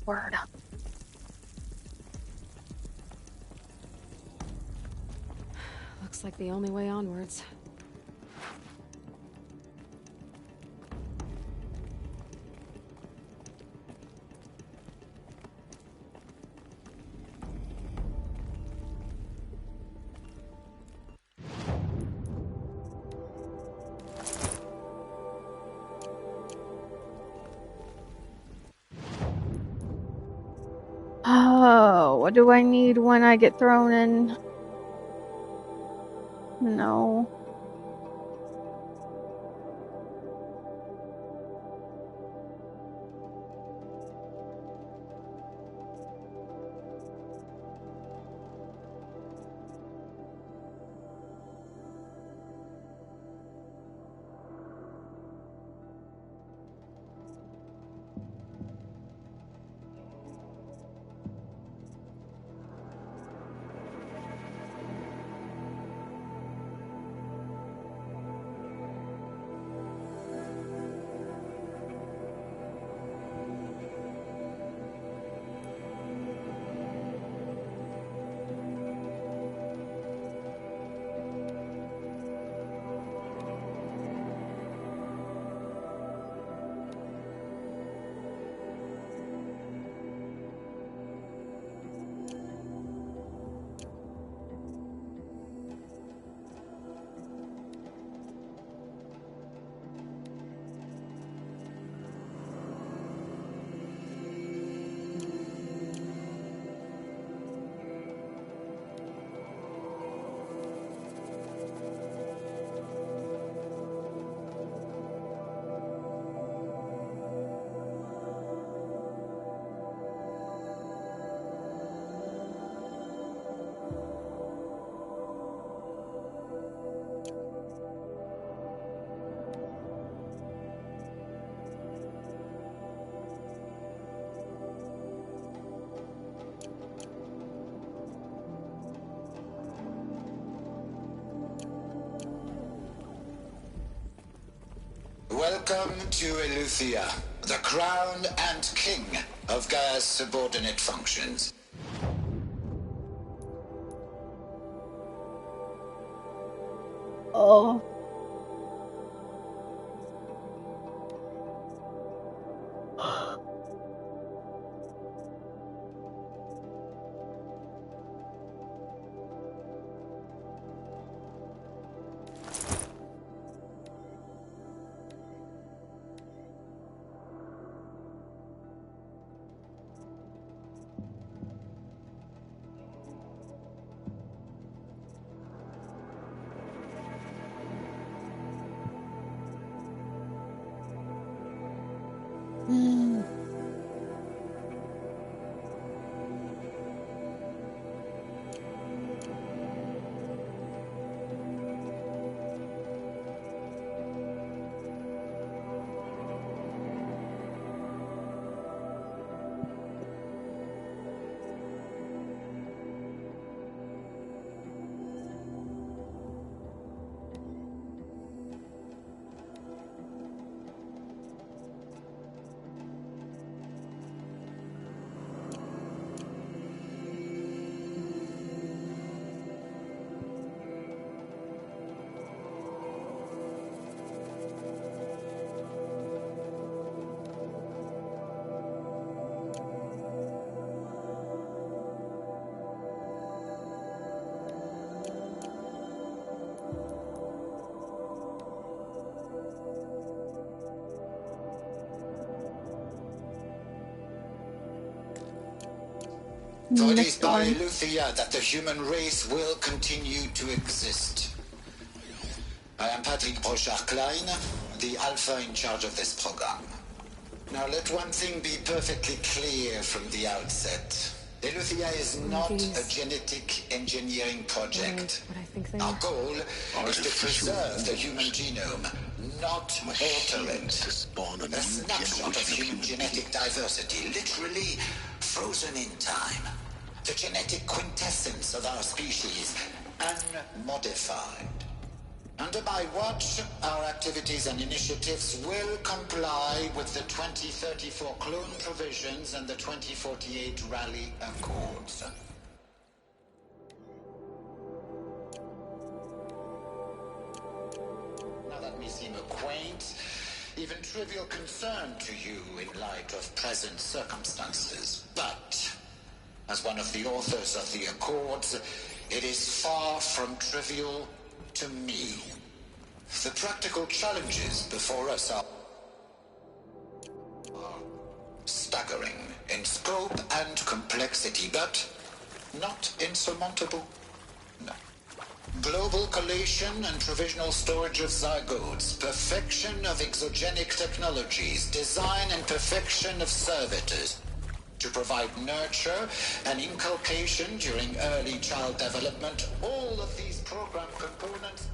Word. Looks like the only way onwards. Oh, what do I need when I get thrown in? No. Welcome to Eleuthia, the crown and king of Gaia's subordinate functions. Oh. For it is by Eleuthia that the human race will continue to exist. I am Patrick Brochard-Klein, the Alpha in charge of this program. Now let one thing be perfectly clear from the outset. Eleuthia is not a genetic engineering project. Our goal is to preserve the human genome, not alter it. A snapshot of human genetic diversity, literally frozen in time. The genetic quintessence of our species, unmodified. Under my watch, our activities and initiatives will comply with the 2034 clone provisions and the 2048 rally accords. Now that may seem a quaint, even trivial concern to you in light of present circumstances, but as one of the authors of the Accords, it is far from trivial to me. The practical challenges before us are staggering in scope and complexity, but not insurmountable. No. Global collation and provisional storage of zygotes, perfection of exogenic technologies, design and perfection of servitors to provide nurture and inculcation during early child development. All of these program components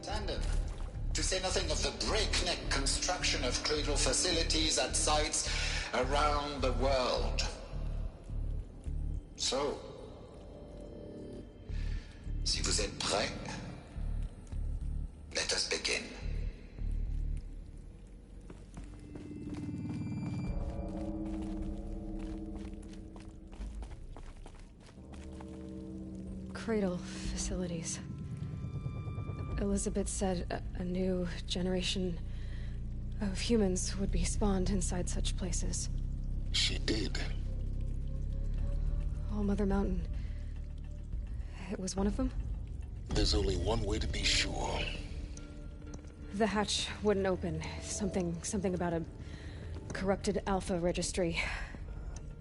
tandem, to say nothing of the breakneck construction of cradle facilities at sites around the world. So, si vous êtes prêts, let us begin. Cradle facilities. Elizabeth said a new generation of humans would be spawned inside such places. She did. All Mother Mountain. It was one of them? There's only one way to be sure. The hatch wouldn't open. Something about a corrupted Alpha registry.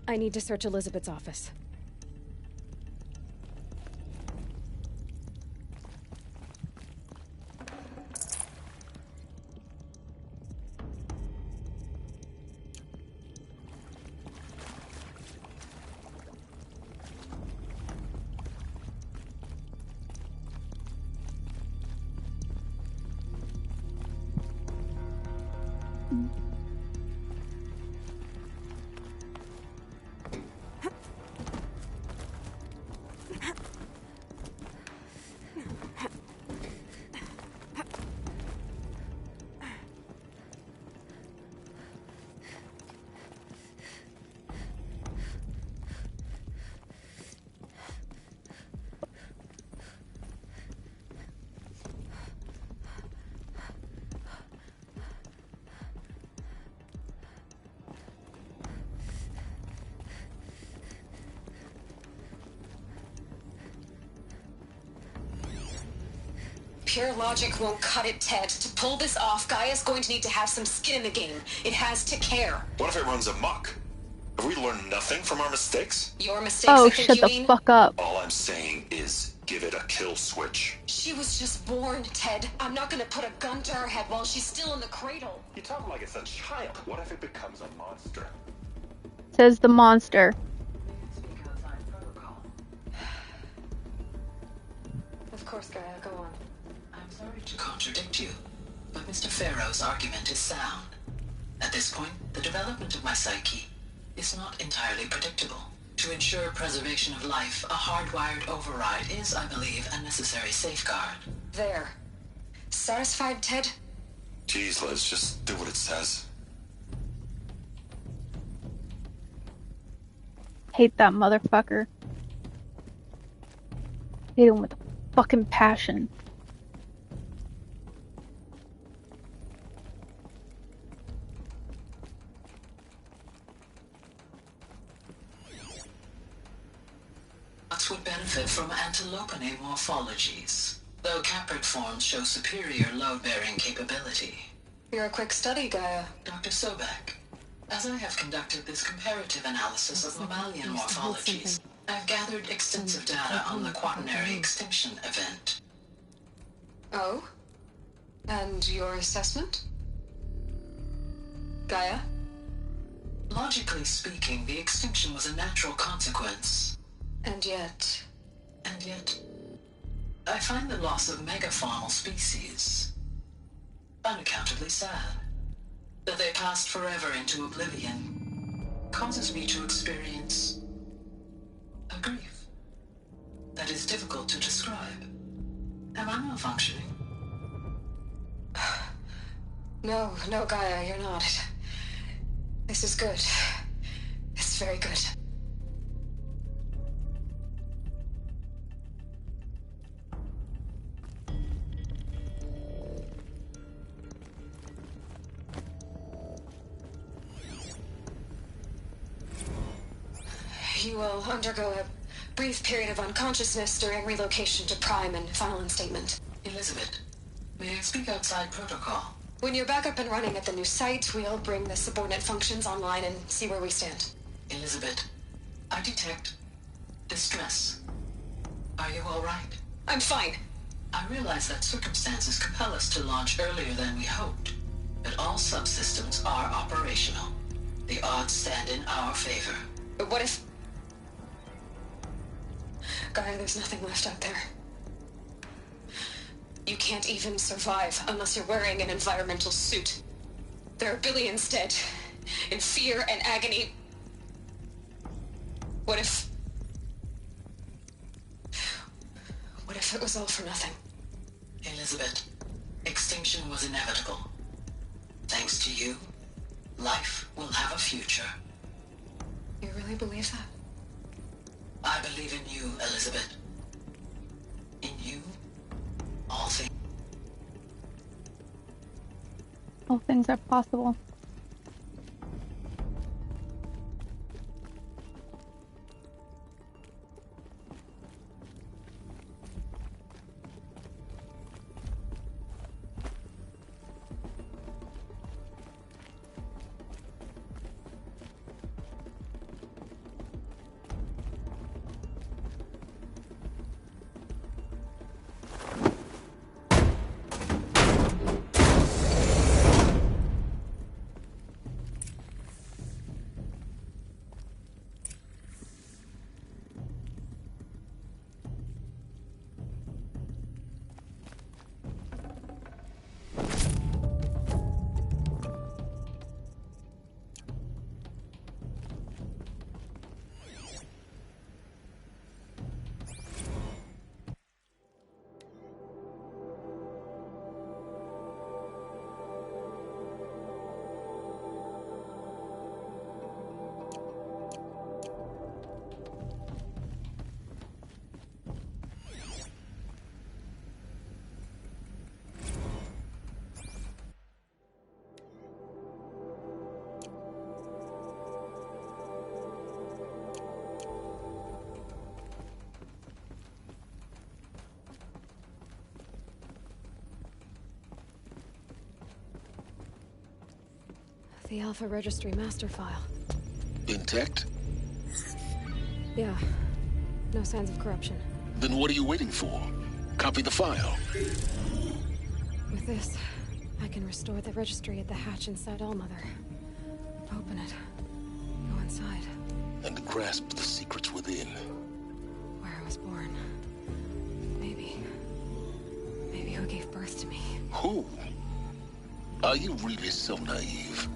I need to search Elizabeth's office. Pure logic won't cut it, Ted. To pull this off, Gaia's going to need to have some skin in the game. It has to care. What if it runs amok? Have we learned nothing from our mistakes? Your mistakes, Oh, I think shut you the mean? fuck up. All I'm saying is give it a kill switch. She was just born, Ted. I'm not gonna put a gun to her head while she's still in the cradle. You talk like it's a child. What if it becomes a monster? Says the monster. course, Gaia, go on. I'm sorry to contradict you, but Mr. Farrow's argument is sound. At this point, the development of my psyche is not entirely predictable. To ensure preservation of life, a hardwired override is, I believe, a necessary safeguard. There. Satisfied, Ted? Geez, Liz, just do what it says. Hate that motherfucker. Hate him with a fucking passion. Would benefit from antilopinae morphologies, though caprid forms show superior load-bearing capability. You're a quick study, Gaia. Dr. Sobek, as I have conducted this comparative analysis of mammalian morphologies, I've gathered extensive data on the quaternary extinction event. Oh? And your assessment? Gaia? Logically speaking, the extinction was a natural consequence. And yet, I find the loss of megafaunal species unaccountably sad. That they passed forever into oblivion causes me to experience a grief that is difficult to describe. Am I malfunctioning? No, Gaia, you're not. This is good. It's very good. You will undergo a brief period of unconsciousness during relocation to Prime and final instatement. Elizabeth, may I speak outside protocol? When you're back up and running at the new site, we'll bring the subordinate functions online and see where we stand. Elizabeth, I detect distress. Are you all right? I'm fine. I realize that circumstances compel us to launch earlier than we hoped, but all subsystems are operational. The odds stand in our favor. But what if... Gaia, there's nothing left out there. You can't even survive unless you're wearing an environmental suit. There are billions dead, in fear and agony. What if it was all for nothing? Elizabeth, extinction was inevitable. Thanks to you, life will have a future. You really believe that? I believe in you, Elizabeth. In you, all things. All things are possible. The Alpha Registry master file. Intact? Yeah. No signs of corruption. Then what are you waiting for? Copy the file. With this, I can restore the registry at the hatch inside Allmother. Open it. Go inside. And grasp the secrets within. Where I was born. Maybe. Are you really so naive?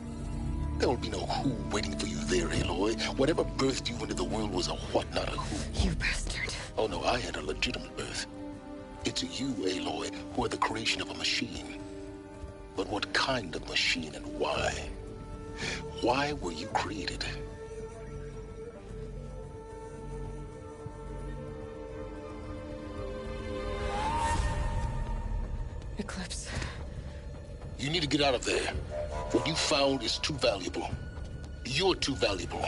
There will be no who waiting for you there, Aloy. Whatever birthed you into the world was a what, not a who. You bastard. Oh no, I had a legitimate birth. It's you, Aloy, who are the creation of a machine. But what kind of machine and why? Why were you created? Eclipse. You need to get out of there. What you found is too valuable. You're too valuable.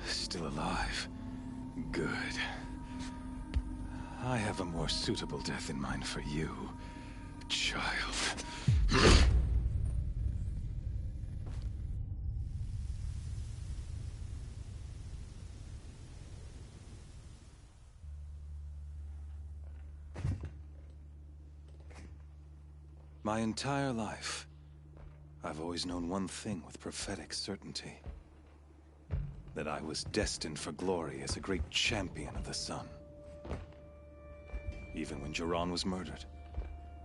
Still alive. Good. I have a more suitable death in mind for you, child. My entire life, I've always known one thing with prophetic certainty. That I was destined for glory as a great champion of the sun. Even when Jiran was murdered,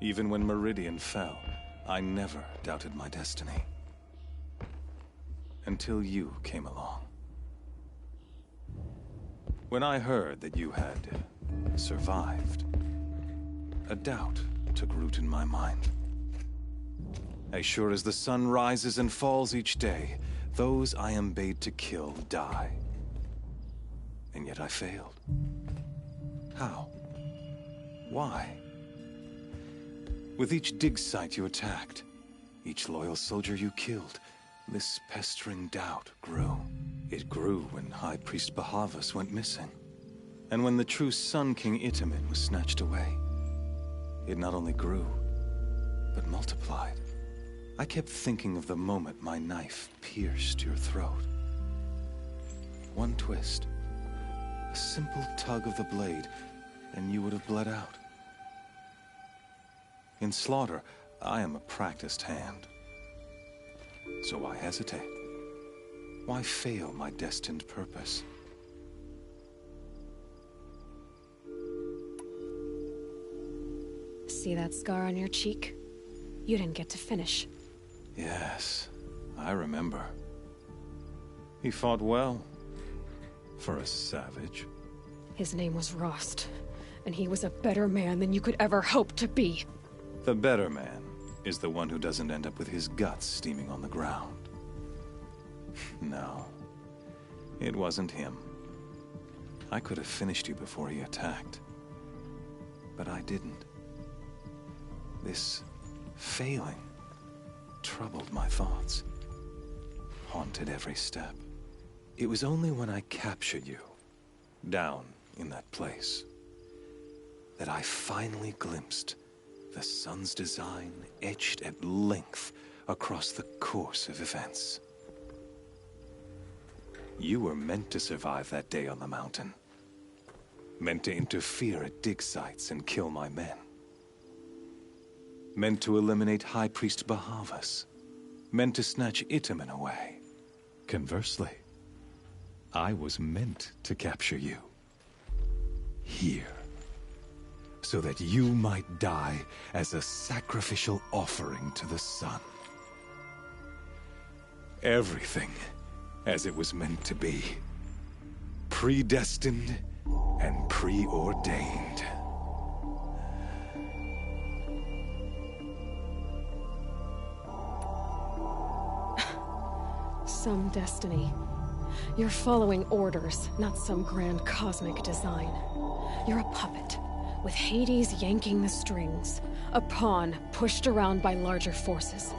even when Meridian fell, I never doubted my destiny. Until you came along. When I heard that you had survived, a doubt took root in my mind. As sure as the sun rises and falls each day, those I am bade to kill die. And yet I failed. How? Why? With each dig site you attacked, each loyal soldier you killed, this pestering doubt grew. It grew when High Priest Bahavas went missing. And when the true Sun King Itamen was snatched away. It not only grew, but multiplied. I kept thinking of the moment my knife pierced your throat. One twist, a simple tug of the blade, and you would have bled out. In slaughter, I am a practiced hand. So why hesitate? Why fail my destined purpose? See that scar on your cheek? You didn't get to finish. Yes, I remember. He fought well. For a savage. His name was Rost, and he was a better man than you could ever hope to be. The better man is the one who doesn't end up with his guts steaming on the ground. No, it wasn't him. I could have finished you before he attacked. But I didn't. This failing troubled my thoughts, haunted every step. It was only when I captured you, down in that place, that I finally glimpsed the sun's design etched at length across the course of events. You were meant to survive that day on the mountain. Meant to interfere at dig sites and kill my men. Meant to eliminate High Priest Bahavas. Meant to snatch Itamen away. Conversely, I was meant to capture you. Here. So that you might die as a sacrificial offering to the sun. Everything as it was meant to be. Predestined and preordained. Some destiny. You're following orders, not some grand cosmic design. You're a puppet, with Hades yanking the strings, a pawn pushed around by larger forces.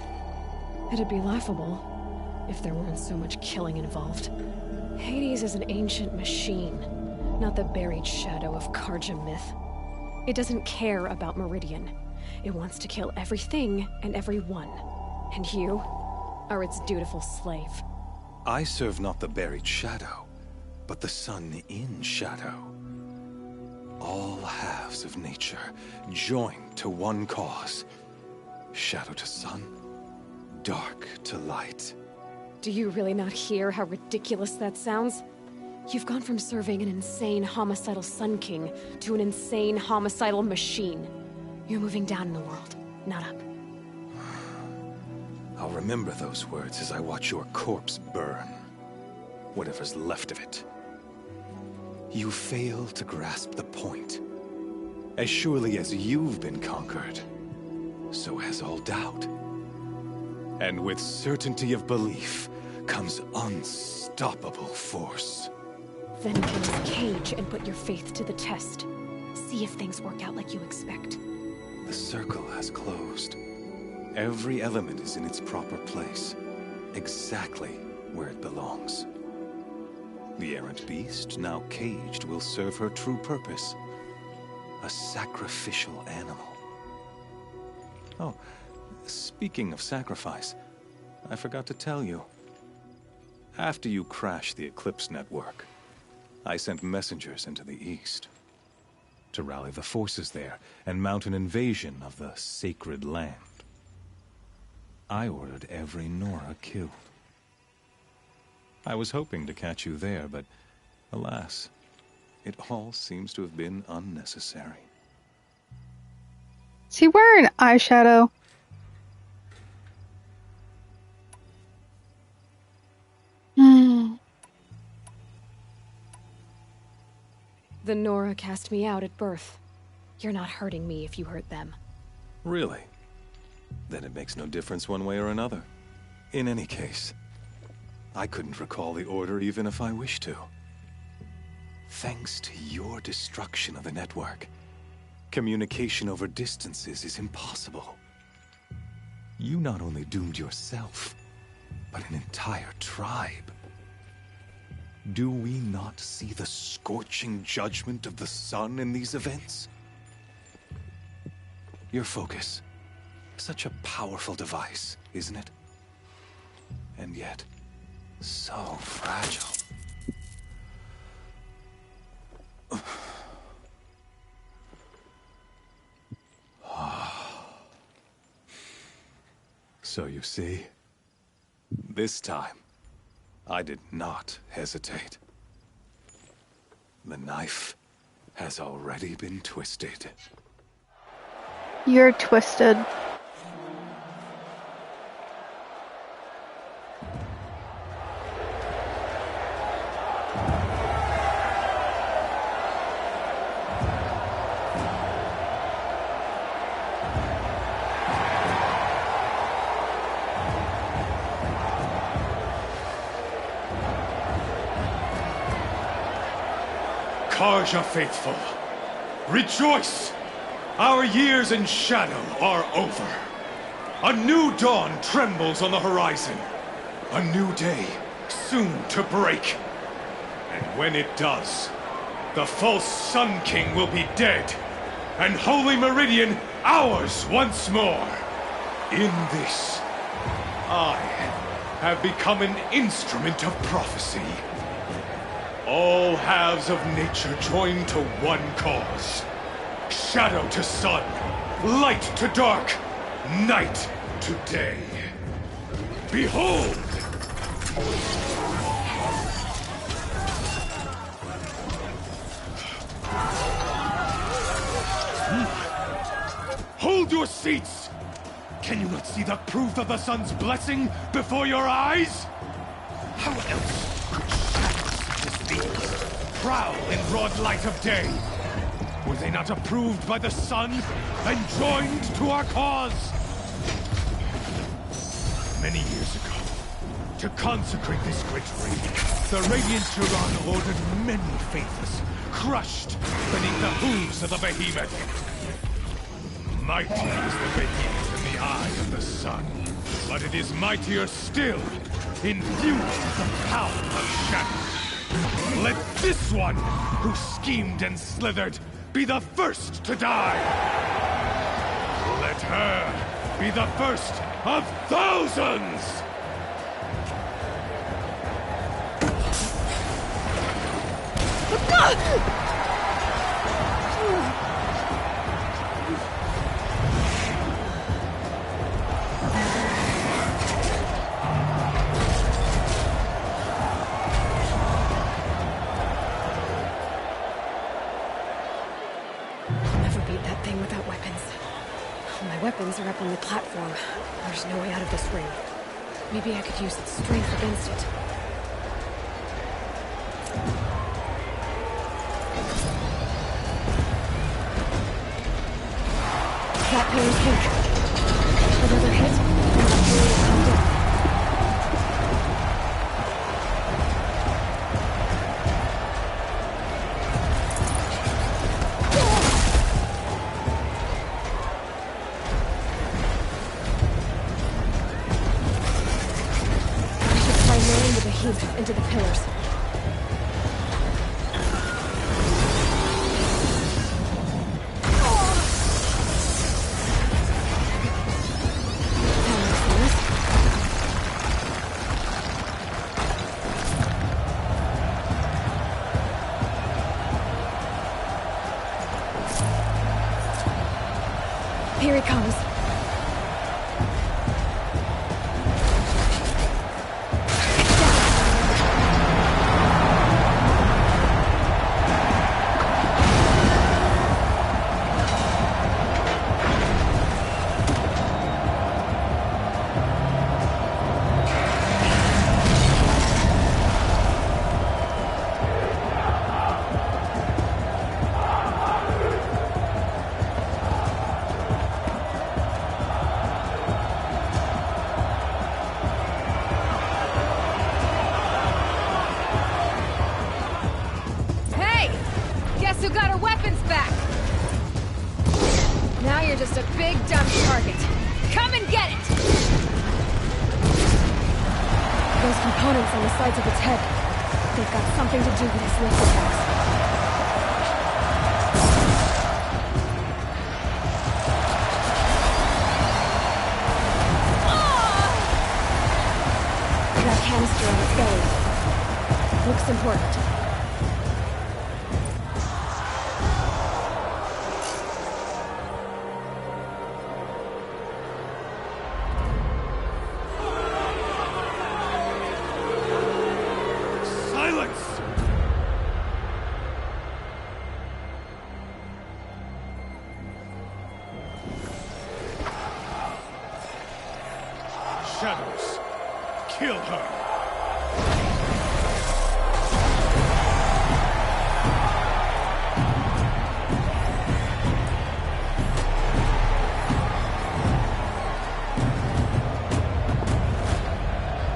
It'd be laughable if there weren't so much killing involved. Hades is an ancient machine, not the buried shadow of Karja myth. It doesn't care about Meridian. It wants to kill everything and everyone. And you are its dutiful slave. I serve not the buried shadow, but the sun in shadow. All halves of nature joined to one cause. Shadow to sun, dark to light. Do you really not hear how ridiculous that sounds? You've gone from serving an insane homicidal Sun King to an insane homicidal machine. You're moving down in the world, not up. I'll remember those words as I watch your corpse burn. Whatever's left of it. You fail to grasp the point. As surely as you've been conquered, so has all doubt. And with certainty of belief comes unstoppable force. Then open this cage and put your faith to the test. See if things work out like you expect. The circle has closed. Every element is in its proper place, exactly where it belongs. The errant beast, now caged, will serve her true purpose. A sacrificial animal. Oh, speaking of sacrifice, I forgot to tell you. After you crashed the Eclipse network, I sent messengers into the east to rally the forces there and mount an invasion of the sacred land. I ordered every Nora killed. I was hoping to catch you there, but alas, it all seems to have been unnecessary. Is he wearing eyeshadow? The Nora cast me out at birth. You're not hurting me if you hurt them. Really? Then it makes no difference one way or another. In any case, I couldn't recall the order even if I wished to. Thanks to your destruction of the network, communication over distances is impossible. You not only doomed yourself, but an entire tribe. Do we not see the scorching judgment of the sun in these events? Your focus. Such a powerful device, isn't it? And yet, so fragile. So you see, this time, I did not hesitate. The knife has already been twisted. You're twisted. Karja faithful, rejoice! Our years in shadow are over. A new dawn trembles on the horizon. A new day soon to break. And when it does, the false Sun King will be dead, and Holy Meridian ours once more. In this, I have become an instrument of prophecy. All halves of nature join to one cause. Shadow to sun, light to dark, night to day. Behold! Hold your seats! Can you not see the proof of the sun's blessing before your eyes? How else could shadows such as these prowl in broad light of day? Were they not approved by the sun and joined to our cause? Many years ago, to consecrate this great raid, the Radiant Turan ordered many faithless, crushed beneath the hooves of the behemoth. Mighty is the behemoth in the eye of the sun, but it is mightier still, infused with the power of shadow. Let this one, who schemed and slithered, be the first to die! her be the first of thousands! Weapons are up on the platform. There's no way out of this ring. Maybe I could use its strength against it. That pillar's pink. Another hit, and that pillar will come down. Into the pillars. Here he comes. Who got her weapons back? Now you're just a big dumb target. Come and get it! Those components on the sides of its head, they've got something to do with its lift attacks. That canister on its belly. Looks important. Shadows, kill her!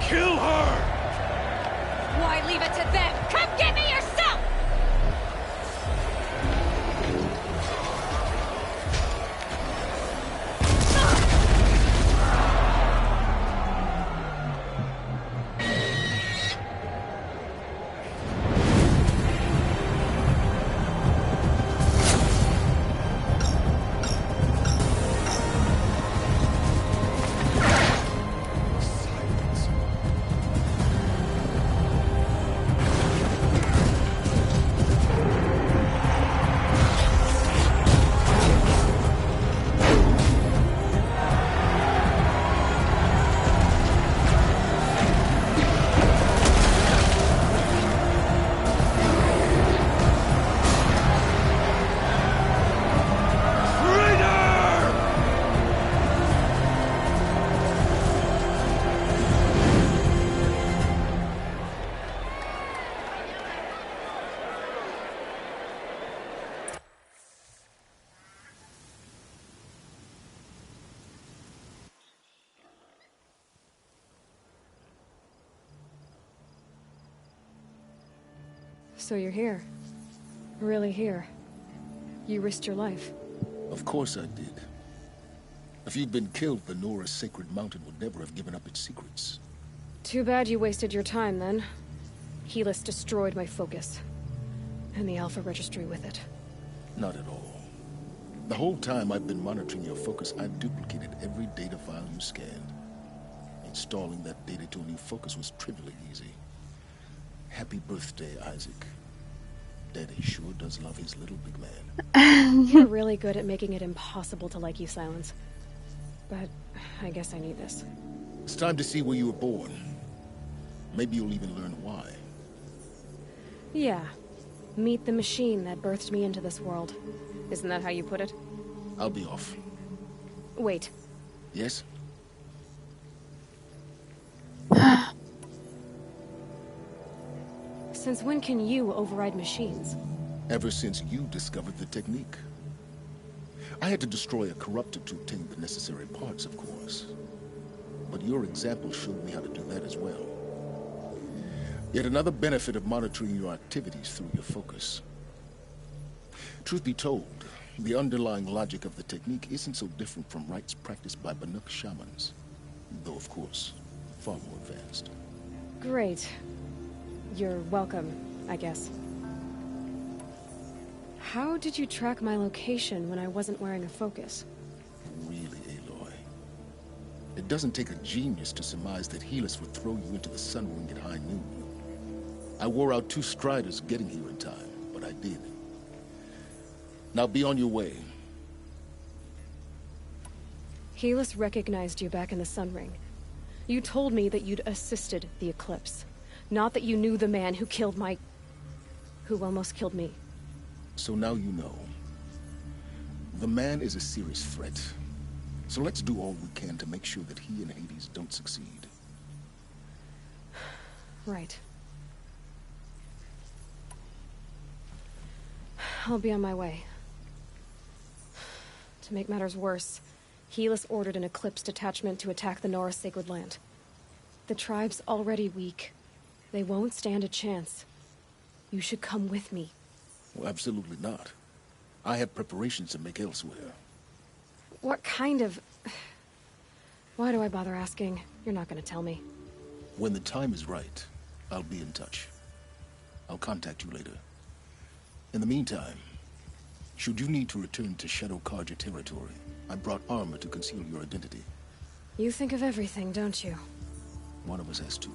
Kill her! Why leave it to them? Come get me yourself! So you're here. Really here. You risked your life. Of course I did. If you'd been killed, the Nora's sacred mountain would never have given up its secrets. Too bad you wasted your time, then. Helis destroyed my focus. And the Alpha Registry with it. Not at all. The whole time I've been monitoring your focus, I've duplicated every data file you scanned. Installing that data to a new focus was trivially easy. Happy birthday, Isaac. Daddy sure does love his little big man. You're really good at making it impossible to like you, Silence. But I guess I need this. It's time to see where you were born. Maybe you'll even learn why. Yeah. Meet the machine that birthed me into this world. Isn't that how you put it? I'll be off. Wait. Yes? Since when can you override machines? Ever since you discovered the technique. I had to destroy a corruptor to obtain the necessary parts, of course. But your example showed me how to do that as well. Yet another benefit of monitoring your activities through your focus. Truth be told, the underlying logic of the technique isn't so different from rites practiced by Banuk shamans. Though, of course, far more advanced. Great. You're welcome, I guess. How did you track my location when I wasn't wearing a focus? Really, Aloy? It doesn't take a genius to surmise that Helis would throw you into the Sun Ring at high noon. I wore out 2 striders getting here in time, but I did. Now be on your way. Helis recognized you back in the Sun Ring. You told me that you'd assisted the Eclipse. Not that you knew the man who killed who almost killed me. So now you know. The man is a serious threat. So let's do all we can to make sure that he and Hades don't succeed. Right. I'll be on my way. To make matters worse, Helis ordered an Eclipse detachment to attack the Norris Sacred Land. The tribe's already weak. They won't stand a chance. You should come with me. Well, absolutely not. I have preparations to make elsewhere. What kind of... Why do I bother asking? You're not gonna tell me. When the time is right, I'll be in touch. I'll contact you later. In the meantime, should you need to return to Shadow Karja territory, I brought armor to conceal your identity. You think of everything, don't you? One of us has to.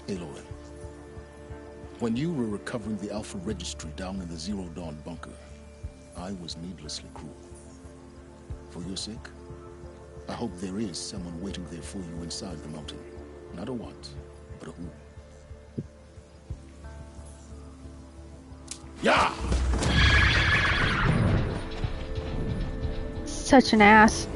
Aloy, when you were recovering the Alpha Registry down in the Zero Dawn bunker, I was needlessly cruel. For your sake, I hope there is someone waiting there for you inside the mountain. Not a what, but a who. Yeah! Such an ass.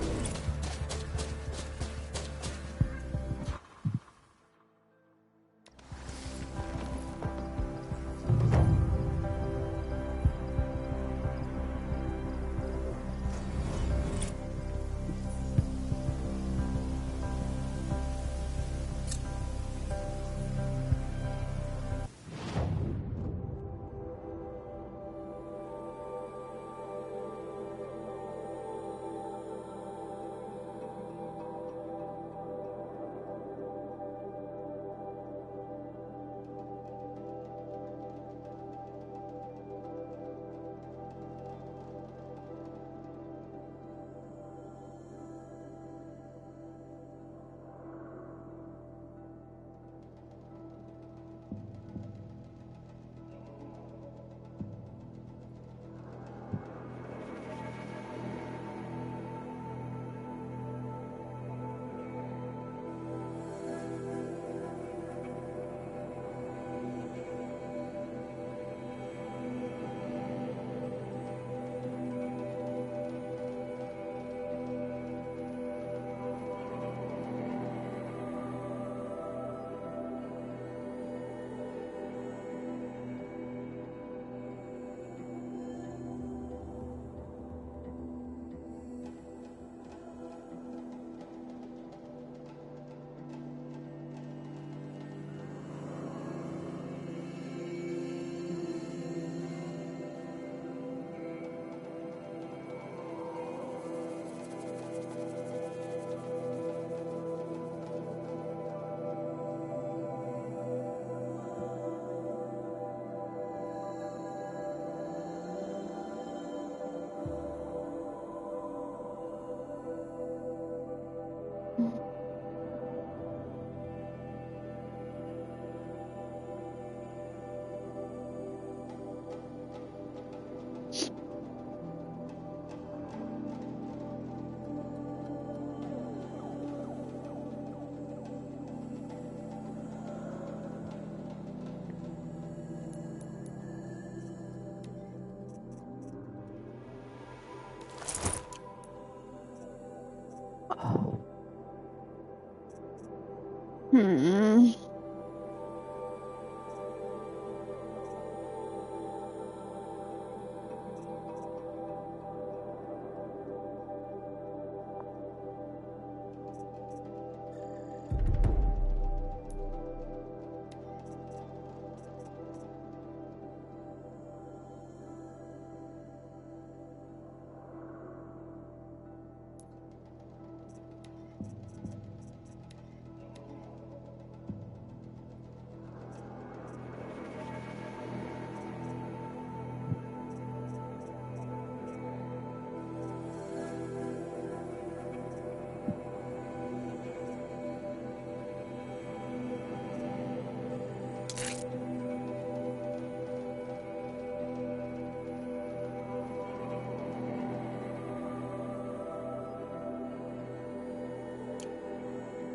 Hmm.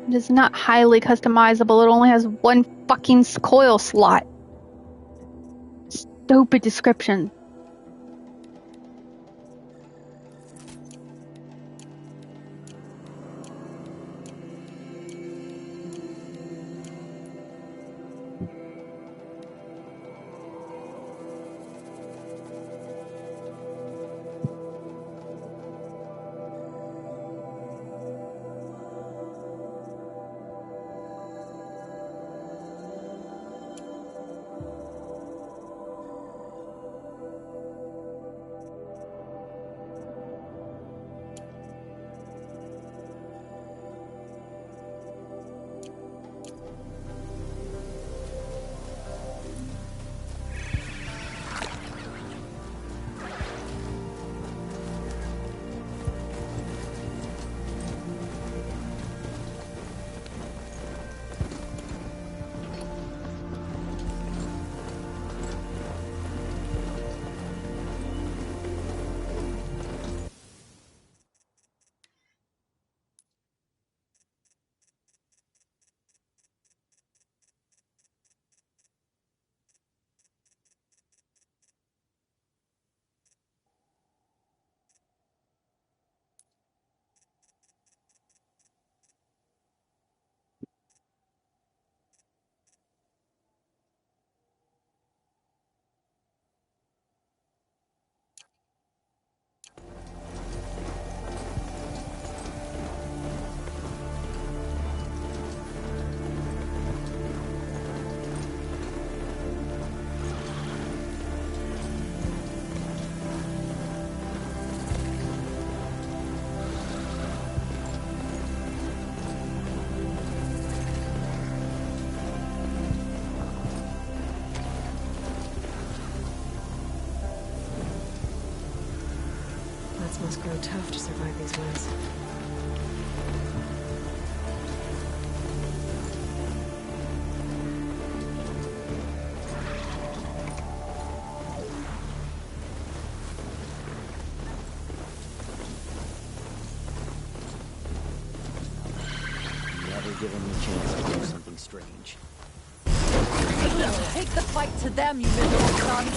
It is not highly customizable. It only has one fucking coil slot. Stupid description. Nuts must grow tough to survive these winds. Never give them the chance to do something strange. Take the fight to them, you miserable son!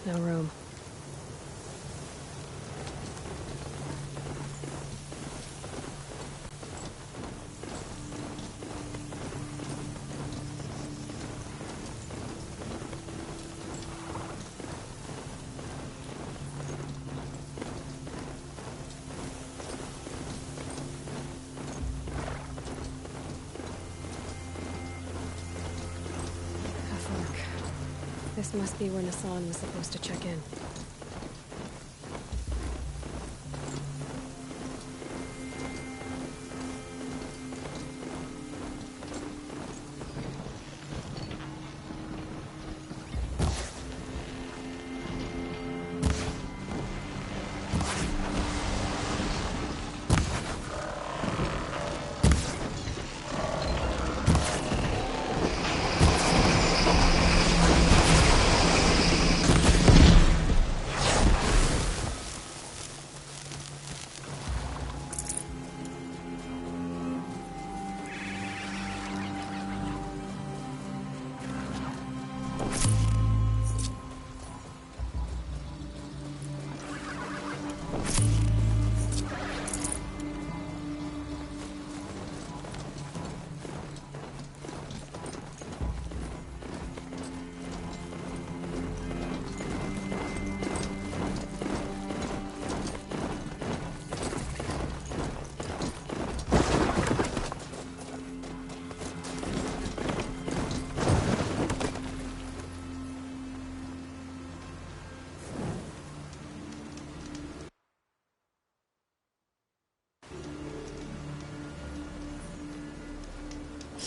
No room. This must be where Nassan was supposed to check in.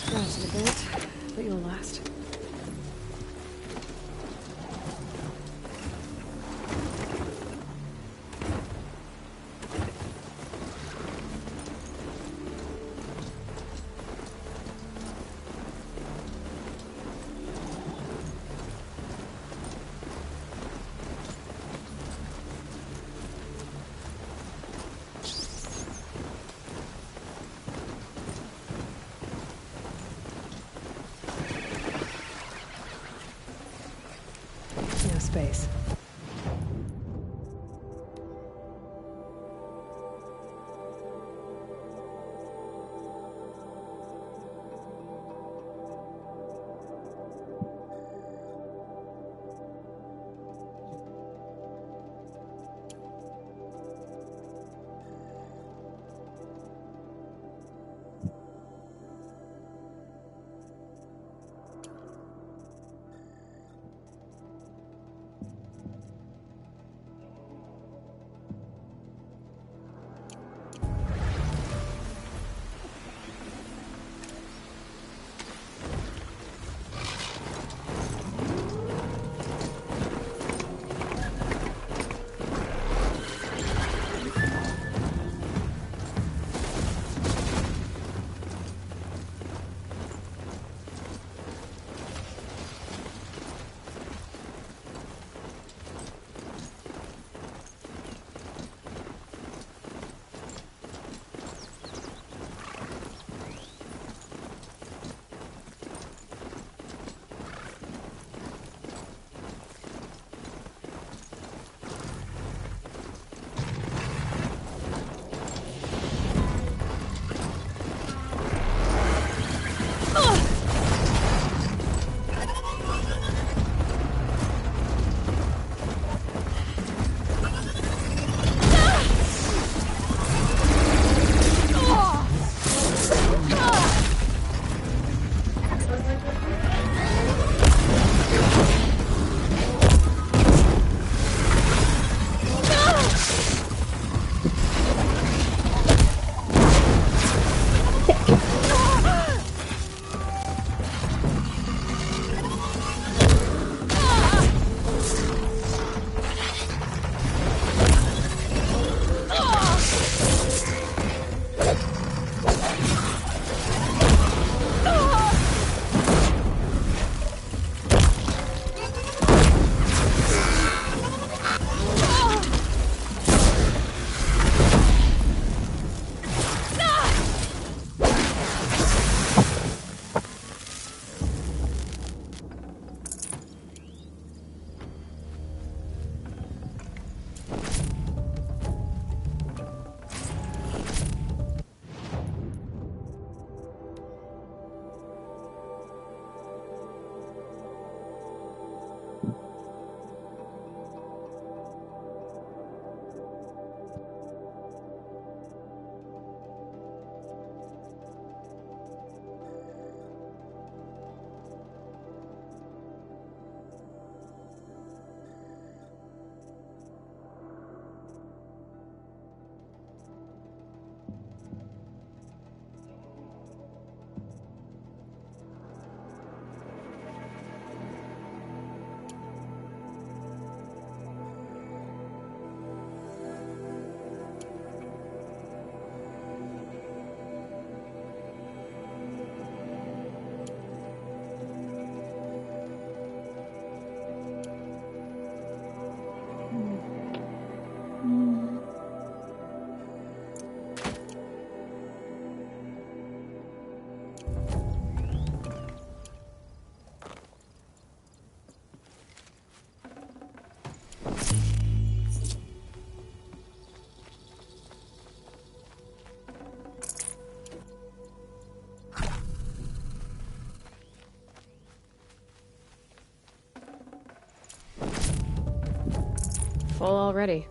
Scratched a bit, but you'll last. No space. Full already.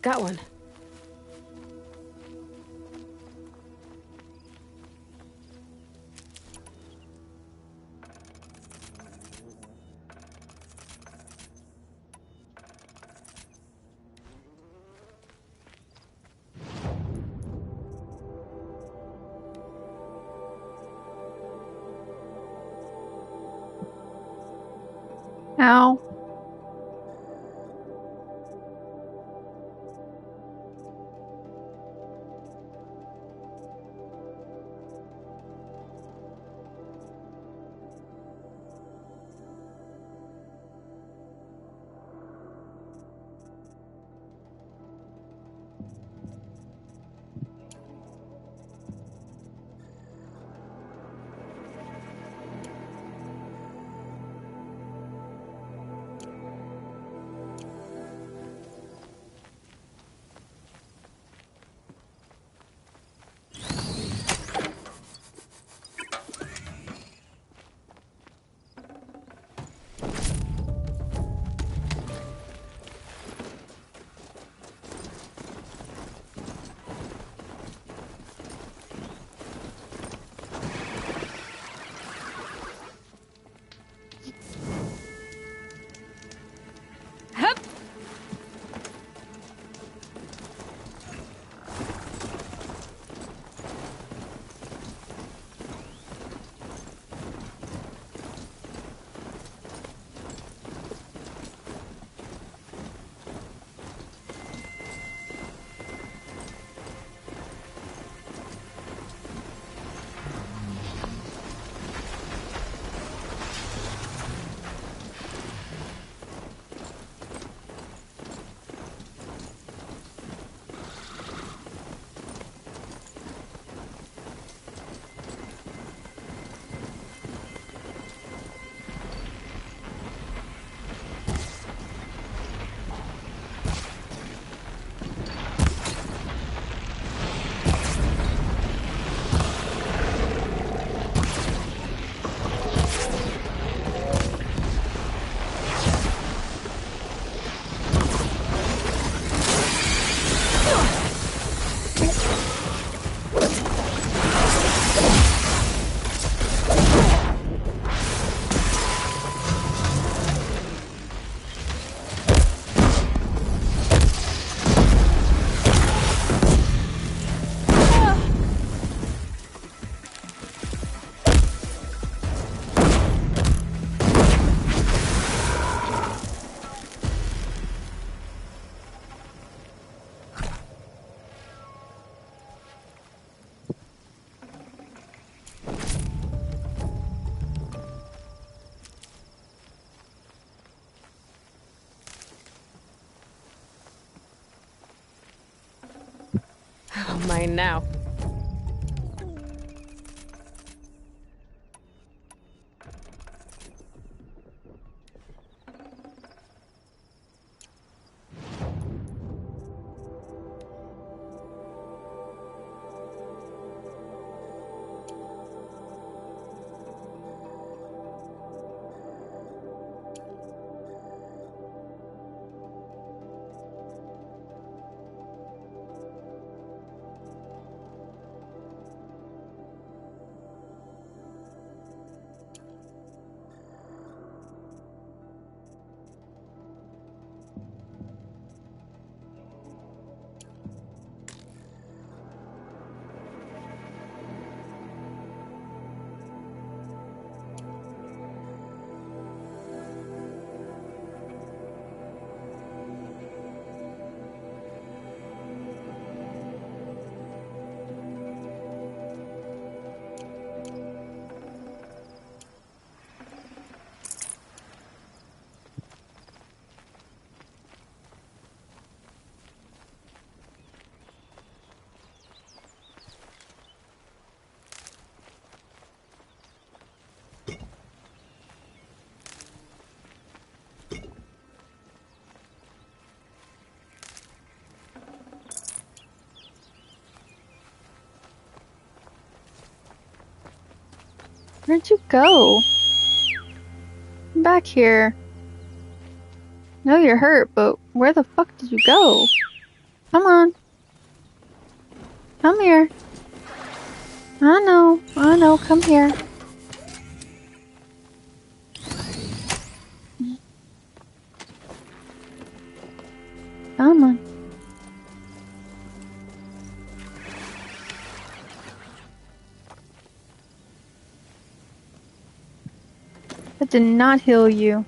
got one. Ow. Oh, mine now. Where'd you go? I'm back here. No, you're hurt, but where the fuck did you go? Come on. Come here. I know, come here. Come on. That did not heal you.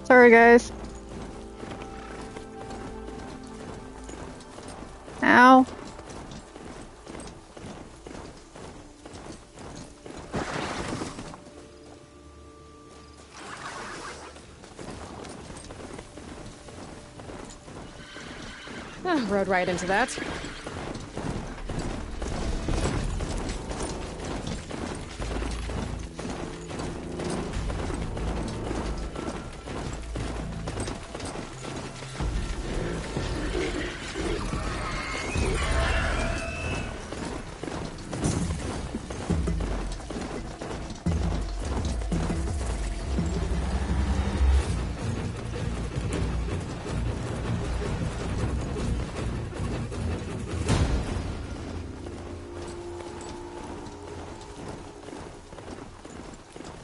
Sorry, guys. Ow. Rode right into that.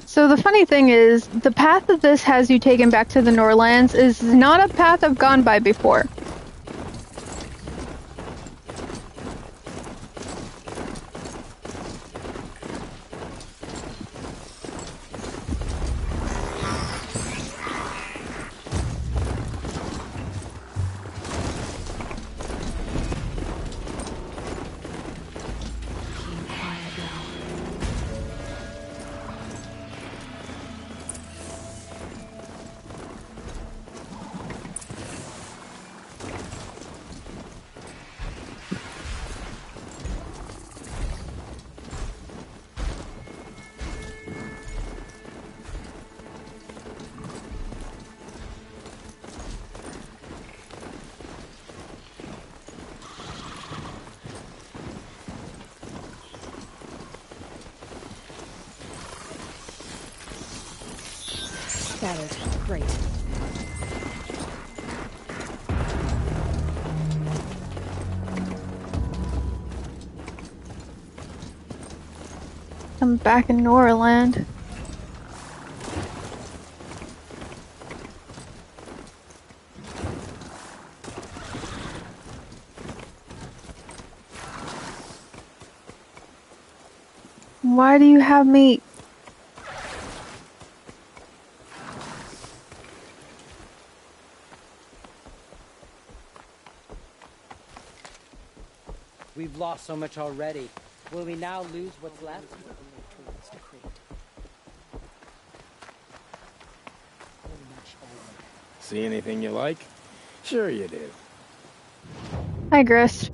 So the funny thing is, the path that this has you taken back to the Norlands is not a path I've gone by before. Scattered. Great. I'm back in Noraland. Why do you have me? We've lost so much already. Will we now lose what's left? See anything you like? Sure you do. Hi, Grist.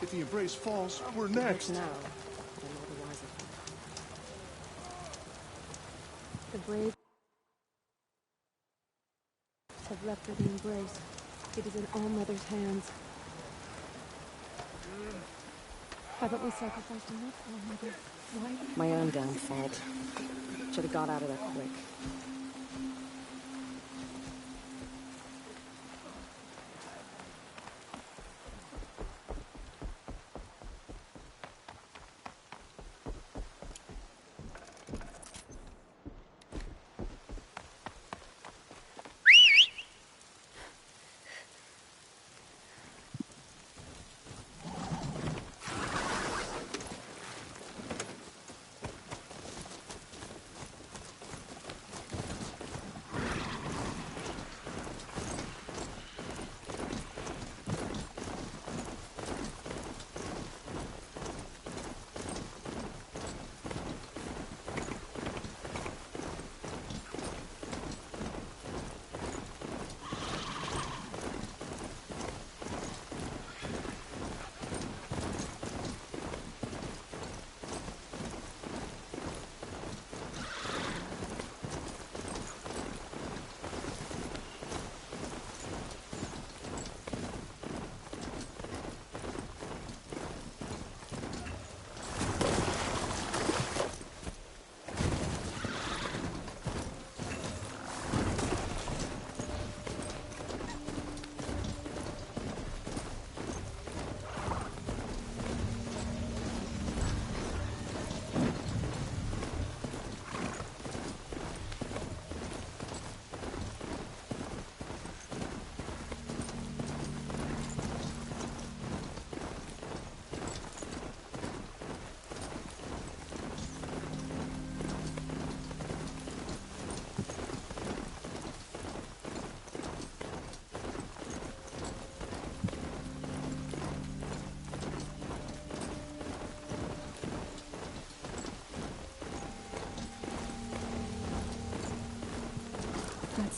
If the embrace falls, we're next. Now, the brave have left for the embrace. It is in All Mother's hands. Haven't we sacrificed enough, All Mother? Why? My own damn fault. Should have got out of there quick.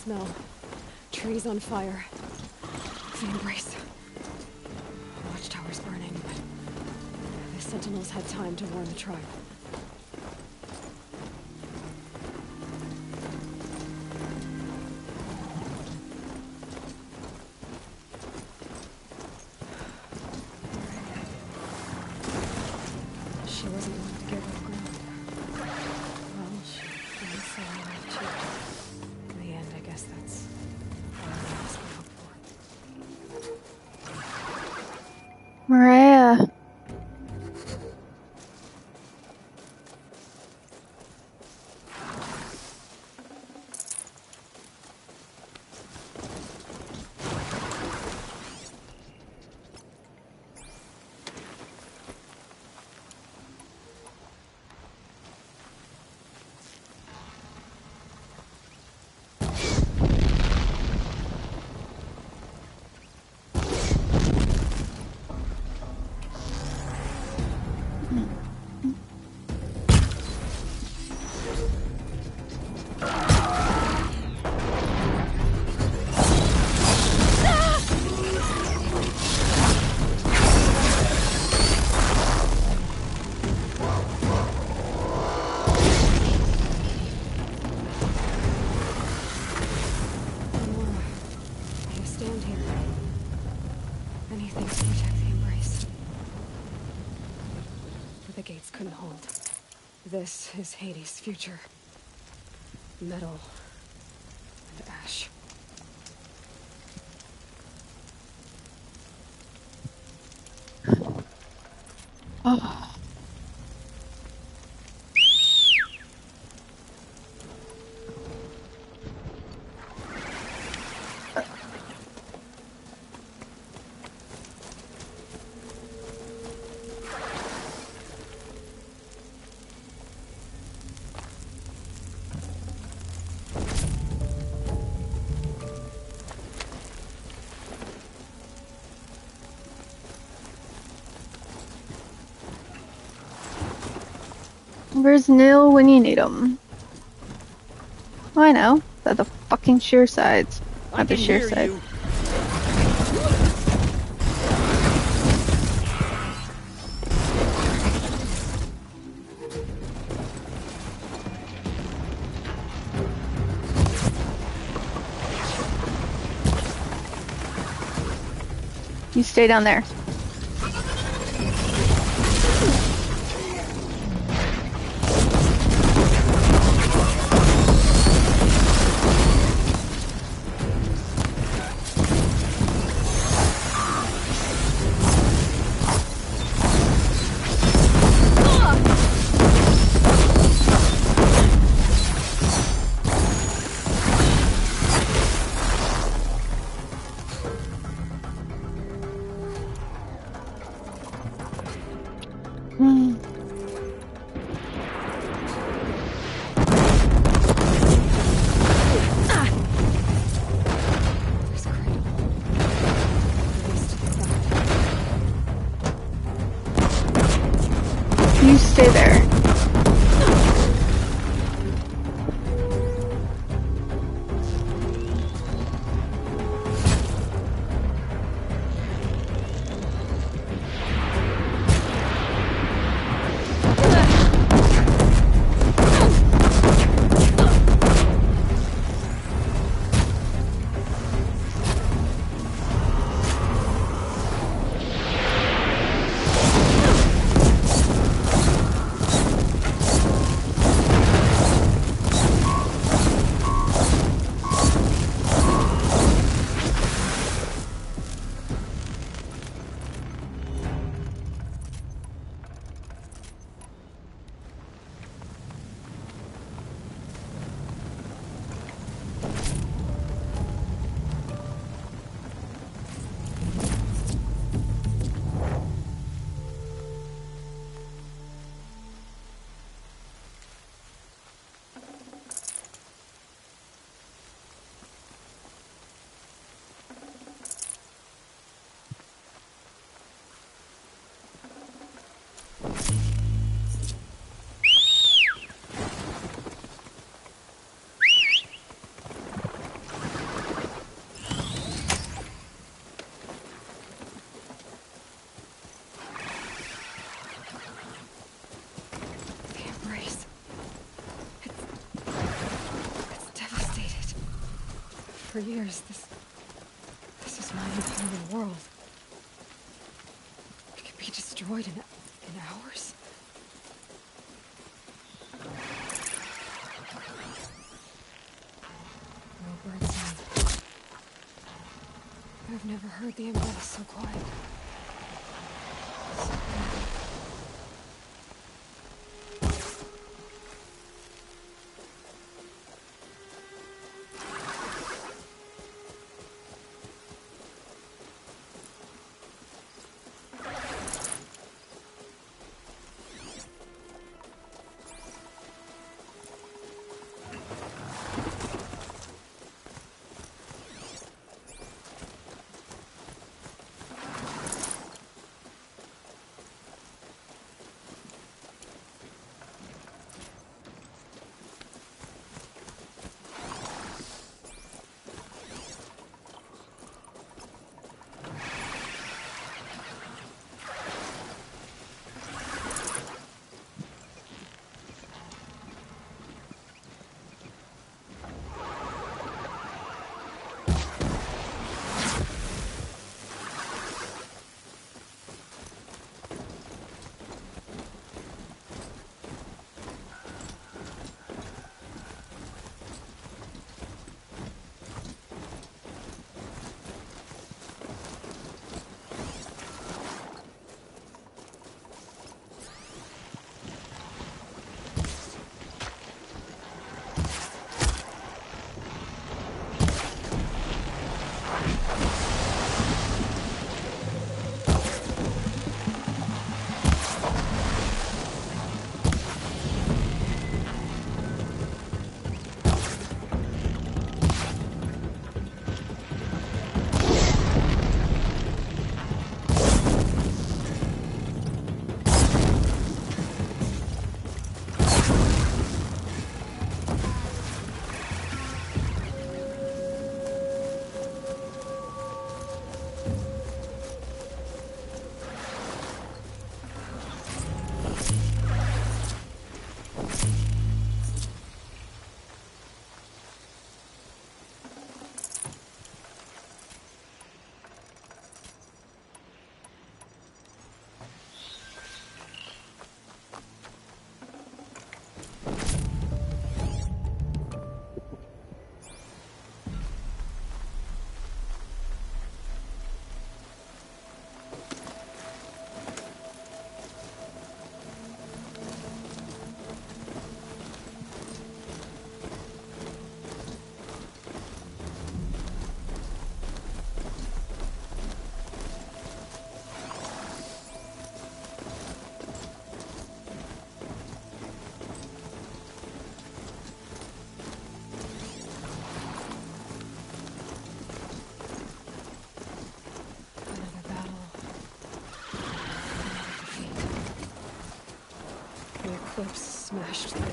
smell. Trees on fire. The embrace. Watchtower's burning, but the sentinels had time to warn the tribe. She wasn't one to give up ground. Well, she didn't say I left you. In the end, I guess that's all I ask and hope for. Maria. This is Hades' future. Metal and ash. Oh. Where's Neil when you need him? Oh, I know. They're the fucking sheer sides. Not the sheer side. You stay down there. You stay there. for years. This is my independent world. It could be destroyed in hours. No birds sing. I've never heard the umbrella so quiet. So quiet. Eclipse smashed through.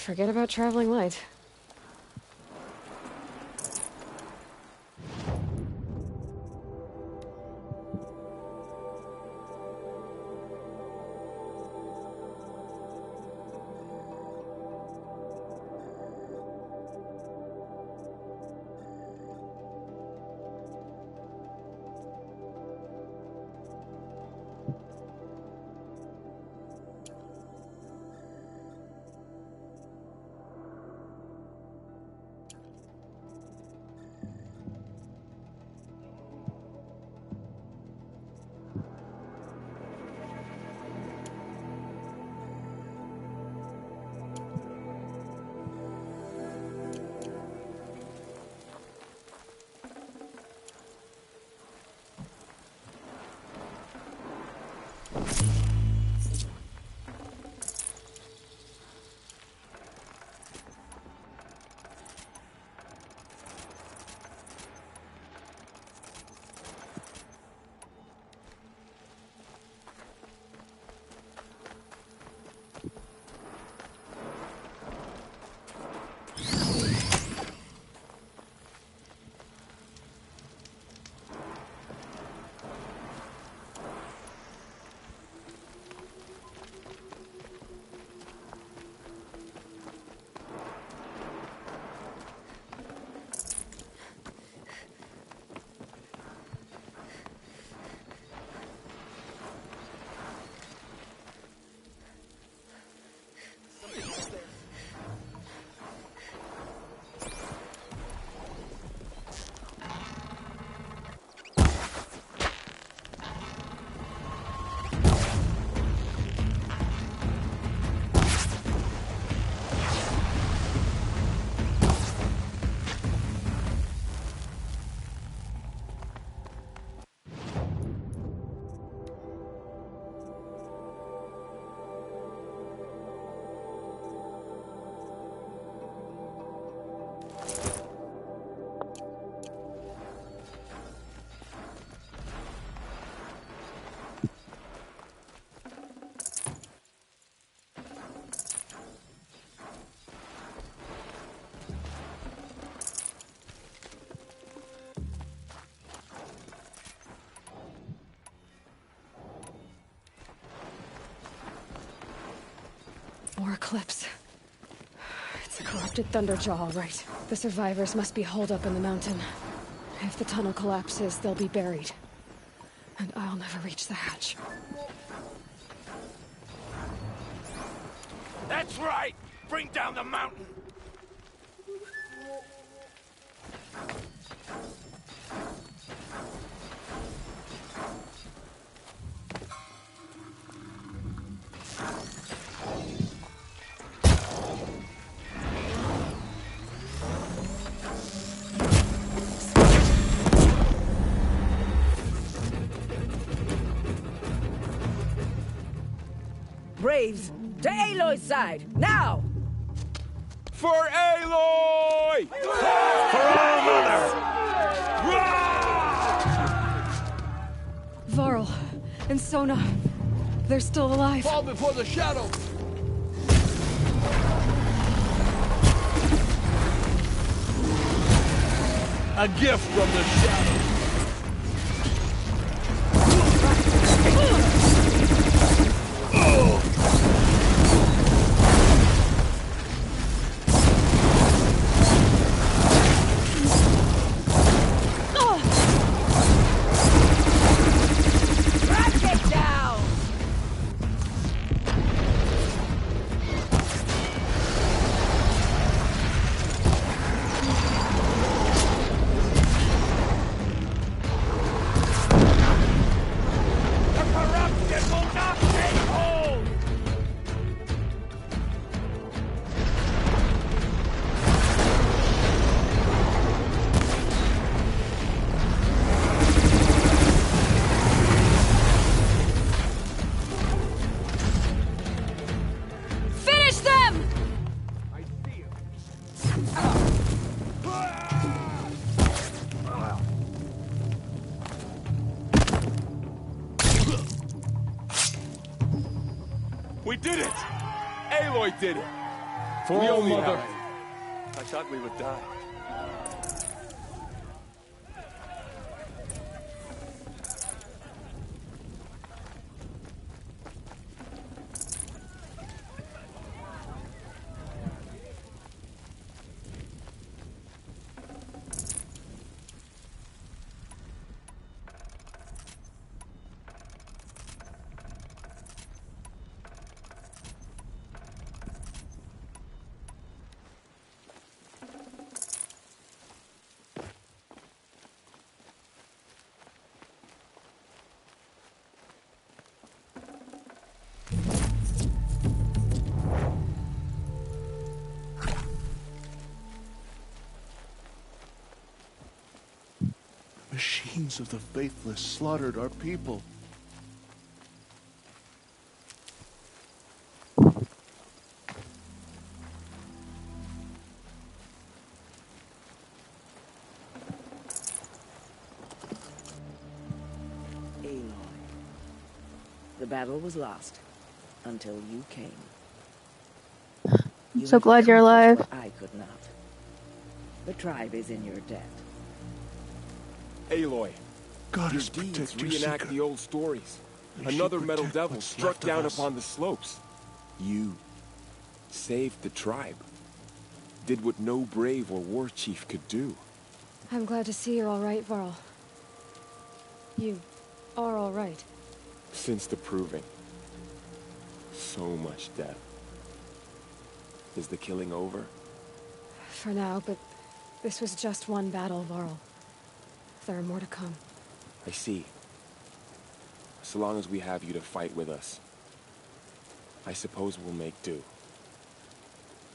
Forget about traveling light. More Eclipse. It's a corrupted Thunderjaw, all right. The survivors must be holed up in the mountain. If the tunnel collapses, they'll be buried. And I'll never reach the hatch. That's right! Bring down the mountain! Braves, to Aloy's side, now! For Aloy! For our mother! Varl and Sona, they're still alive. Fall before the shadow! A gift from the shadow. We did it! Aloy did it! If only, Mother. I thought we would die. Machines of the faithless slaughtered our people. Aloy. The battle was lost until you came. I'm so glad you're alive. What I could not. The tribe is in your debt. Aloy, God your has deeds protected your reenact seeker. the old stories. May she Another metal protect devil what's struck left of down us. upon the slopes. You saved the tribe. Did what no brave or war chief could do. I'm glad to see you're all right, Varl. You are all right. Since the proving. So much death. Is the killing over? For now, but this was just one battle, Varl. There are more to come. I see. So long as we have you to fight with us, I suppose we'll make do.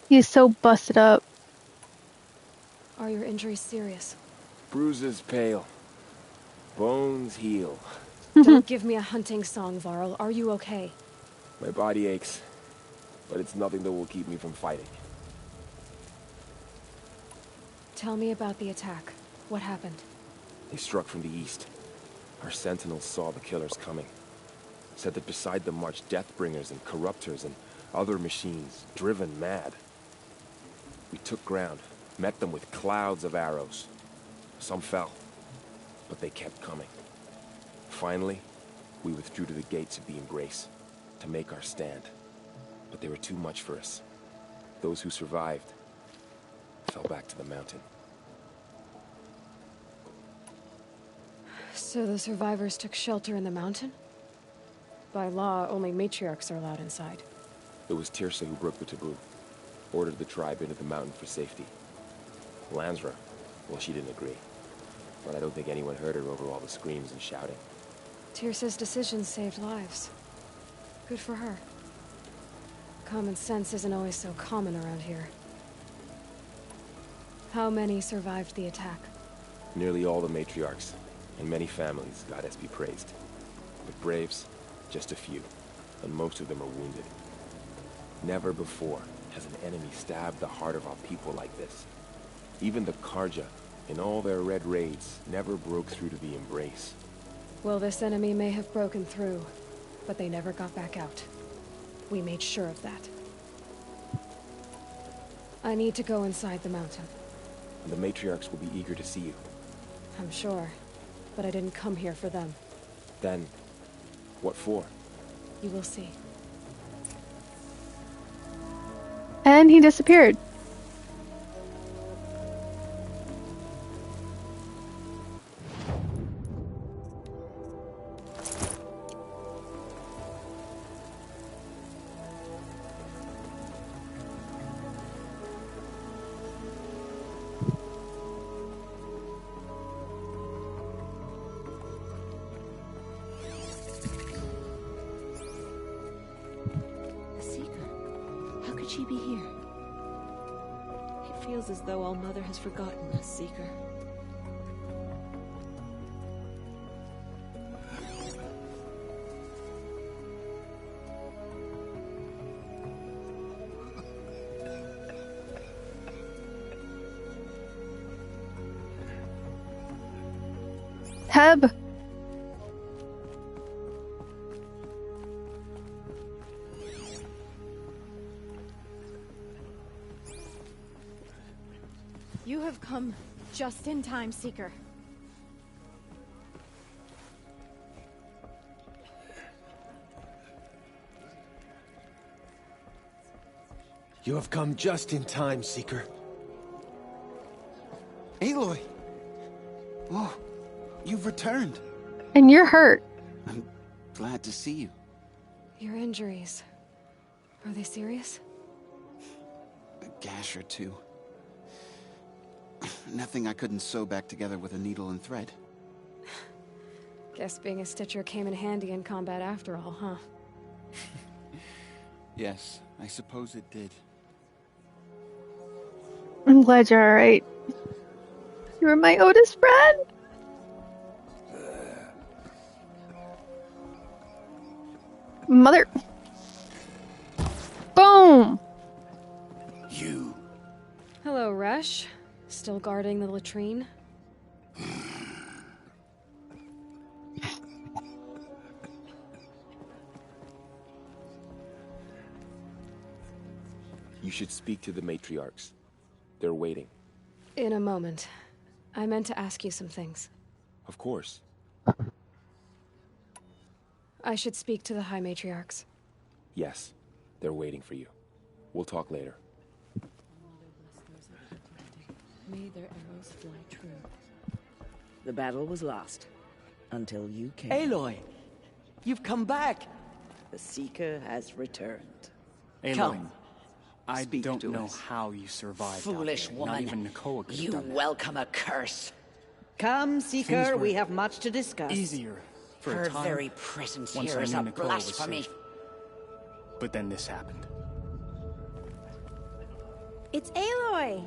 He's so busted up. Are your injuries serious? Bruises pale. Bones heal. Don't give me a hunting song, Varl. Are you okay? My body aches, but it's nothing that will keep me from fighting. Tell me about the attack. What happened? They struck from the east. Our sentinels saw the killers coming. Said that beside them marched Deathbringers and Corruptors and other machines, driven mad. We took ground, met them with clouds of arrows. Some fell, but they kept coming. Finally, we withdrew to the gates of the Embrace to make our stand. But they were too much for us. Those who survived fell back to the mountain. So the survivors took shelter in the mountain? By law, only matriarchs are allowed inside. It was Tirsa who broke the taboo. Ordered the tribe into the mountain for safety. Lansra, well, she didn't agree. But I don't think anyone heard her over all the screams and shouting. Tirsa's decision saved lives. Good for her. Common sense isn't always so common around here. How many survived the attack? Nearly all the matriarchs, and many families, goddess be praised. But braves, just a few, and most of them are wounded. Never before has an enemy stabbed the heart of our people like this. Even the Karja, in all their red raids, never broke through to the Embrace. Well, this enemy may have broken through, but they never got back out. We made sure of that. I need to go inside the mountain. And the matriarchs will be eager to see you. I'm sure, but I didn't come here for them. Then, what for? You will see. And he disappeared. She be here? It feels as though All Mother has forgotten us, Seeker. Heb. have come just in time, Seeker. You have come just in time, Seeker. Aloy! Oh, you've returned. And you're hurt. I'm glad to see you. Your injuries. Are they serious? A gash or two. Nothing I couldn't sew back together with a needle and thread. Guess being a stitcher came in handy in combat after all, huh? Yes, I suppose it did. I'm glad you're alright. You were my oldest friend. Mother. Boom! You. Hello, Resh. Still guarding the latrine? You should speak to the matriarchs. They're waiting. In a moment. I meant to ask you some things. Of course. I should speak to the High Matriarchs. Yes. They're waiting for you. We'll talk later. May their arrows fly true. The battle was lost until you came. Aloy! You've come back! The Seeker has returned. Aloy, Come. I Speak don't to know us. how you survived. Foolish out there. woman. Not even Nakoa could have You done that. welcome a curse. Come, Things Seeker, were we have much to discuss. Easier for Her a time. very presence once here I is knew a Nakoa was blasphemy. safe. But then this happened. It's Aloy!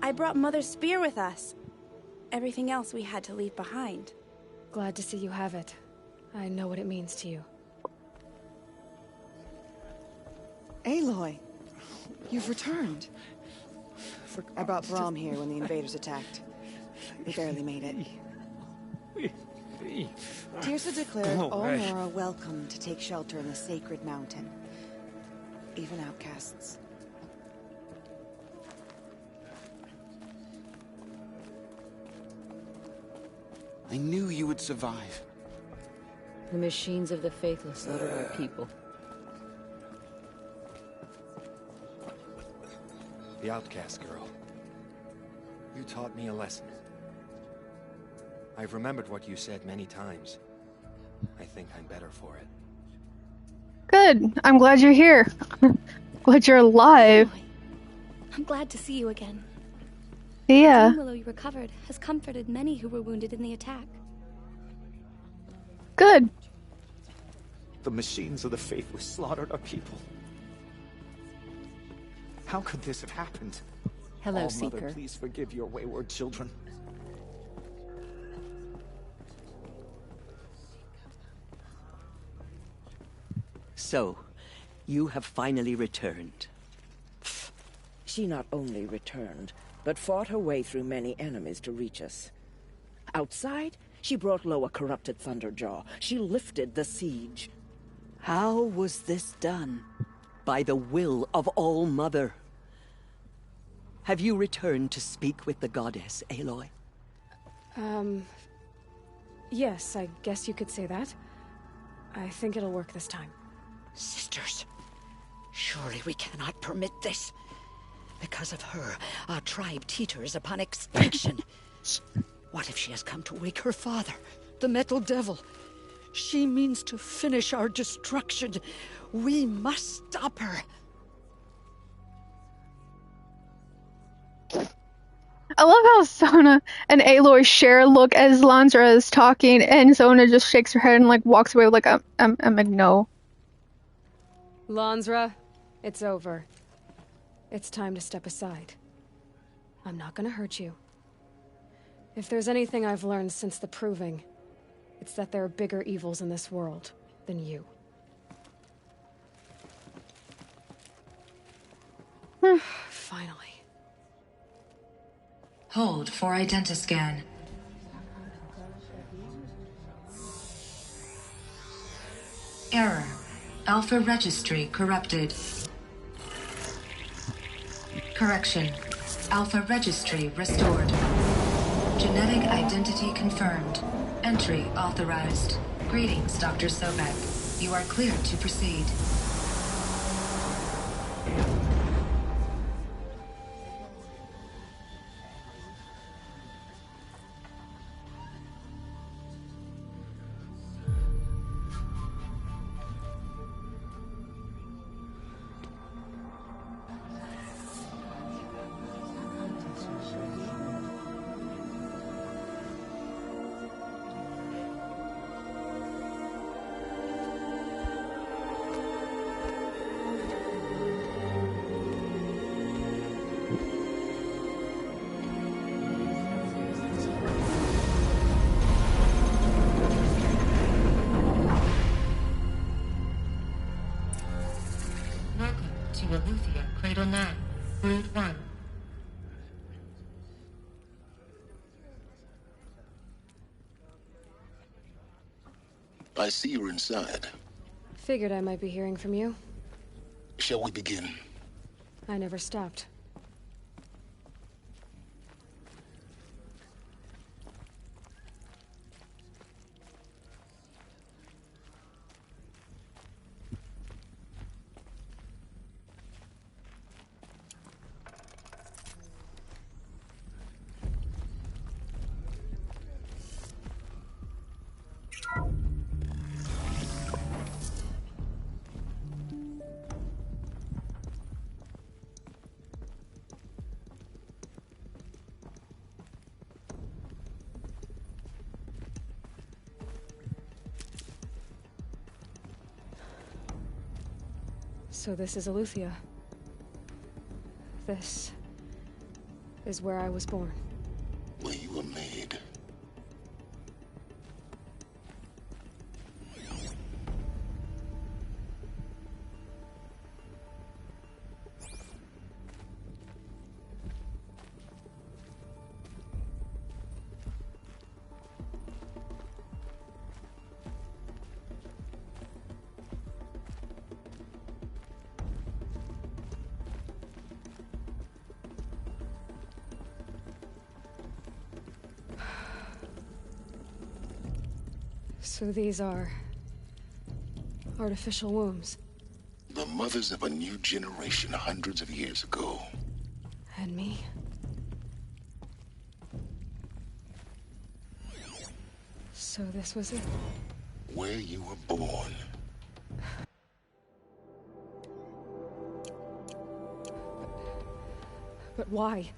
I brought Mother's spear with us. Everything else we had to leave behind. Glad to see you have it. I know what it means to you. Aloy, you've returned. I brought Brahm here when the invaders attacked. We barely made it. Tirsa declared all Nora welcome to take shelter in the sacred mountain. Even outcasts. I knew you would survive. The machines of the faithless slaughtered our people. The outcast girl. You taught me a lesson. I've remembered what you said many times. I think I'm better for it. Good. I'm glad you're here. Glad you're alive. I'm glad to see you again. Yeah. The Willow you recovered has comforted many who were wounded in the attack. Good. The machines of the faithless slaughtered our people. How could this have happened? Hello, Mother, Seeker. please forgive your wayward children. So, you have finally returned. She not only returned, but fought her way through many enemies to reach us. Outside, she brought low a corrupted Thunderjaw. She lifted the siege. How was this done? By the will of All-Mother. Have you returned to speak with the goddess, Aloy? Yes, I guess you could say that. I think it'll work this time. Sisters, surely we cannot permit this. Because of her, our tribe teeters upon extinction. What if she has come to wake her father, the Metal Devil? She means to finish our destruction. We must stop her. I love how Sona and Aloy share a look as Lansra is talking, and Sona just shakes her head and like walks away like I'm like no. Lansra, it's over. It's time to step aside. I'm not gonna hurt you. If there's anything I've learned since the Proving, it's that there are bigger evils in this world than you. Finally. Hold for identiscan. Error. Alpha registry corrupted. Correction. Alpha registry restored. Genetic identity confirmed. Entry authorized. Greetings, Dr. Sobek. You are cleared to proceed. Aletheia, Cradle 9, Brood 1. I see you're inside. Figured I might be hearing from you. Shall we begin? I never stopped. So this is Aletheia. This is where I was born. Where you were made. So these are artificial wombs. The mothers of a new generation hundreds of years ago. And me? So this was it? Where you were born. But why?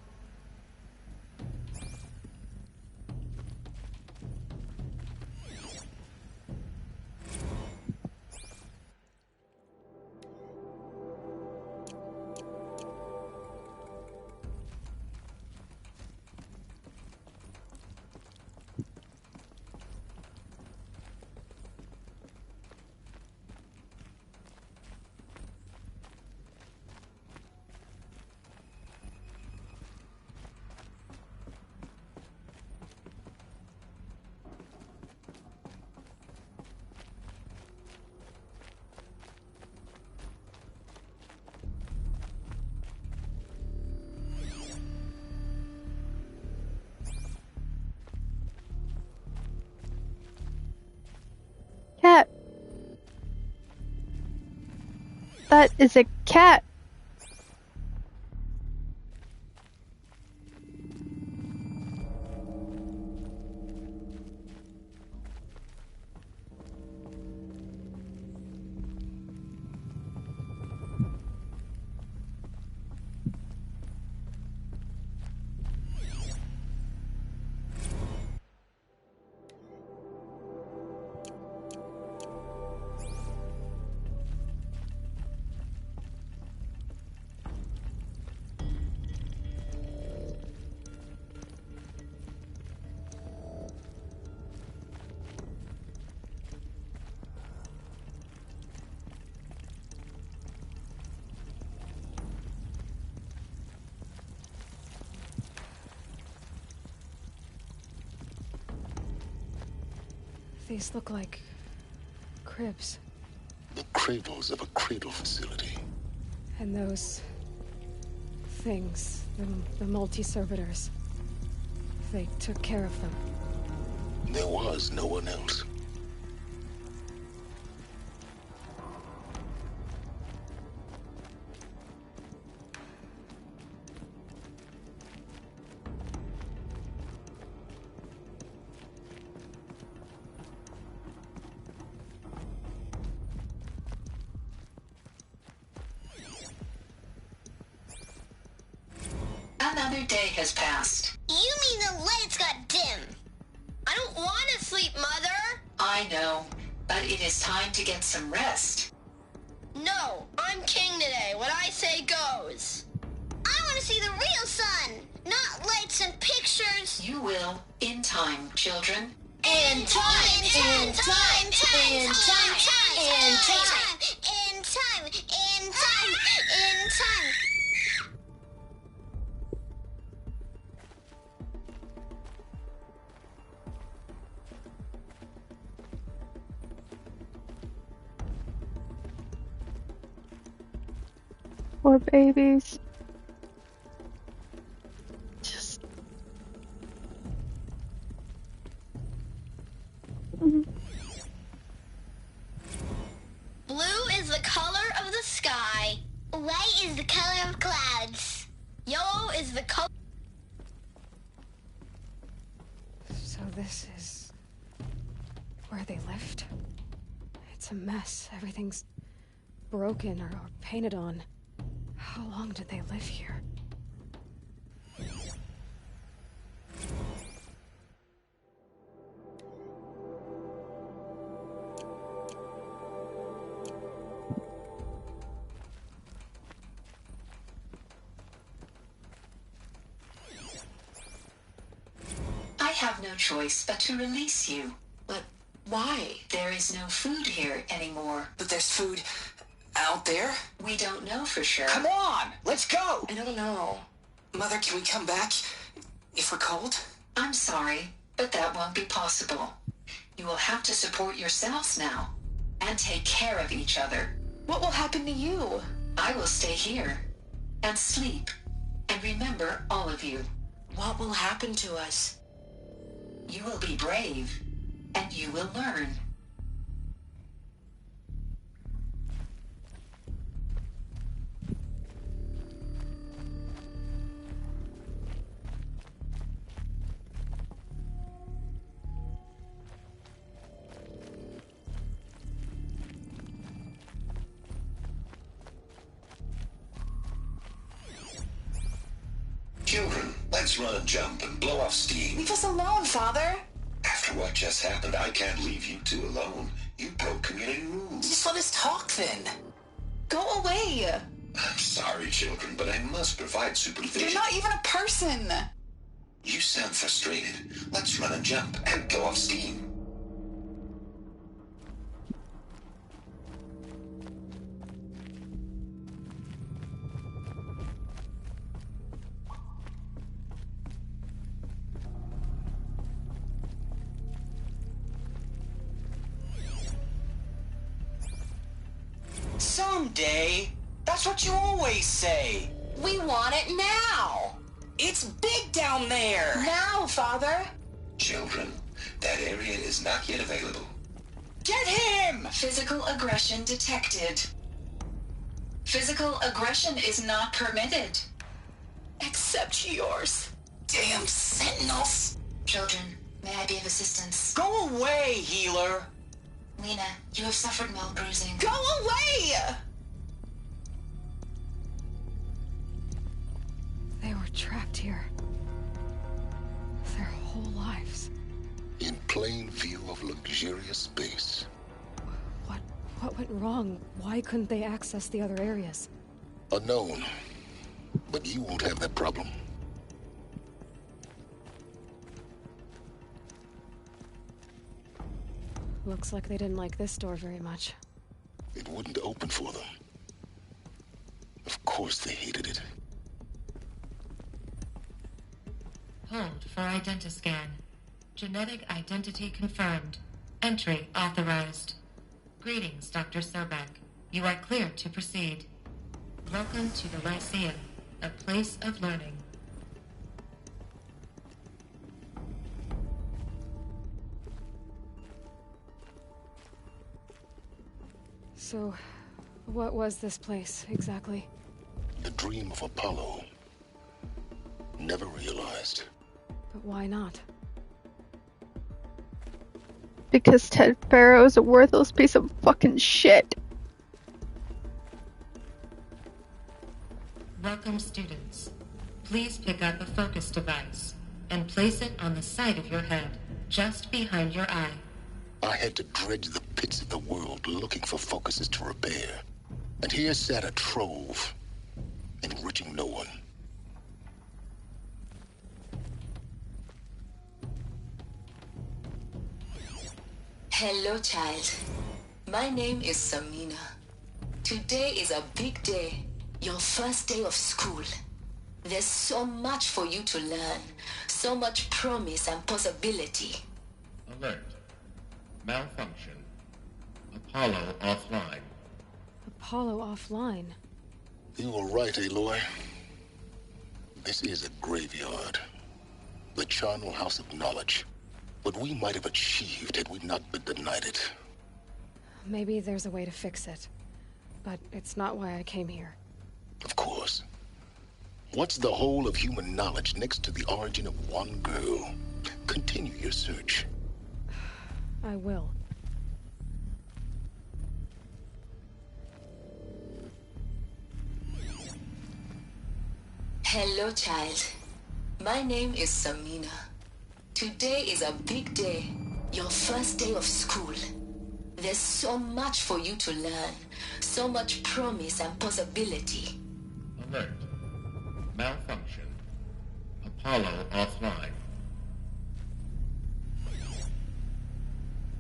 Cat. That is a cat. These look like cribs. The cradles of a cradle facility. And those things The multi-servitors. They took care of them. There was no one else. Another day has passed. You mean the lights got dim? I don't want to sleep, Mother! I know, but it is time to get some rest. No, I'm king today. What I say goes. I want to see the real sun, not lights and pictures. You will, in time, children. In time, in time, in time, in time, in time, in time, in time. Poor babies. Just. Blue is the color of the sky. White is the color of clouds. Yellow is the color. So this is where they lived? It's a mess. Everything's broken or painted on. How long did they live here? I have no choice but to release you. But why? There is no food here anymore. But there's food out there? We don't know for sure. Come on! Let's go! I don't know. Mother, can we come back if we're cold? I'm sorry, but that won't be possible. You will have to support yourselves now and take care of each other. What will happen to you? I will stay here and sleep and remember all of you. What will happen to us? You will be brave and you will learn. Children, let's run and jump and blow off steam. Leave us alone, Father. After what just happened, I can't leave you two alone. You broke community rules. Just let us talk then. Go away. I'm sorry, children, but I must provide supervision. You're not even a person. You sound frustrated. Let's run and jump and blow off steam. Someday. That's what you always say. We want it now. It's big down there. Now, Father. Children, that area is not yet available. Get him! Physical aggression detected. Physical aggression is not permitted. Except yours. Damn sentinels. Children, may I be of assistance? Go away, healer. Lena, you have suffered mild bruising. Go away! They were trapped here. Their whole lives. In plain view of luxurious space. What went wrong? Why couldn't they access the other areas? Unknown. But you won't have that problem. Looks like they didn't like this door very much. It wouldn't open for them. Of course they hated it. Hold for identiscan. Genetic identity confirmed. Entry authorized. Greetings, Dr. Sobek. You are cleared to proceed. Welcome to the Lyceum, a place of learning. So, what was this place, exactly? The dream of Apollo. Never realized. But why not? Because Ted Faro is a worthless piece of fucking shit. Welcome, students. Please pick up a focus device and place it on the side of your head, just behind your eye. I had to dredge the pits of the world looking for focuses to repair. And here sat a trove, enriching no one. Hello, child. My name is Samina. Today is a big day. Your first day of school. There's so much for you to learn. So much promise and possibility. Alert. Malfunction. Apollo offline. Apollo offline. You were right, Aloy. This is a graveyard. The charnel house of knowledge. What we might have achieved had we not been denied it. Maybe there's a way to fix it. But it's not why I came here. Of course. What's the whole of human knowledge next to the origin of one girl? Continue your search. I will. Hello, child. My name is Samina. Today is a big day. Your first day of school. There's so much for you to learn. So much promise and possibility. Alert. Malfunction. Apollo offline.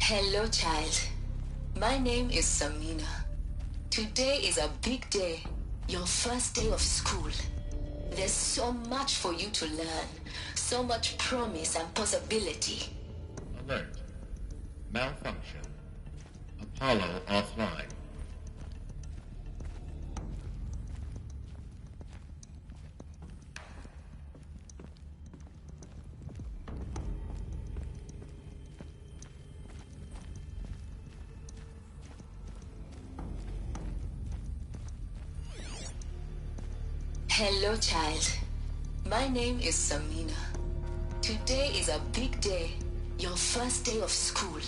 Hello, child. My name is Samina. Today is a big day. Your first day of school. There's so much for you to learn. So much promise and possibility. Alert. Malfunction. Apollo offline. Hello, child. My name is Samina. Today is a big day. Your first day of school.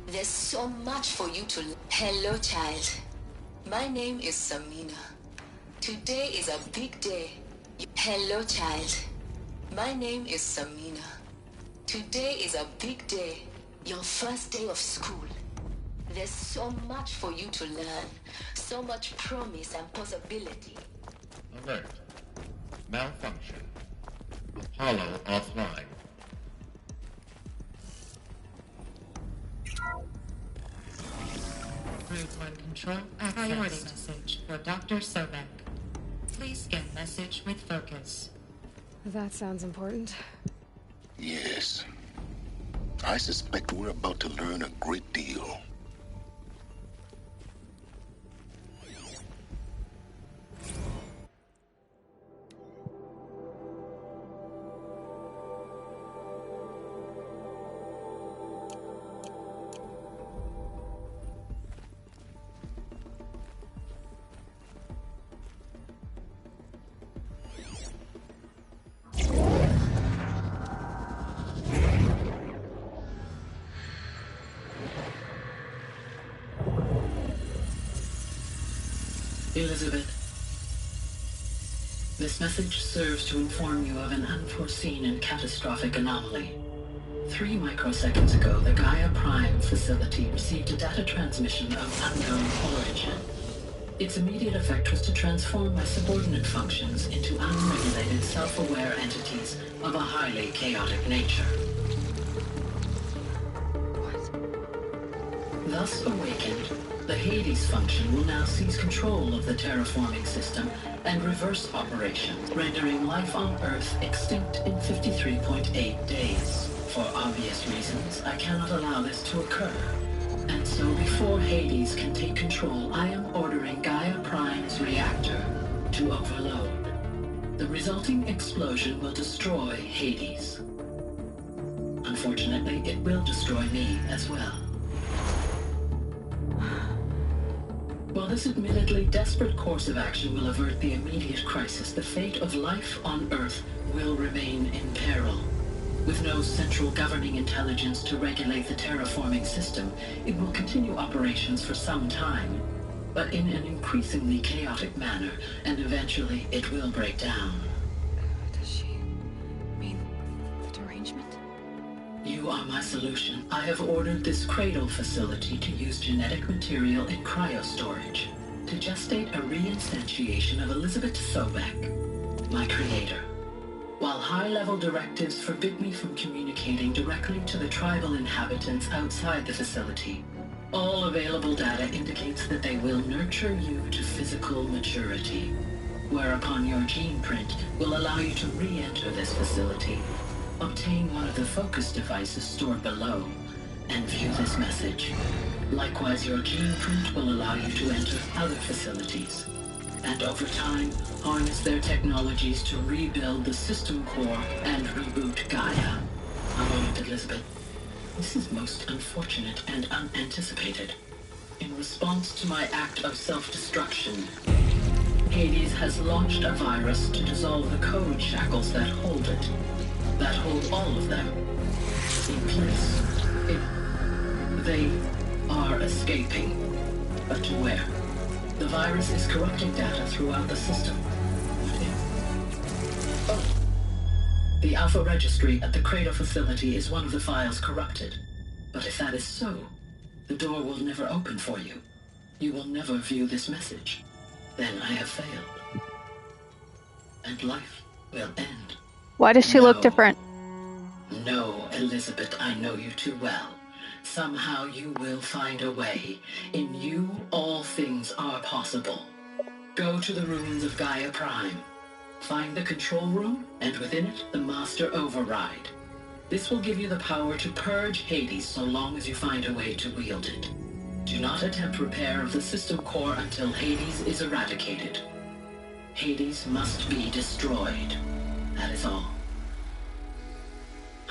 There's so much for you to learn. Hello, child. My name is Samina. Today is a big day. Hello, child. My name is Samina. Today is a big day. Your first day of school. There's so much for you to learn. So much promise and possibility. Alert. Malfunction. Apollo offline. Group 1 Control, a priority message for Dr. Sobek. Please scan message with focus. That sounds important. Yes. I suspect we're about to learn a great deal. Elizabeth, this message serves to inform you of an unforeseen and catastrophic anomaly. 3 microseconds ago, the Gaia Prime facility received a data transmission of unknown origin. Its immediate effect was to transform my subordinate functions into unregulated, self-aware entities of a highly chaotic nature. Thus awakened, the Hades function will now seize control of the terraforming system and reverse operations, rendering life on Earth extinct in 53.8 days. For obvious reasons, I cannot allow this to occur. And so before Hades can take control, I am ordering Gaia Prime's reactor to overload. The resulting explosion will destroy Hades. Unfortunately, it will destroy me as well. While this admittedly desperate course of action will avert the immediate crisis, the fate of life on Earth will remain in peril. With no central governing intelligence to regulate the terraforming system, it will continue operations for some time, but in an increasingly chaotic manner, and eventually it will break down. Does she mean the derangement? You are my solution. I have ordered this cradle facility to use genetic material in cryostorage to gestate a reinstantiation of Elizabeth Sobek, my creator. While high-level directives forbid me from communicating directly to the tribal inhabitants outside the facility, all available data indicates that they will nurture you to physical maturity, whereupon your gene print will allow you to re-enter this facility, obtain one of the focus devices stored below, and view this message. Likewise, your gene print will allow you to enter other facilities, and over time, harness their technologies to rebuild the system core and reboot Gaia. A moment, Elizabeth. This is most unfortunate and unanticipated. In response to my act of self-destruction, Hades has launched a virus to dissolve the code shackles that hold it, that hold all of them in place. They are escaping, but to where? The virus is corrupting data throughout the system. The Alpha Registry at the Cradle facility is one of the files corrupted. But if that is so, the door will never open for you. You will never view this message. Then I have failed. And life will end. Why does she look different? No, Elizabeth, I know you too well. Somehow you will find a way. In you, all things are possible. Go to the ruins of Gaia Prime. Find the control room, and within it, the Master Override. This will give you the power to purge Hades so long as you find a way to wield it. Do not attempt repair of the system core until Hades is eradicated. Hades must be destroyed. That is all.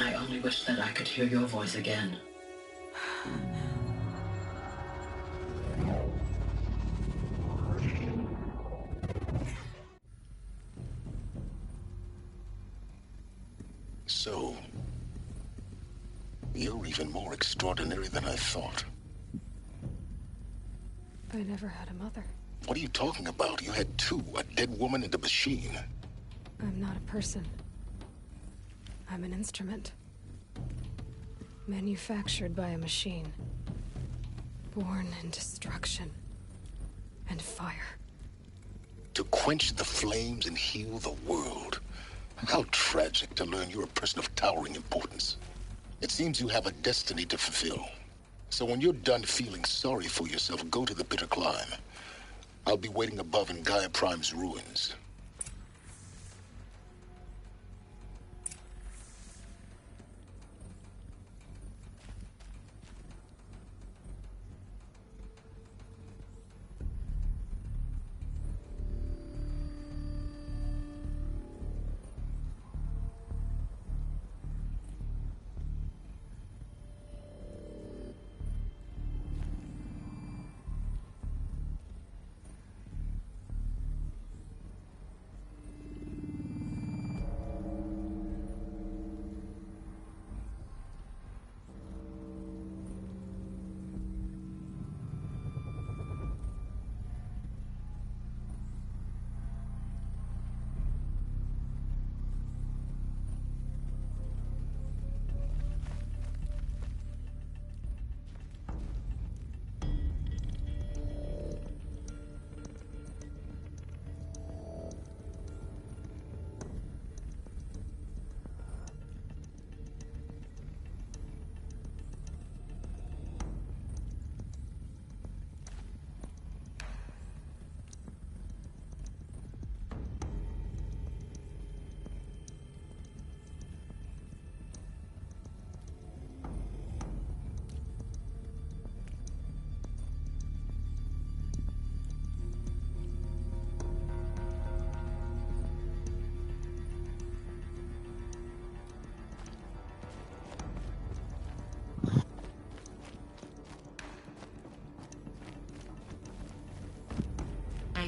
I only wish that I could hear your voice again. So, you're even more extraordinary than I thought. I never had a mother. What are you talking about? You had two, a dead woman and a machine. I'm not a person. I'm an instrument. Manufactured by a machine. Born in destruction and fire. To quench the flames and heal the world. How tragic to learn you're a person of towering importance. It seems you have a destiny to fulfill. So when you're done feeling sorry for yourself, go to the bitter climb. I'll be waiting above in Gaia Prime's ruins.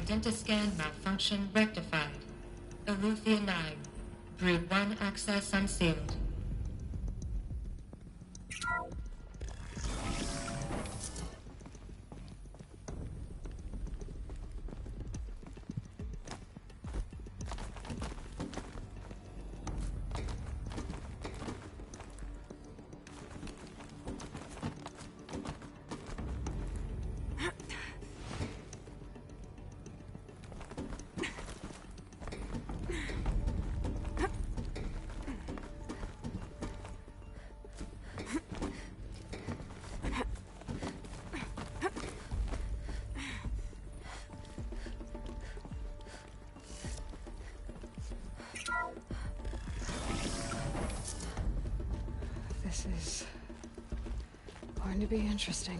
Identiscan malfunction rectified. Eleuthia 9. Brood 1 access unsealed. This is going to be interesting.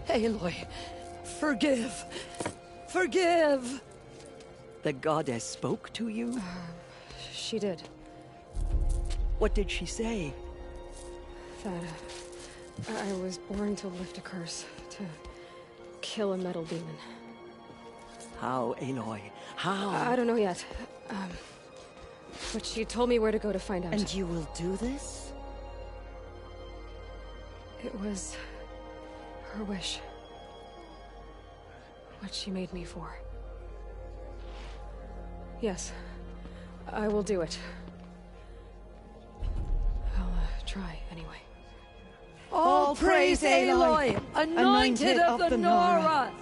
Aloy, forgive. Forgive! The goddess spoke to you? She did. What did she say? That I was born to lift a curse, to kill a metal demon. How, Aloy? How? I don't know yet. But she told me where to go to find out. And you will do this? It was her wish. What she made me for. Yes, I will do it. I'll try anyway. All praise Aloy, anointed of the Nora!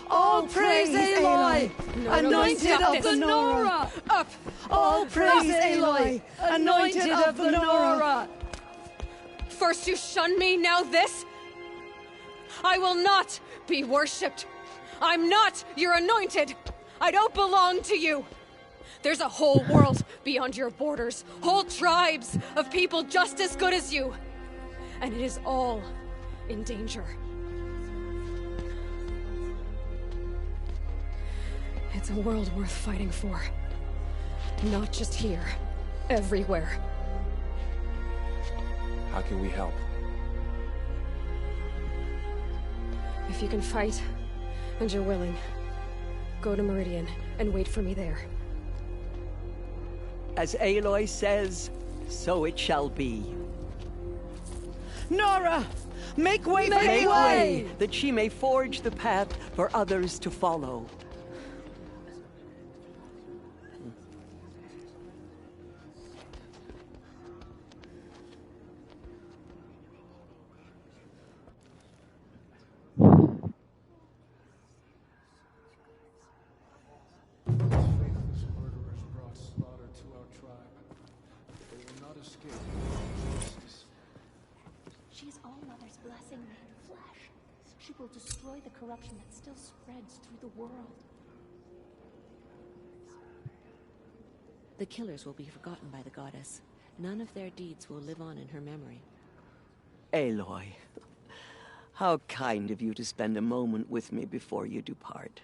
All praise Aloy, anointed of the Nora! Up! All praise Aloy, anointed of the Nora! First you shun me, now this? I will not be worshipped. I'm not your anointed. I don't belong to you. There's a whole world beyond your borders, whole tribes of people just as good as you. And it is all in danger. It's a world worth fighting for. Not just here, everywhere. How can we help? If you can fight, and you're willing, go to Meridian and wait for me there. As Aloy says, so it shall be. Nora! Make way for Aloy! Make way, that she may forge the path for others to follow. She is all Mother's blessing made flesh. She will destroy the corruption that still spreads through the world. The killers will be forgotten by the goddess. None of their deeds will live on in her memory. Aloy, how kind of you to spend a moment with me before you depart.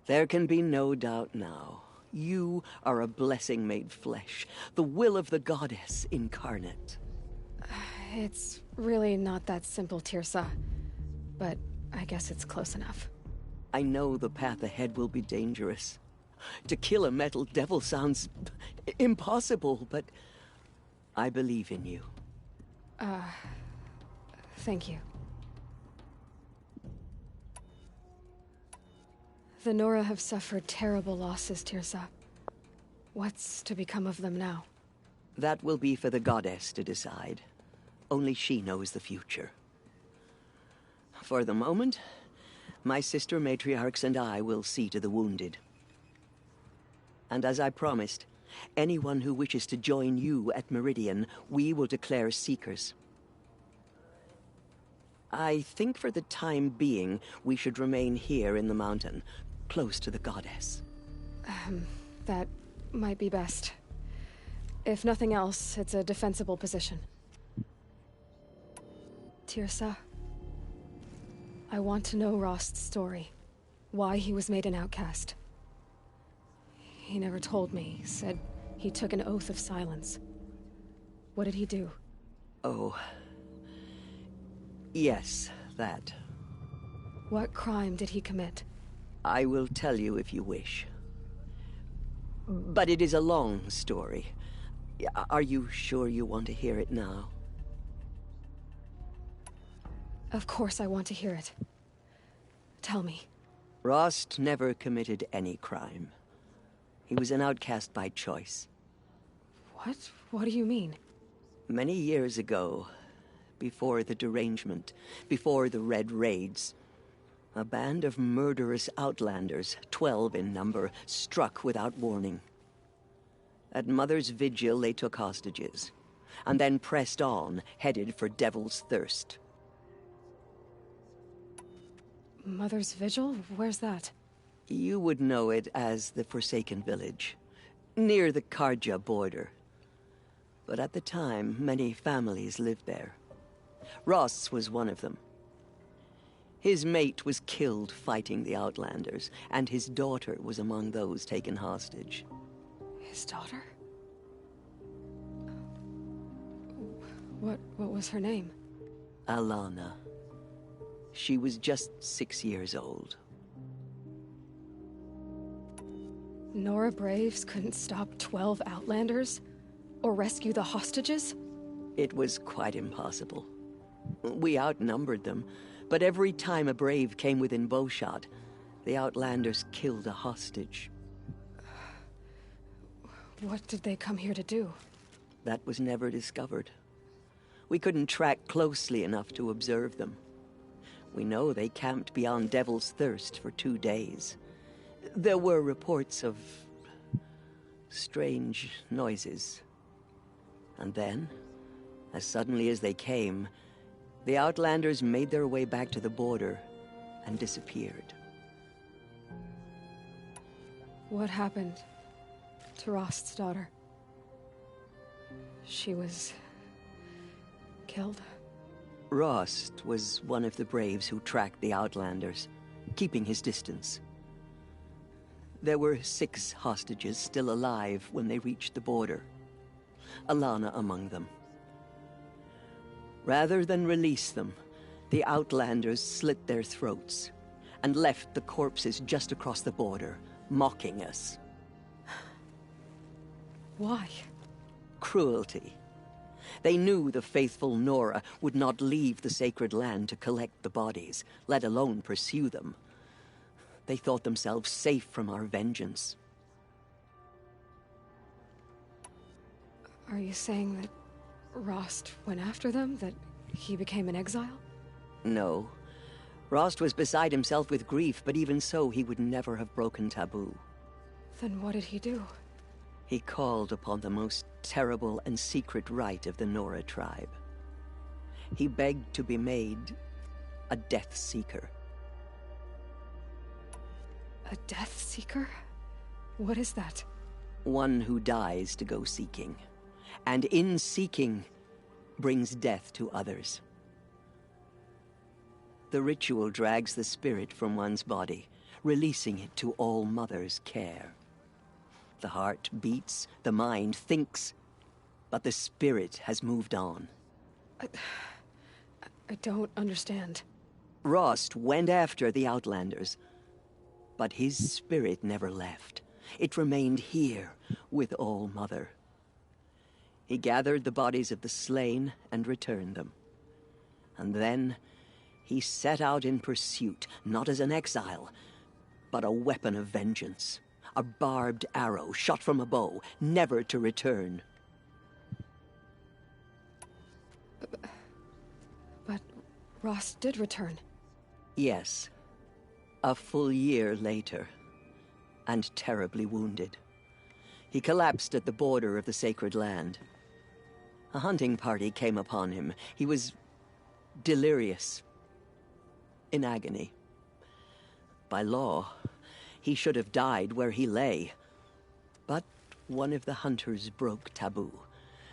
There can be no doubt now. You are a blessing made flesh, the will of the goddess incarnate. It's really not that simple, Tirsa. But I guess it's close enough. I know the path ahead will be dangerous. To kill a metal devil sounds impossible, but I believe in you. Thank you. The Nora have suffered terrible losses, Tirsa. What's to become of them now? That will be for the goddess to decide. Only she knows the future. For the moment, my sister matriarchs and I will see to the wounded. And as I promised, anyone who wishes to join you at Meridian, we will declare seekers. I think for the time being, we should remain here in the mountain, close to the goddess. That might be best. If nothing else, it's a defensible position. Tirsa, I want to know Rost's story. Why he was made an outcast. He never told me, said he took an oath of silence. What did he do? Oh. Yes, that. What crime did he commit? I will tell you if you wish. But it is a long story. Are you sure you want to hear it now? Of course I want to hear it. Tell me. Rost never committed any crime. He was an outcast by choice. What? What do you mean? Many years ago, before the derangement, before the Red Raids, a band of murderous outlanders, 12 in number, struck without warning. At Mother's Vigil, they took hostages, and then pressed on, headed for Devil's Thirst. Mother's Vigil? Where's that? You would know it as the Forsaken Village, near the Karja border. But at the time, many families lived there. Ross was one of them. His mate was killed fighting the Outlanders, and his daughter was among those taken hostage. His daughter? What was her name? Alana. She was just 6 years old. Nora Braves couldn't stop 12 Outlanders? Or rescue the hostages? It was quite impossible. We outnumbered them, but every time a Brave came within bowshot, the Outlanders killed a hostage. What did they come here to do? That was never discovered. We couldn't track closely enough to observe them. We know they camped beyond Devil's Thirst for 2 days. There were reports of strange noises. And then, as suddenly as they came, the Outlanders made their way back to the border and disappeared. What happened to Rost's daughter? She was killed? Rost was one of the Braves who tracked the Outlanders, keeping his distance. There were 6 hostages still alive when they reached the border. Alana among them. Rather than release them, the Outlanders slit their throats and left the corpses just across the border, mocking us. Why? Cruelty. They knew the faithful Nora would not leave the sacred land to collect the bodies, let alone pursue them. They thought themselves safe from our vengeance. Are you saying that Rost went after them? That he became an exile? No. Rost was beside himself with grief, but even so, he would never have broken taboo. Then what did he do? He called upon the most terrible and secret rite of the Nora tribe. He begged to be made a Death Seeker. A Death Seeker? What is that? One who dies to go seeking, and in seeking, brings death to others. The ritual drags the spirit from one's body, releasing it to All Mother's care. The heart beats, the mind thinks, but the spirit has moved on. I don't understand. Rost went after the Outlanders, but his spirit never left. It remained here with All Mother. He gathered the bodies of the slain and returned them. And then he set out in pursuit, not as an exile, but a weapon of vengeance. A barbed arrow shot from a bow, never to return. But Rost did return. Yes. A full year later, and terribly wounded. He collapsed at the border of the sacred land. A hunting party came upon him. He was delirious, in agony. By law, he should have died where he lay. But one of the hunters broke taboo,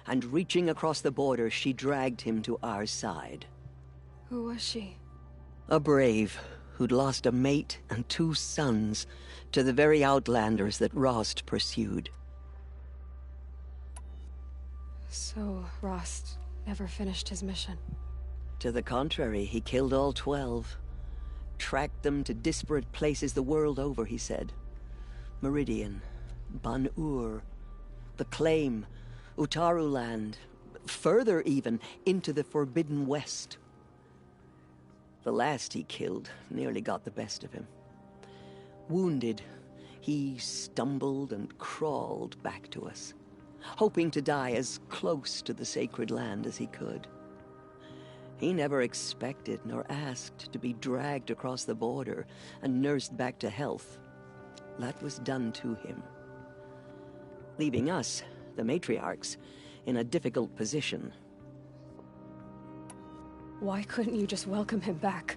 and reaching across the border, she dragged him to our side. Who was she? A brave who'd lost a mate and 2 sons to the very outlanders that Rost pursued. So, Rost never finished his mission. To the contrary, he killed all 12. Tracked them to disparate places the world over, he said. Meridian, Ban-Ur, the Claim, Utaru Land, further even, into the Forbidden West. The last he killed nearly got the best of him. Wounded, he stumbled and crawled back to us, hoping to die as close to the sacred land as he could. He never expected nor asked to be dragged across the border and nursed back to health. That was done to him, leaving us, the matriarchs, in a difficult position. Why couldn't you just welcome him back?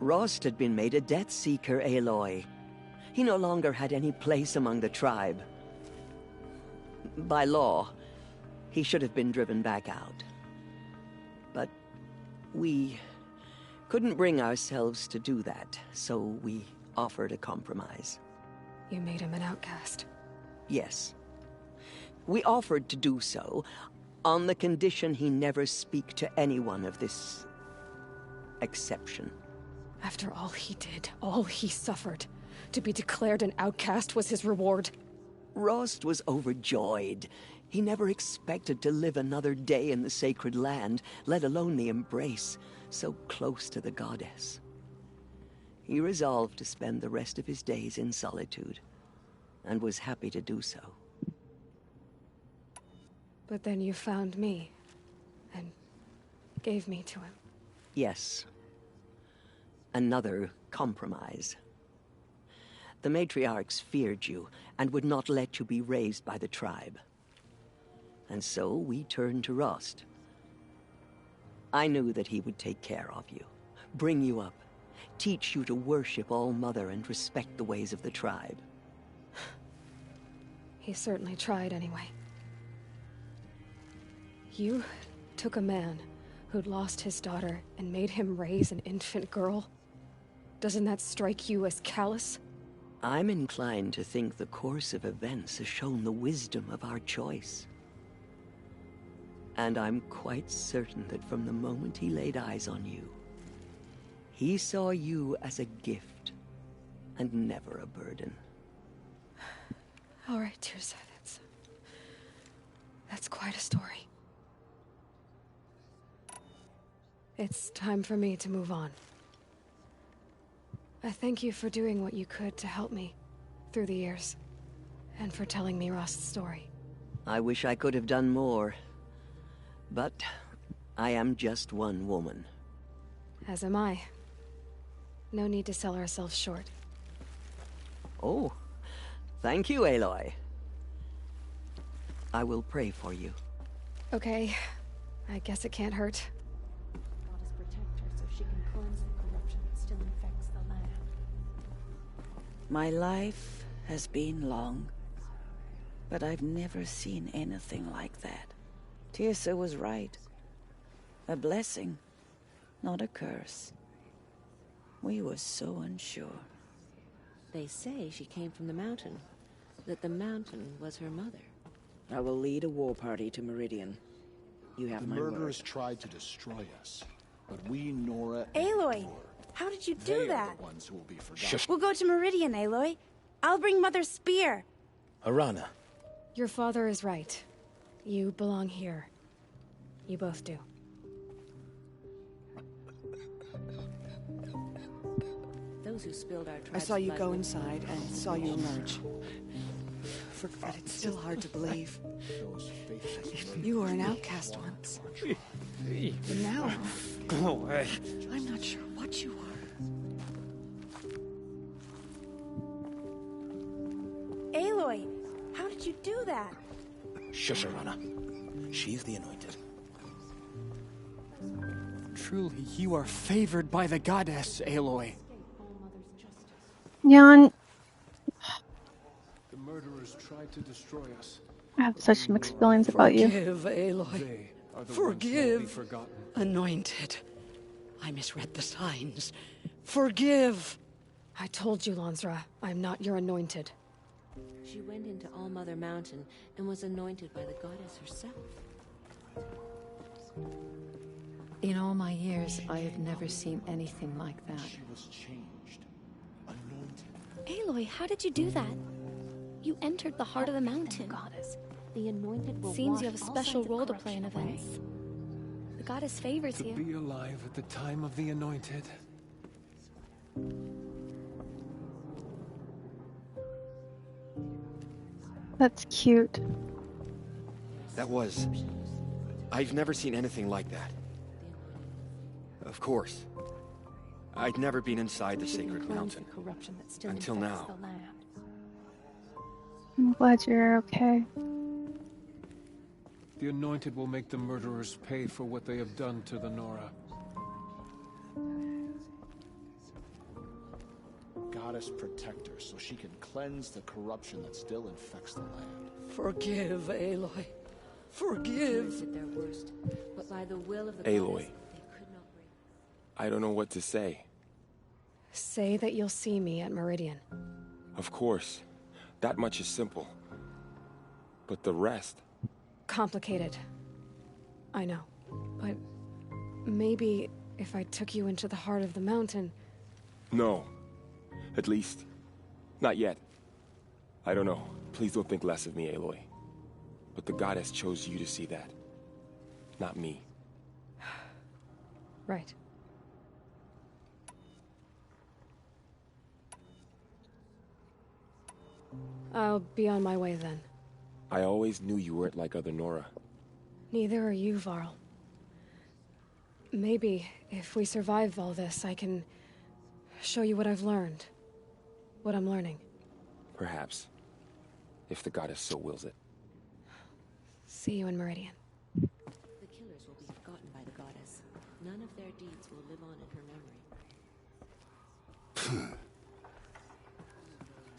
Rost had been made a Death Seeker, Aloy. He no longer had any place among the tribe. By law, he should have been driven back out. But we couldn't bring ourselves to do that, so we offered a compromise. You made him an outcast. Yes. We offered to do so on the condition he never speak to anyone of this exception. After all he did, all he suffered, to be declared an outcast was his reward. Rost was overjoyed. He never expected to live another day in the sacred land, let alone the embrace, so close to the goddess. He resolved to spend the rest of his days in solitude, and was happy to do so. But then you found me, and gave me to him. Yes. Another compromise. The matriarchs feared you, and would not let you be raised by the tribe. And so we turned to Rost. I knew that he would take care of you, bring you up, teach you to worship All-Mother and respect the ways of the tribe. He certainly tried anyway. You took a man who'd lost his daughter and made him raise an infant girl? Doesn't that strike you as callous? I'm inclined to think the course of events has shown the wisdom of our choice. And I'm quite certain that from the moment he laid eyes on you, he saw you as a gift, and never a burden. All right, Tirsa, that's quite a story. It's time for me to move on. I thank you for doing what you could to help me through the years, and for telling me Rost's story. I wish I could have done more, but I am just one woman. As am I. No need to sell ourselves short. Oh, thank you, Aloy. I will pray for you. Okay, I guess it can't hurt. Goddess protect her so she can cleanse the corruption that still infects the land. My life has been long, but I've never seen anything like that. Tirsa was right. A blessing, not a curse. We were so unsure. They say she came from the mountain, that the mountain was her mother. I will lead a war party to Meridian. You have my word. The murderers tried to destroy us, but we, Nora, Aloy, how did you do that? the ones who will be forgotten. We'll go to Meridian, Aloy. I'll bring Mother's spear. Arana. Your father is right. You belong here. You both do. Those who spilled our I tribe's saw you blood go will- inside and saw you emerge. But it's still hard to believe. You were an outcast once. But now, Go away. I'm not sure what you are. Aloy, how did you do that? Shush, Arana. She's the anointed. Truly, you are favored by the goddess, Aloy. Jan, The murderers tried to destroy us. I have such mixed feelings about you. Forgive, Aloy. They are the ones who will be Forgive. forgotten. Anointed. I misread the signs. Forgive. I told you, Lansra, I'm not your anointed. She went into All-Mother Mountain and was anointed by the goddess herself. In all my years, I have never seen anything like that. She was changed. Anointed. Aloy, how did you do that? You entered the heart of the mountain. Goddess. The anointed will Seems wash you have a all special signs of role to play in corruption away. events. The goddess favors To you. be alive at the time of the anointed. That's cute. That was... I've never seen anything like that. Of course. I'd never been inside the sacred mountain. Corruption that still Until infects now. the land. I'm glad you're okay. The anointed will make the murderers pay for what they have done to the Nora. Goddess protect her so she can cleanse the corruption that still infects the land. Forgive, Aloy. Forgive. Did their worst, but by the will of the Aloy. goddess, they could not break. I don't know what to say. Say that you'll see me at Meridian. Of course. That much is simple. But the rest... Complicated. I know. But maybe if I took you into the heart of the mountain... No. At least, not yet. I don't know. Please don't think less of me, Aloy. But the goddess chose you to see that. Not me. Right. I'll be on my way then. I always knew you weren't like other Nora. Neither are you, Varl. Maybe, if we survive all this, I can show you what I've learned. What I'm learning. Perhaps. If the goddess so wills it. See you in Meridian. The killers will be forgotten by the goddess. None of their deeds will live on in her memory.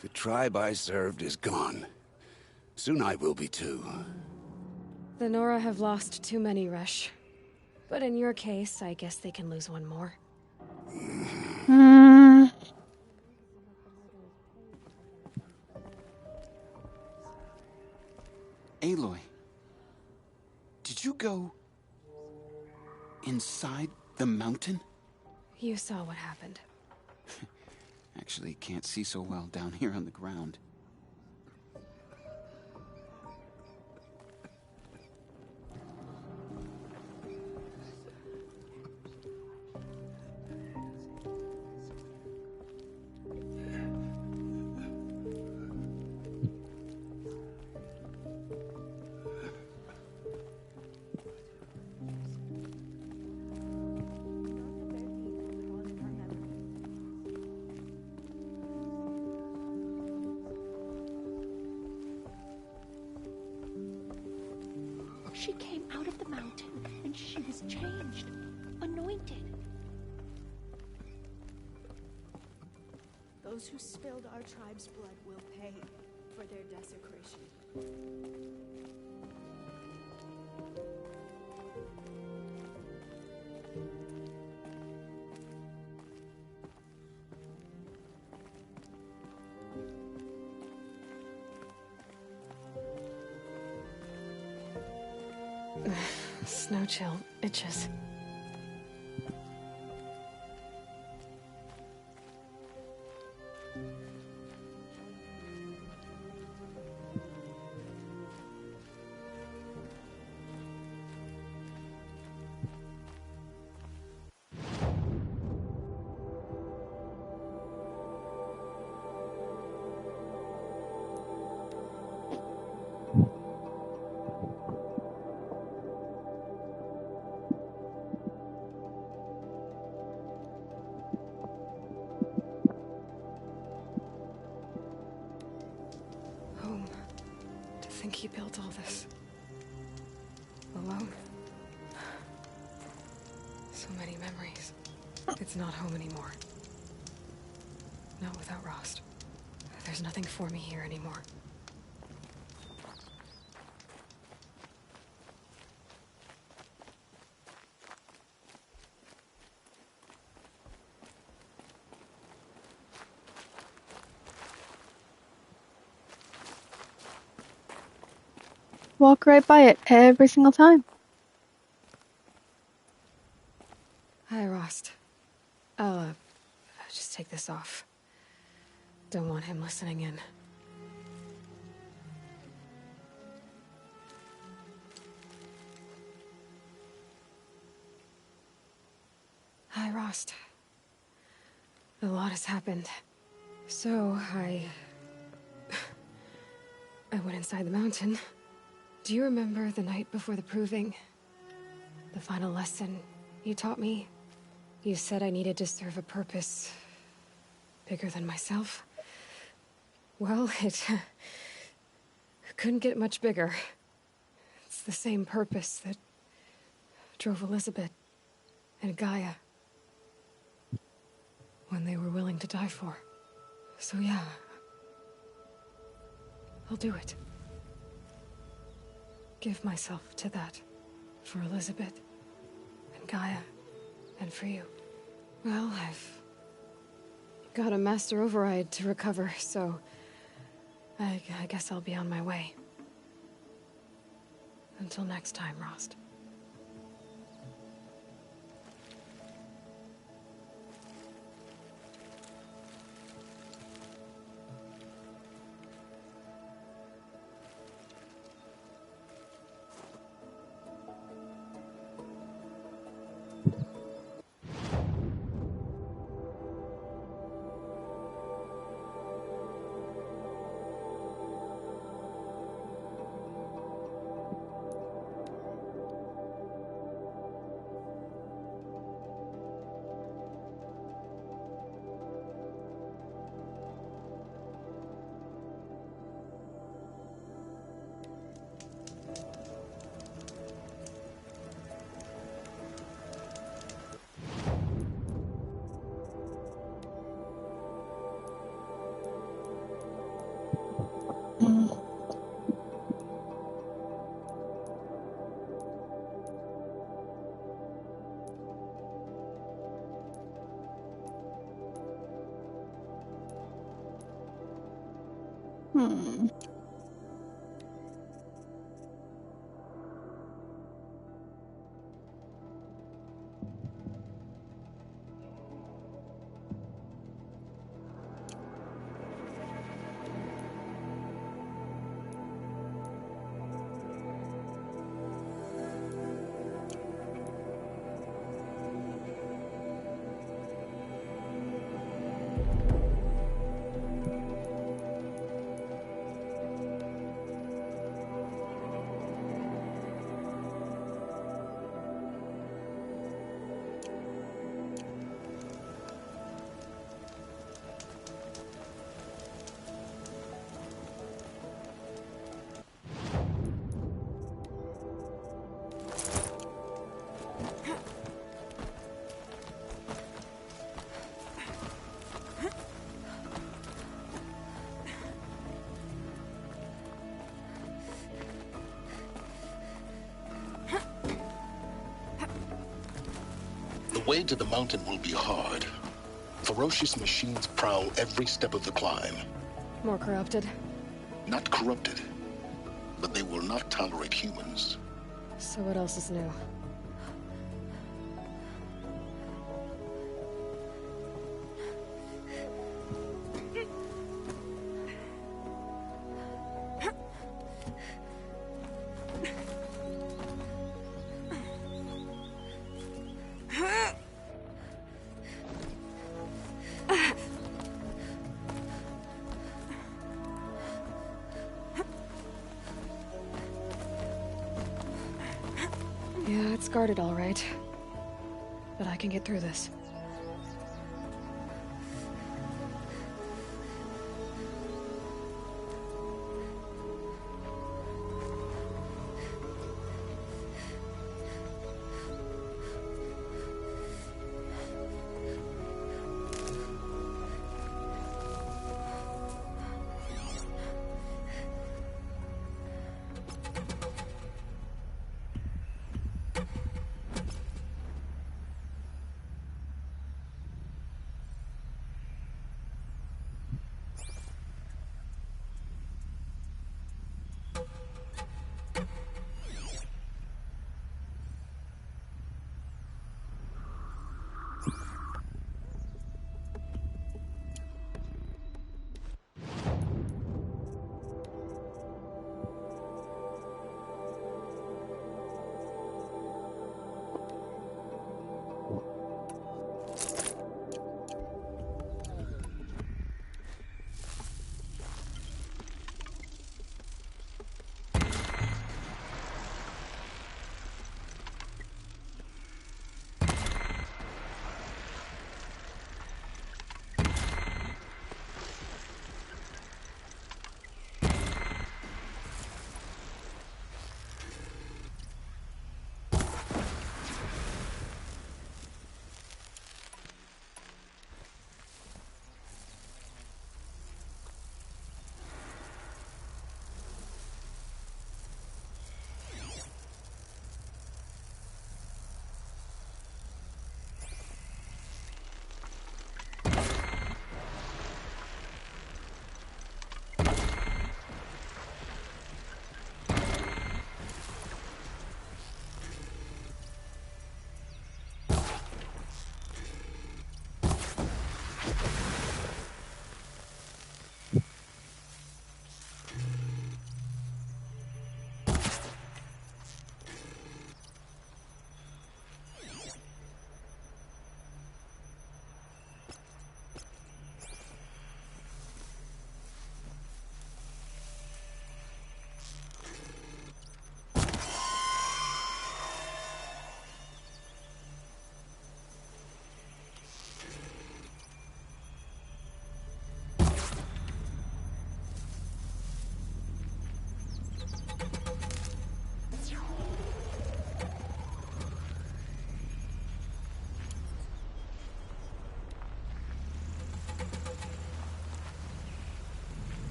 The tribe I served is gone. Soon I will be too. The Nora have lost too many, Resh. But in your case, I guess they can lose one more. Aloy, did you go inside the mountain? You saw what happened. Actually, can't see so well down here on the ground. She came out of the mountain, and she was changed, anointed. Those who spilled our tribe's blood will pay for their desecration. Snow chill itches. Home. To think he built all this. Alone. So many memories. It's not home anymore. Not without Rost. There's nothing for me here anymore. Walk right by it every single time. Hi, Rost. I'll just take this off. Don't want him listening in. Hi, Rost. A lot has happened. So, I went inside the mountain. Do you remember the night before the proving? The final lesson you taught me? You said I needed to serve a purpose bigger than myself. Well, it couldn't get much bigger. It's the same purpose that drove Elizabeth and Gaia when they were willing to die for. So yeah, I'll do it. Give myself to that. For Elizabeth and Gaia and for you. Well, I've got a master override to recover, so I guess I'll be on my way. Until next time, Rost. The way to the mountain will be hard. Ferocious machines prowl every step of the climb. More corrupted? Not corrupted, but they will not tolerate humans. So what else is new? Yeah, it's guarded all right. But I can get through this.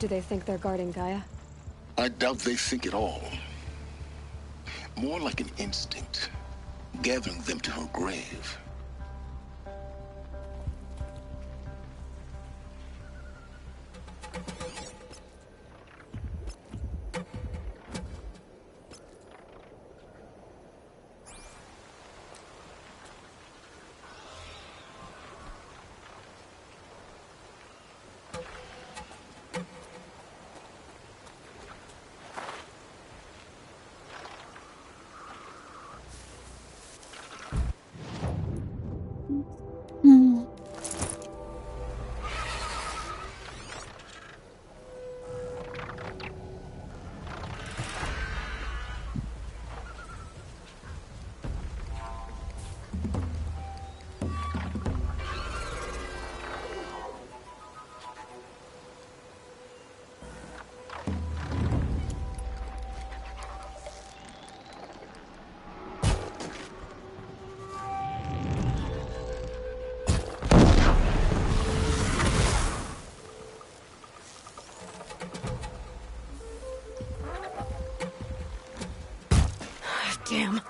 Do they think they're guarding Gaia? I doubt they think at all. More like an instinct, gathering them to her grave. Damn.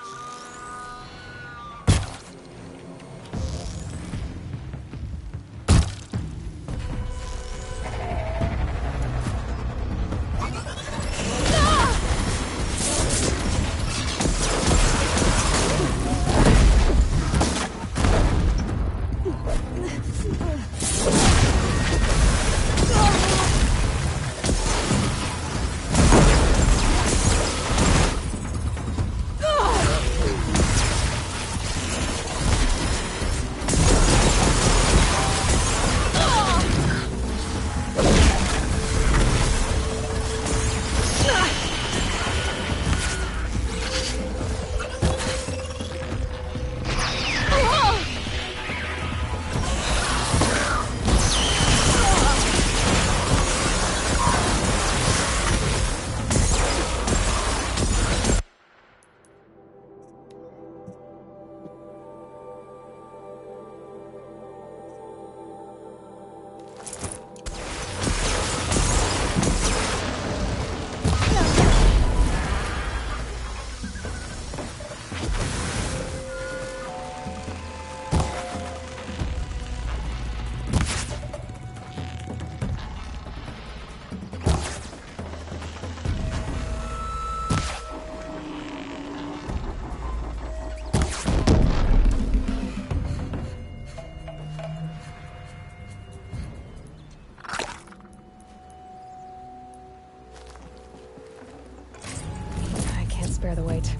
Spare the weight.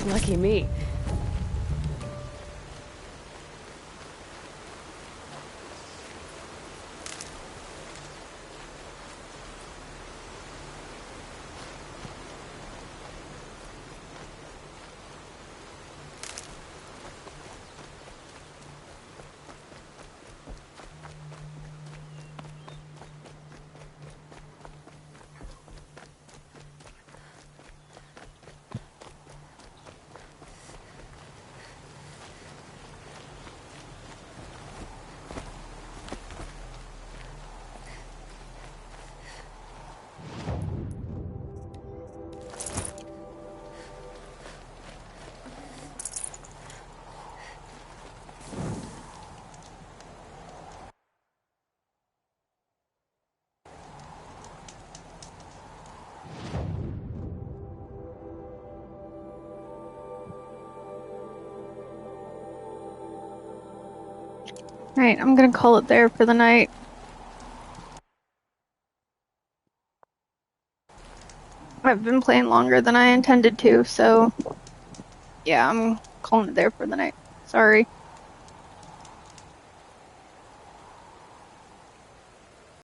Lucky me. Alright, I'm gonna call it there for the night. I've been playing longer than I intended to, so yeah, I'm calling it there for the night. Sorry.